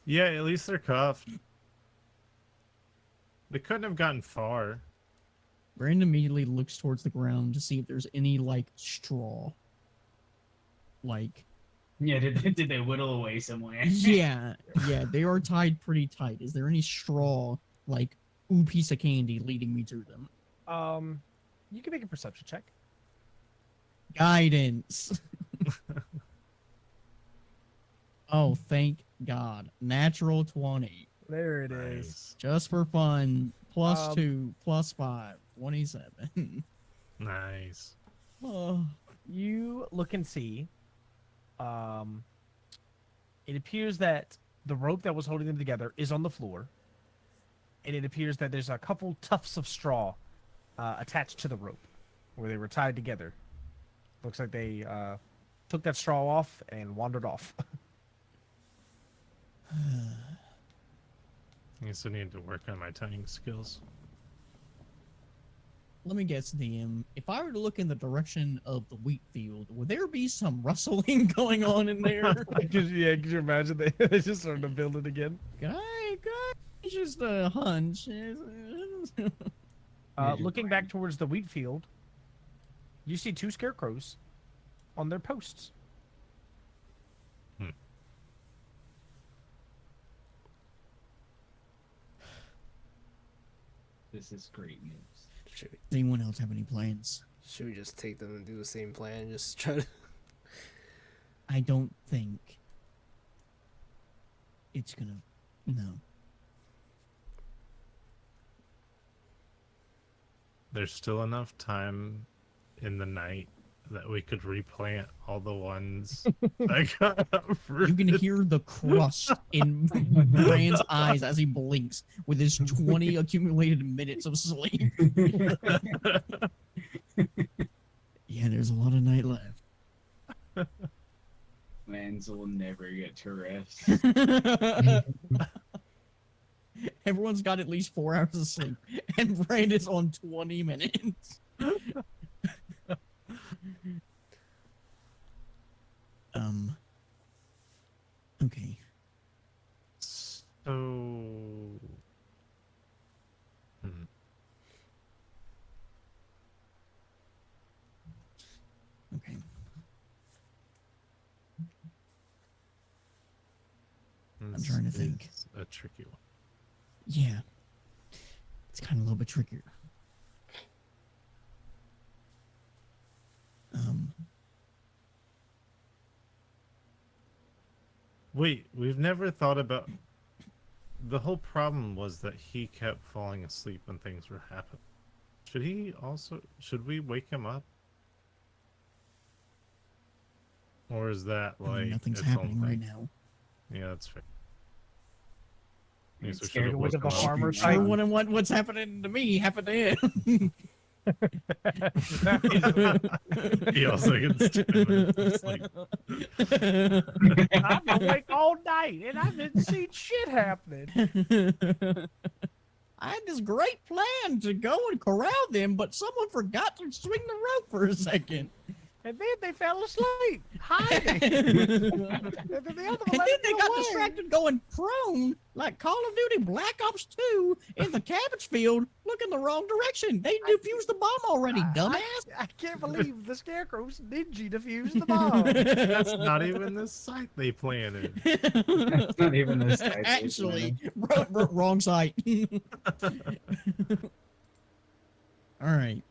Yeah, at least they're cuffed. They couldn't have gotten far. Brand immediately looks towards the ground to see if there's any like straw. Like, Yeah, did they whittle away somewhere? yeah, they are tied pretty tight. Is there any straw, like, ooh, piece of candy leading me to them? You can make a perception check. Guidance. Oh, thank God. Natural 20. There it is. Nice. Just for fun. Plus Um, 2, plus 5. 27. Nice. Oh. You look and see. It appears that the rope that was holding them together is on the floor. and it appears that there's a couple tufts of straw attached to the rope where they were tied together. Looks like they took that straw off and wandered off. I guess I need to work on my tying skills. Let me guess, DM. If I were to look in the direction of the wheat field, would there be some rustling going on in there? Could you imagine they just started to build it again? It's just a hunch. Looking back towards the wheat field, you see 2 scarecrows on their posts. This is great news. Should we, Does anyone else have any plans? should we just take them and do the same plan? Just try to. I don't think it's gonna. No. There's still enough time in the night that we could replant all the ones that got You can hear the crust in Brian's eyes as he blinks with his 20 accumulated minutes of sleep. Yeah, there's a lot of night left. Lands will never get to rest. Everyone's got at least 4 hours of sleep, and Brian is on 20 minutes. Okay. So. Okay. This trying to think. is a tricky one. Yeah. It's kind of a little bit trickier. Wait, we've never thought about. The whole problem was that he kept falling asleep when things were happening. Should we wake him up? Or is that I mean, like nothing's its happening own right thing? now. Yeah, that's fair. I guess we Scared should've to look at woken the him up. farmer I want what's happening to me happen to him. He also gets 10 minutes of sleep. I'm awake all night and I didn't see shit happening. I had this great plan to go and corral them, but someone forgot to swing the rope for a second. And then they fell asleep, hiding. And And then the other one then let it they get got away. distracted going prone like Call of Duty Black Ops 2 in the cabbage field, looking the wrong direction. They defused the bomb already, dumbass. I can't believe the scarecrows ninja defused the bomb. That's not even the site they planted. That's not even this. Actually, wrong site. All right.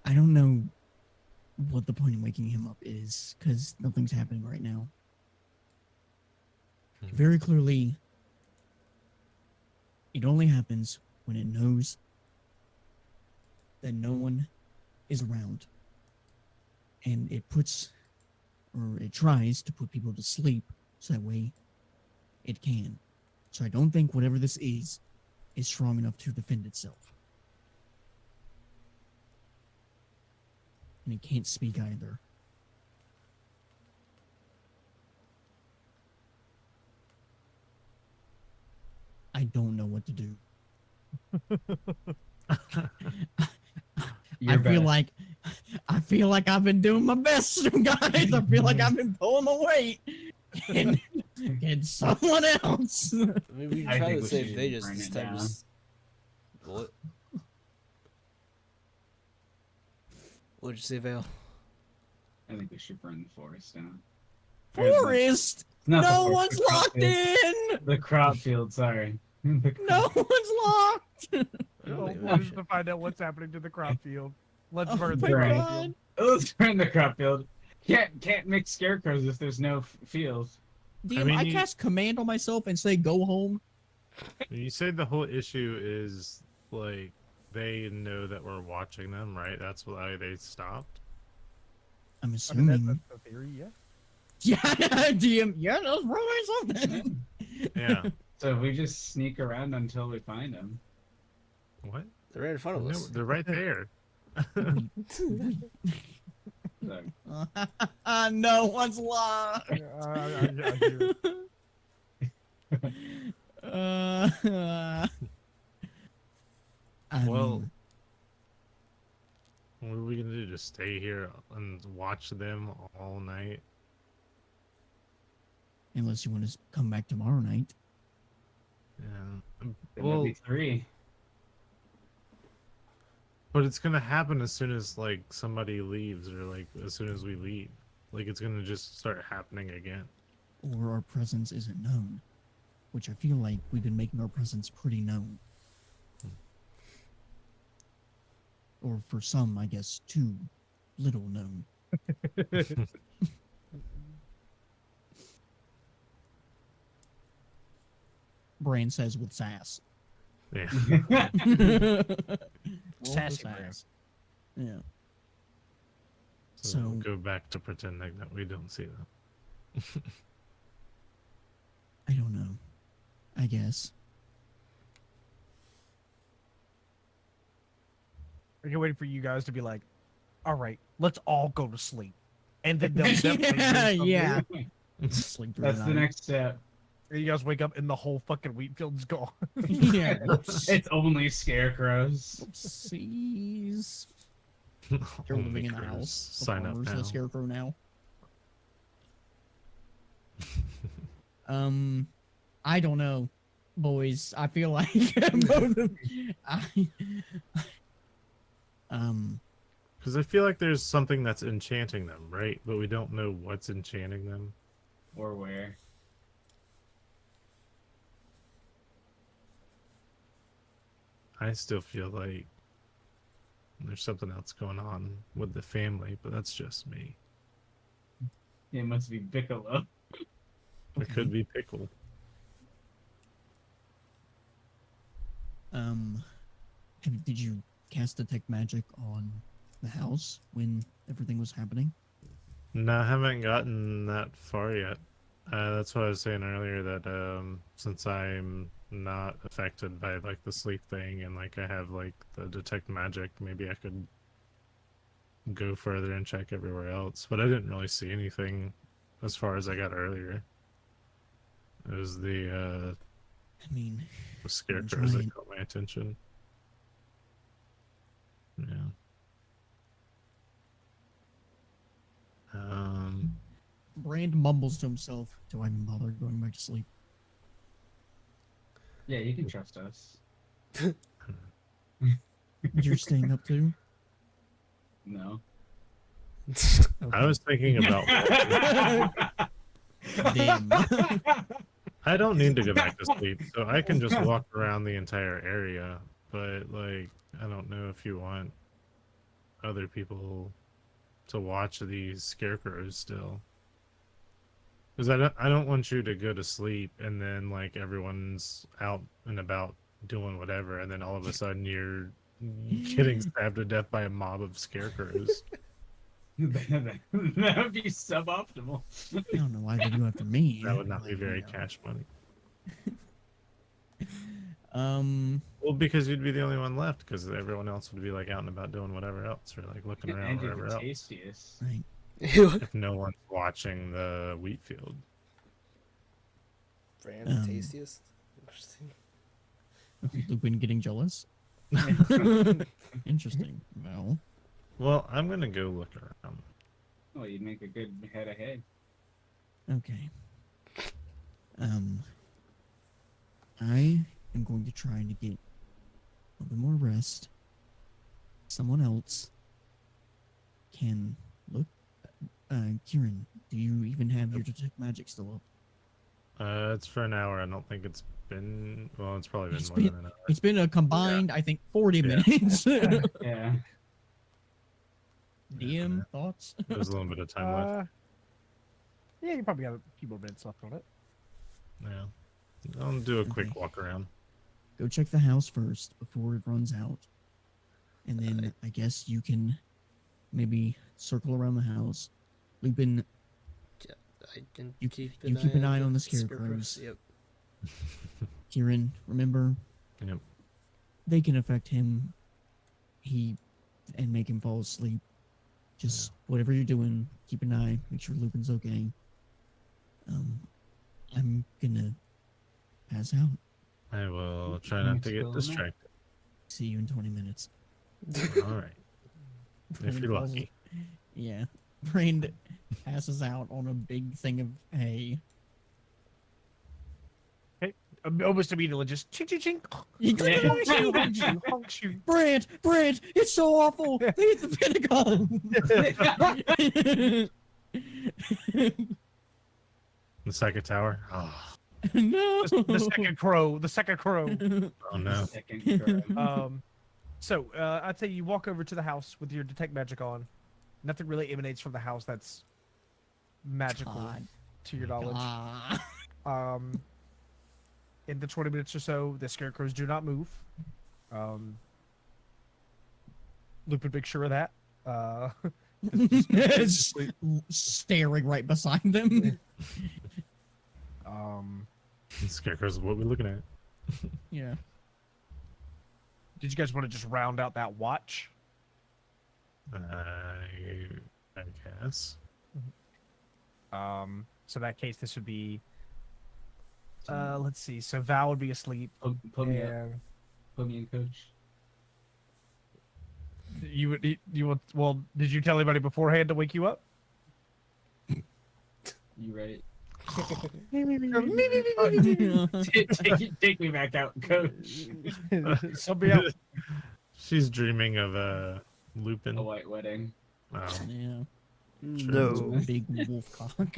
I don't know what the point of waking him up is, because nothing's happening right now. Very clearly, it only happens when it knows that no one is around. And it puts, or it tries to put people to sleep, so that way it can. So I don't think whatever this is strong enough to defend itself. And it can't speak either. I don't know what to do. I feel like I've been doing my best, guys. I feel like I've been pulling my weight. And someone else. Maybe we I can try think to we save should Vegas burn this it time. down. Just... What? What'd you say, Vale? I think we should burn the forest down. Forest? Not the No forest, one's the crop locked field. in. The crop field, sorry. No one's locked. Oh, we'll just to find out what's happening to the crop field. Let's Oh burn the my crop God. field. Let's burn the crop field. Can't make scarecrows if there's no field. DM, I you- cast command on myself and say go home. You said the whole issue is like they know that we're watching them, right? That's why they stopped. I'm I mean, assuming. that's the theory, yeah. Yeah, DM. Yeah, that's probably something. Yeah. So if we just sneak around until we find them. What? They're right in front of No, us. they're right there. Wait, wait. So, No one's lost. I hear. I Well, mean, what are we gonna do? Just stay here and watch them all night? unless you want to come back tomorrow night. Yeah. there Well, might be 3. but it's gonna happen as soon as like somebody leaves, or like as soon as we leave. Like it's gonna just start happening again. Or our presence isn't known, which I feel like we've been making our presence pretty known. Or for some, I guess, too little known. Brain says with sass. Yeah. Sassy Brain. Yeah. So we'll So- go back to pretending that we don't see them. I don't know. I guess. We're waiting for you guys to be like, all right, let's all go to sleep. And then they'll definitely do something. Yeah. Sleep through That's the night. next step. And you guys wake up and the whole fucking wheat field's gone. Yeah. It's only scarecrows. Oopsies. You're Only living in a crews. house. of Sign up farmers, now. The scarecrow now. I don't know, boys. I feel like both of Because I feel like there's something that's enchanting them, right? But we don't know what's enchanting them. Or where. I still feel like there's something else going on with the family, but that's just me. It must be Bigelow. It could be Pickle. did you cast detect magic on the house when everything was happening? No, I haven't gotten that far yet. That's what I was saying earlier, that since I'm not affected by like the sleep thing and like I have like the detect magic, maybe I could go further and check everywhere else. But I didn't really see anything as far as I got earlier. It was the I mean, scarecrows that Giant. caught my attention. Yeah. Brand mumbles to himself, "Do I even bother going back to sleep?" Yeah, you can trust us. You're staying up too? No. I was thinking about. Damn. I don't need to go back to sleep, so I can just walk around the entire area. But like, I don't know if you want other people to watch these scarecrows still, because I don't want you to go to sleep and then like everyone's out and about doing whatever, and then all of a sudden you're getting stabbed to death by a mob of scarecrows. That would be suboptimal. I don't know why they do after me. That would not be Like, very you know. cash money. Well, Because you'd be the only one left, because everyone else would be like out and about doing whatever else, or like looking around And you're wherever the else. tastiest. right. If no one's watching the wheat field. Brand the Um, tastiest. Interesting. Lupin getting jealous. Interesting. Well, Well, I'm gonna go look around. Oh, you'd make a good head ahead. okay. I am going to try to get a little bit more rest. Someone else can look. Kieran, do you even have your detect magic still up? It's for an hour. I don't think it's been. Well, it's probably been It's more been- than an hour. It's been a combined, I think, 40 Yeah. minutes. Yeah. DM thoughts? There's a little bit of time left. Yeah, you probably got a few more minutes left on it. Yeah, I'll do a quick Okay. walk around. Go check the house first before it runs out. And then I guess you can maybe circle around the house. Lupin, I can You- keep you keep an eye on the scarecrows. scarecrows. Yep. Kieran, remember? Yep. They can affect him. And make him fall asleep. Just whatever you're doing, keep an eye. Make sure Lupin's okay. I'm gonna pass out. I will try not to get Still in there? distracted. See you in 20 minutes. All right. If Brain you're falls- lucky. Yeah. Brain passes out on a big thing of hay. Almost immediately, just ching ching ching. You Yeah. Honk shoe, honk shoe, honk shoe. Brant, it's so awful. They hit the Pentagon. The second tower. Oh, No. The second crow. The second crow. oh no. Second crow. So I'd say you walk over to the house with your detect magic on. Nothing really emanates from the house that's magical God. to your knowledge. Ah. In the 20 minutes or so, the scarecrows do not move. Lupin makes sure of that. It's staring right beside them. Scarecrows, what we looking at? Yeah. Did you guys want to just round out that watch? I guess. So in that case, this would be. Let's see. So Val would be asleep, Put me up. and Put me in, coach. you would. You would. Well, did you tell anybody beforehand to wake you up? You right? Yeah. Take me back out, coach. Somebody else. She's dreaming of Lupin. A white wedding. Oh, Yeah. No. Big wolf cock.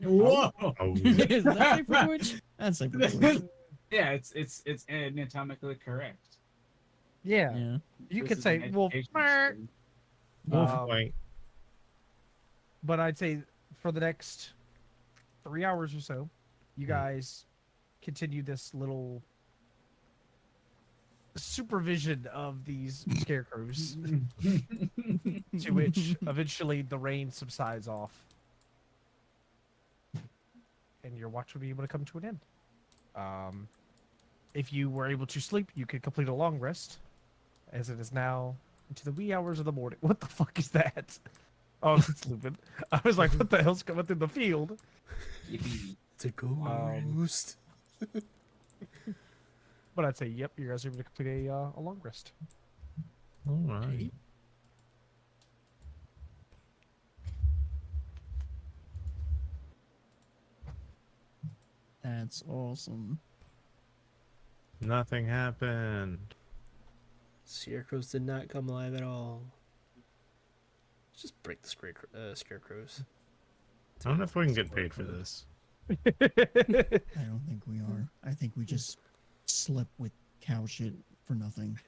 Whoa! oh, Is that safe for Twitch? That's safe for Twitch. Yeah, it's anatomically correct. Yeah. Yeah. You This could is say an wolf, education "Meow," stream. wolf Um, white. but I'd say for the next 3 hours or so, you guys continue this little supervision of these scarecrows, to which eventually the rain subsides off, and your watch will be able to come to an end. If you were able to sleep, you could complete a long rest, as it is now into the wee hours of the morning. What the fuck is that? Oh, it's Lupin. I was like, what the hell's coming through the field? Yippee. It's a ghost. But I'd say, yep, you guys are able to complete a long rest. All right. That's awesome. Nothing happened. Scarecrows did not come alive at all. Let's just break the scarecrows. I don't know if we can get paid for this. I don't think we are. I think we just slept with cow shit for nothing.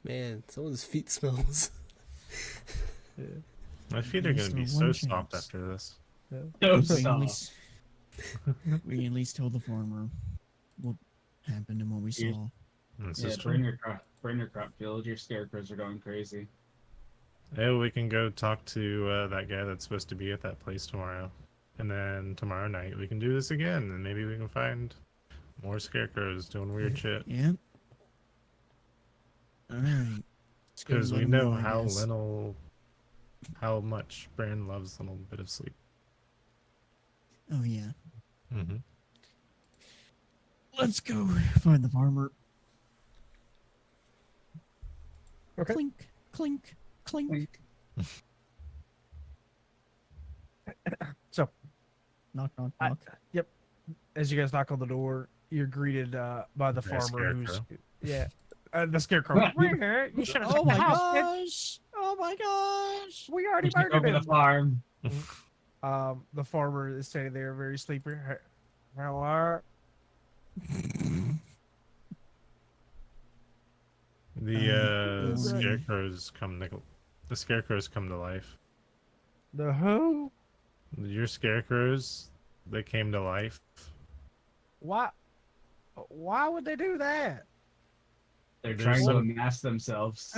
Man, someone's feet smells. My feet are Yes, gonna be for so one soft chance. after this. So We can, at soft. least, we can at least tell the farmer what happened and what we Yes. saw. This Yeah, is burn true. your crop field. Your scarecrows are going crazy. Yeah, we can go talk to that guy that's supposed to be at that place tomorrow, and then tomorrow night we can do this again, and maybe we can find more scarecrows doing weird shit. Yep. All right. Let's go Because let we him know I guess. how much Brand loves a little bit of sleep. Oh yeah. Mm-hmm. Let's go find the farmer. Okay. Clink, clink, clink. So, Knock, knock, I- knock. yep. As you guys knock on the door, you're greeted by the By a farmer who's scarecrow. the scarecrow. You should have Oh the my house. bitch. gosh! Oh my gosh! We already We took murdered over the him. farm. The farmer is standing there, very sleepy. Hello. The Right. scarecrows come to life. The who? Your scarecrows, they came to life. Why? Why would they do that? They're There's trying to some- amass themselves.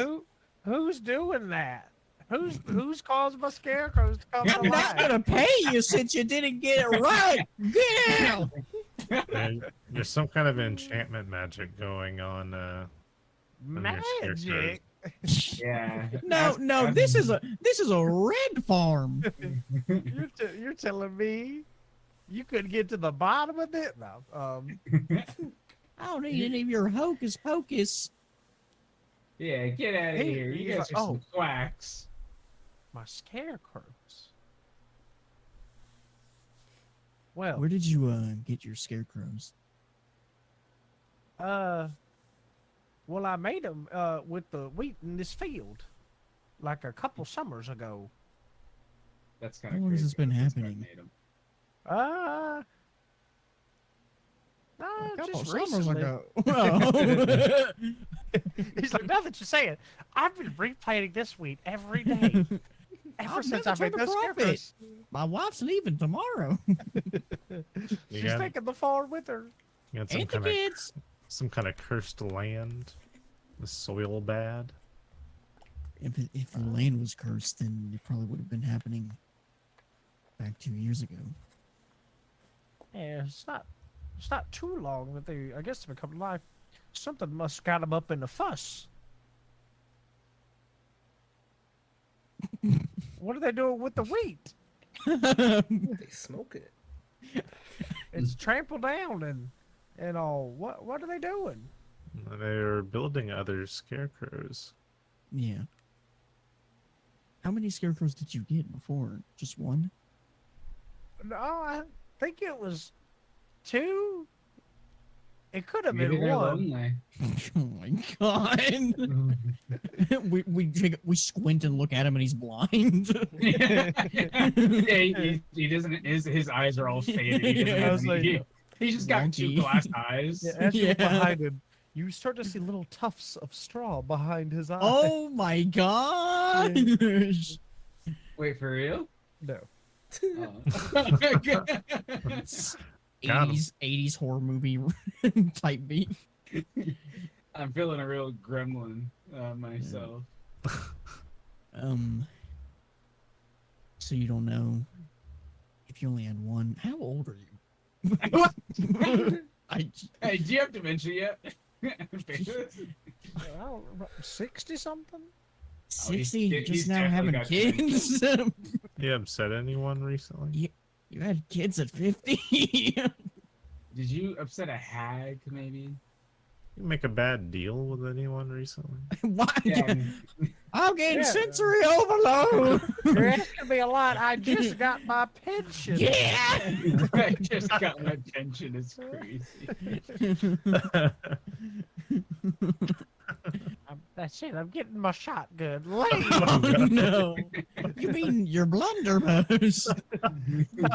Who's doing that? Who's caused my scarecrows to come to I'm not life? gonna pay you since you didn't get it right. Get out! There's some kind of enchantment magic going on. your scarecrows. Magic. Yeah. No, this is a red farm. You're telling me you couldn't get to the bottom of it? No. I don't need any of your hocus pocus. Yeah, get out of He- here. You he's guys like, are some quacks. My scarecrows. Well, Where did you get your scarecrows? well, I made them with the wheat in this field, like a couple summers ago. That's How kind of long has this been happening? Uh, A couple just summers recently. ago. Well, He's like, now that you say it, I've been replanting this wheat every day ever I've since never I made turned a those profit. scarecrows. my wife's leaving tomorrow. She's got- taking the farm with her. You got some Ain't the kind of kids? cursed land. The soil bad. If the land was cursed, then it probably would have been happening back 2 years ago. Yeah, it's not too long that they, I guess, to become alive. Something must got them up in the fuss. What are they doing with the wheat? They smoke it. It's trampled down and all. What are they doing? They're building other scarecrows. Yeah. How many scarecrows did you get before? Just one? No, I think it was 2. It could have Maybe been they're 1. lonely. Oh my god! we squint and look at him, and he's blind. Yeah, he doesn't. His eyes are all faded. He, doesn't Yeah, I have was any- like- he's just got two Wonky. glass eyes. Yeah, as you look Yeah. behind him, you start to see little tufts of straw behind his eyes. Oh my gosh! Wait, for real? No. Oh. Got 'em. 80s horror movie type beat. I'm feeling a real gremlin myself. So you don't know if you only had one. How old are you? I Hey, do you have dementia yet? I don't, 60 something? 60, he's just now definitely having got kids. You upset anyone recently? You had kids at 50. Did you upset a hag, maybe? You make a bad deal with anyone recently? Why? Yeah. I'm getting Yeah. sensory overload. You're asking me a lot. I just got my pension. Yeah. I just got my pension. It's crazy. That's it. I'm getting my shotgun. Late. Oh no. You mean your blunderbuss?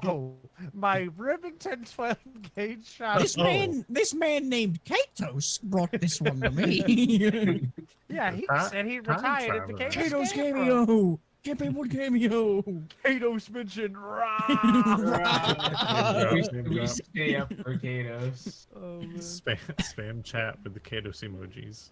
No, my Remington 12 gauge shotgun. This man named Katos brought this one to me. Yeah, he Time- said he time retired at the traveler. Kato Katos Scarecrow. cameo. Camping cameo. Kato's mentioned. Rah! We stay up for Katos. Oh, man. Spam chat with the Kados emojis.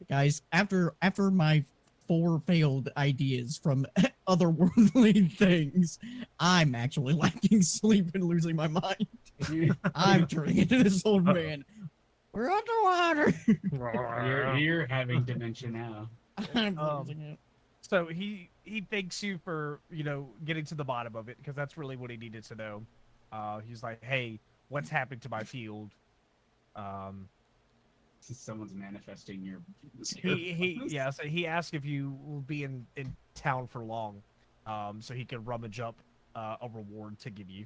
Guys, after my 4 failed ideas from otherworldly things, I'm actually lacking sleep and losing my mind. I'm turning into this old man. We're underwater. You're having dementia now. I'm losing it. So he thanks you for, getting to the bottom of it, because that's really what he needed to know. He's like, hey, what's happened to my field? Someone's manifesting your. So he asked if you will be in town for long, so he could rummage up a reward to give you.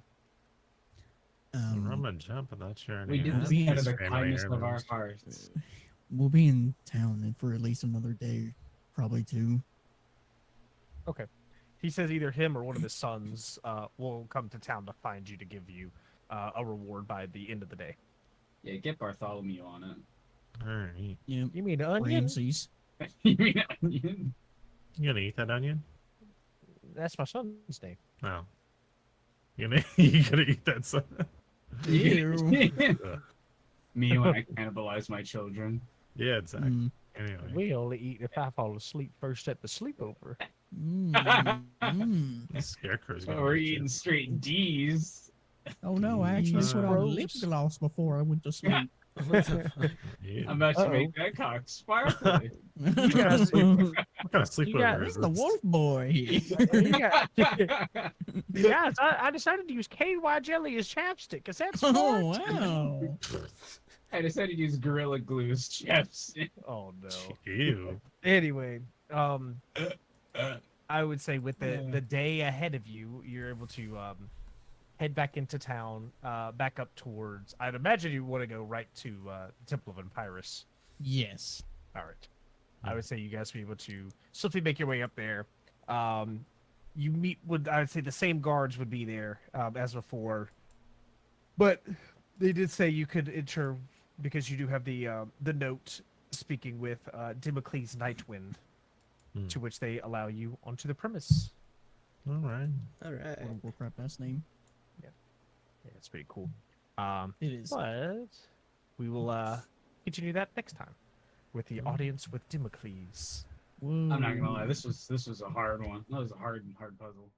Rummage up, but that's your We did this this out of the Family kindness of our heirlooms. hearts. We'll be in town for at least another day, probably 2. Okay. He says either him or one of his sons will come to town to find you to give you a reward by the end of the day. Yeah, get Bartholomew on it. Alright. Yeah, You mean onion? Ramses. You mean onion? You gonna eat that onion? That's my son's name. No. You gonna eat that son? Ew. Me when I cannibalize my children. Yeah, exactly. Anyway, We only eat if I fall asleep first at the sleepover. the scarecrow's gonna We're eat you. eating straight D's. Oh no, I actually These put on lip bros. gloss before I went to sleep. What the fuck? Ew. I'm about to Uh-oh. make that cock sparkly. You guys, What kind of You got- sleepover Where's is the this? wolf boy? you got, guys, I decided to use KY jelly as chapstick. Is that smart? Oh wow. I decided to use Gorilla Glue as chapstick. Oh no. Ew. Anyway, I would say with the day ahead of you, you're able to head back into town, back up towards. I'd imagine you want to go right to the Temple of Empirus. Yes. All right. I would say you guys be able to swiftly make your way up there. You meet with, I would say, the same guards would be there as before, but they did say you could enter because you do have the note speaking with Damocles Nightwind, to which they allow you onto the premise. All right. All right. World of Warcraft best name. Yeah, it's pretty cool. It is. But we will continue that next time with the audience with Damocles. Whoa. I'm not gonna lie, this was a hard one. That was a hard puzzle.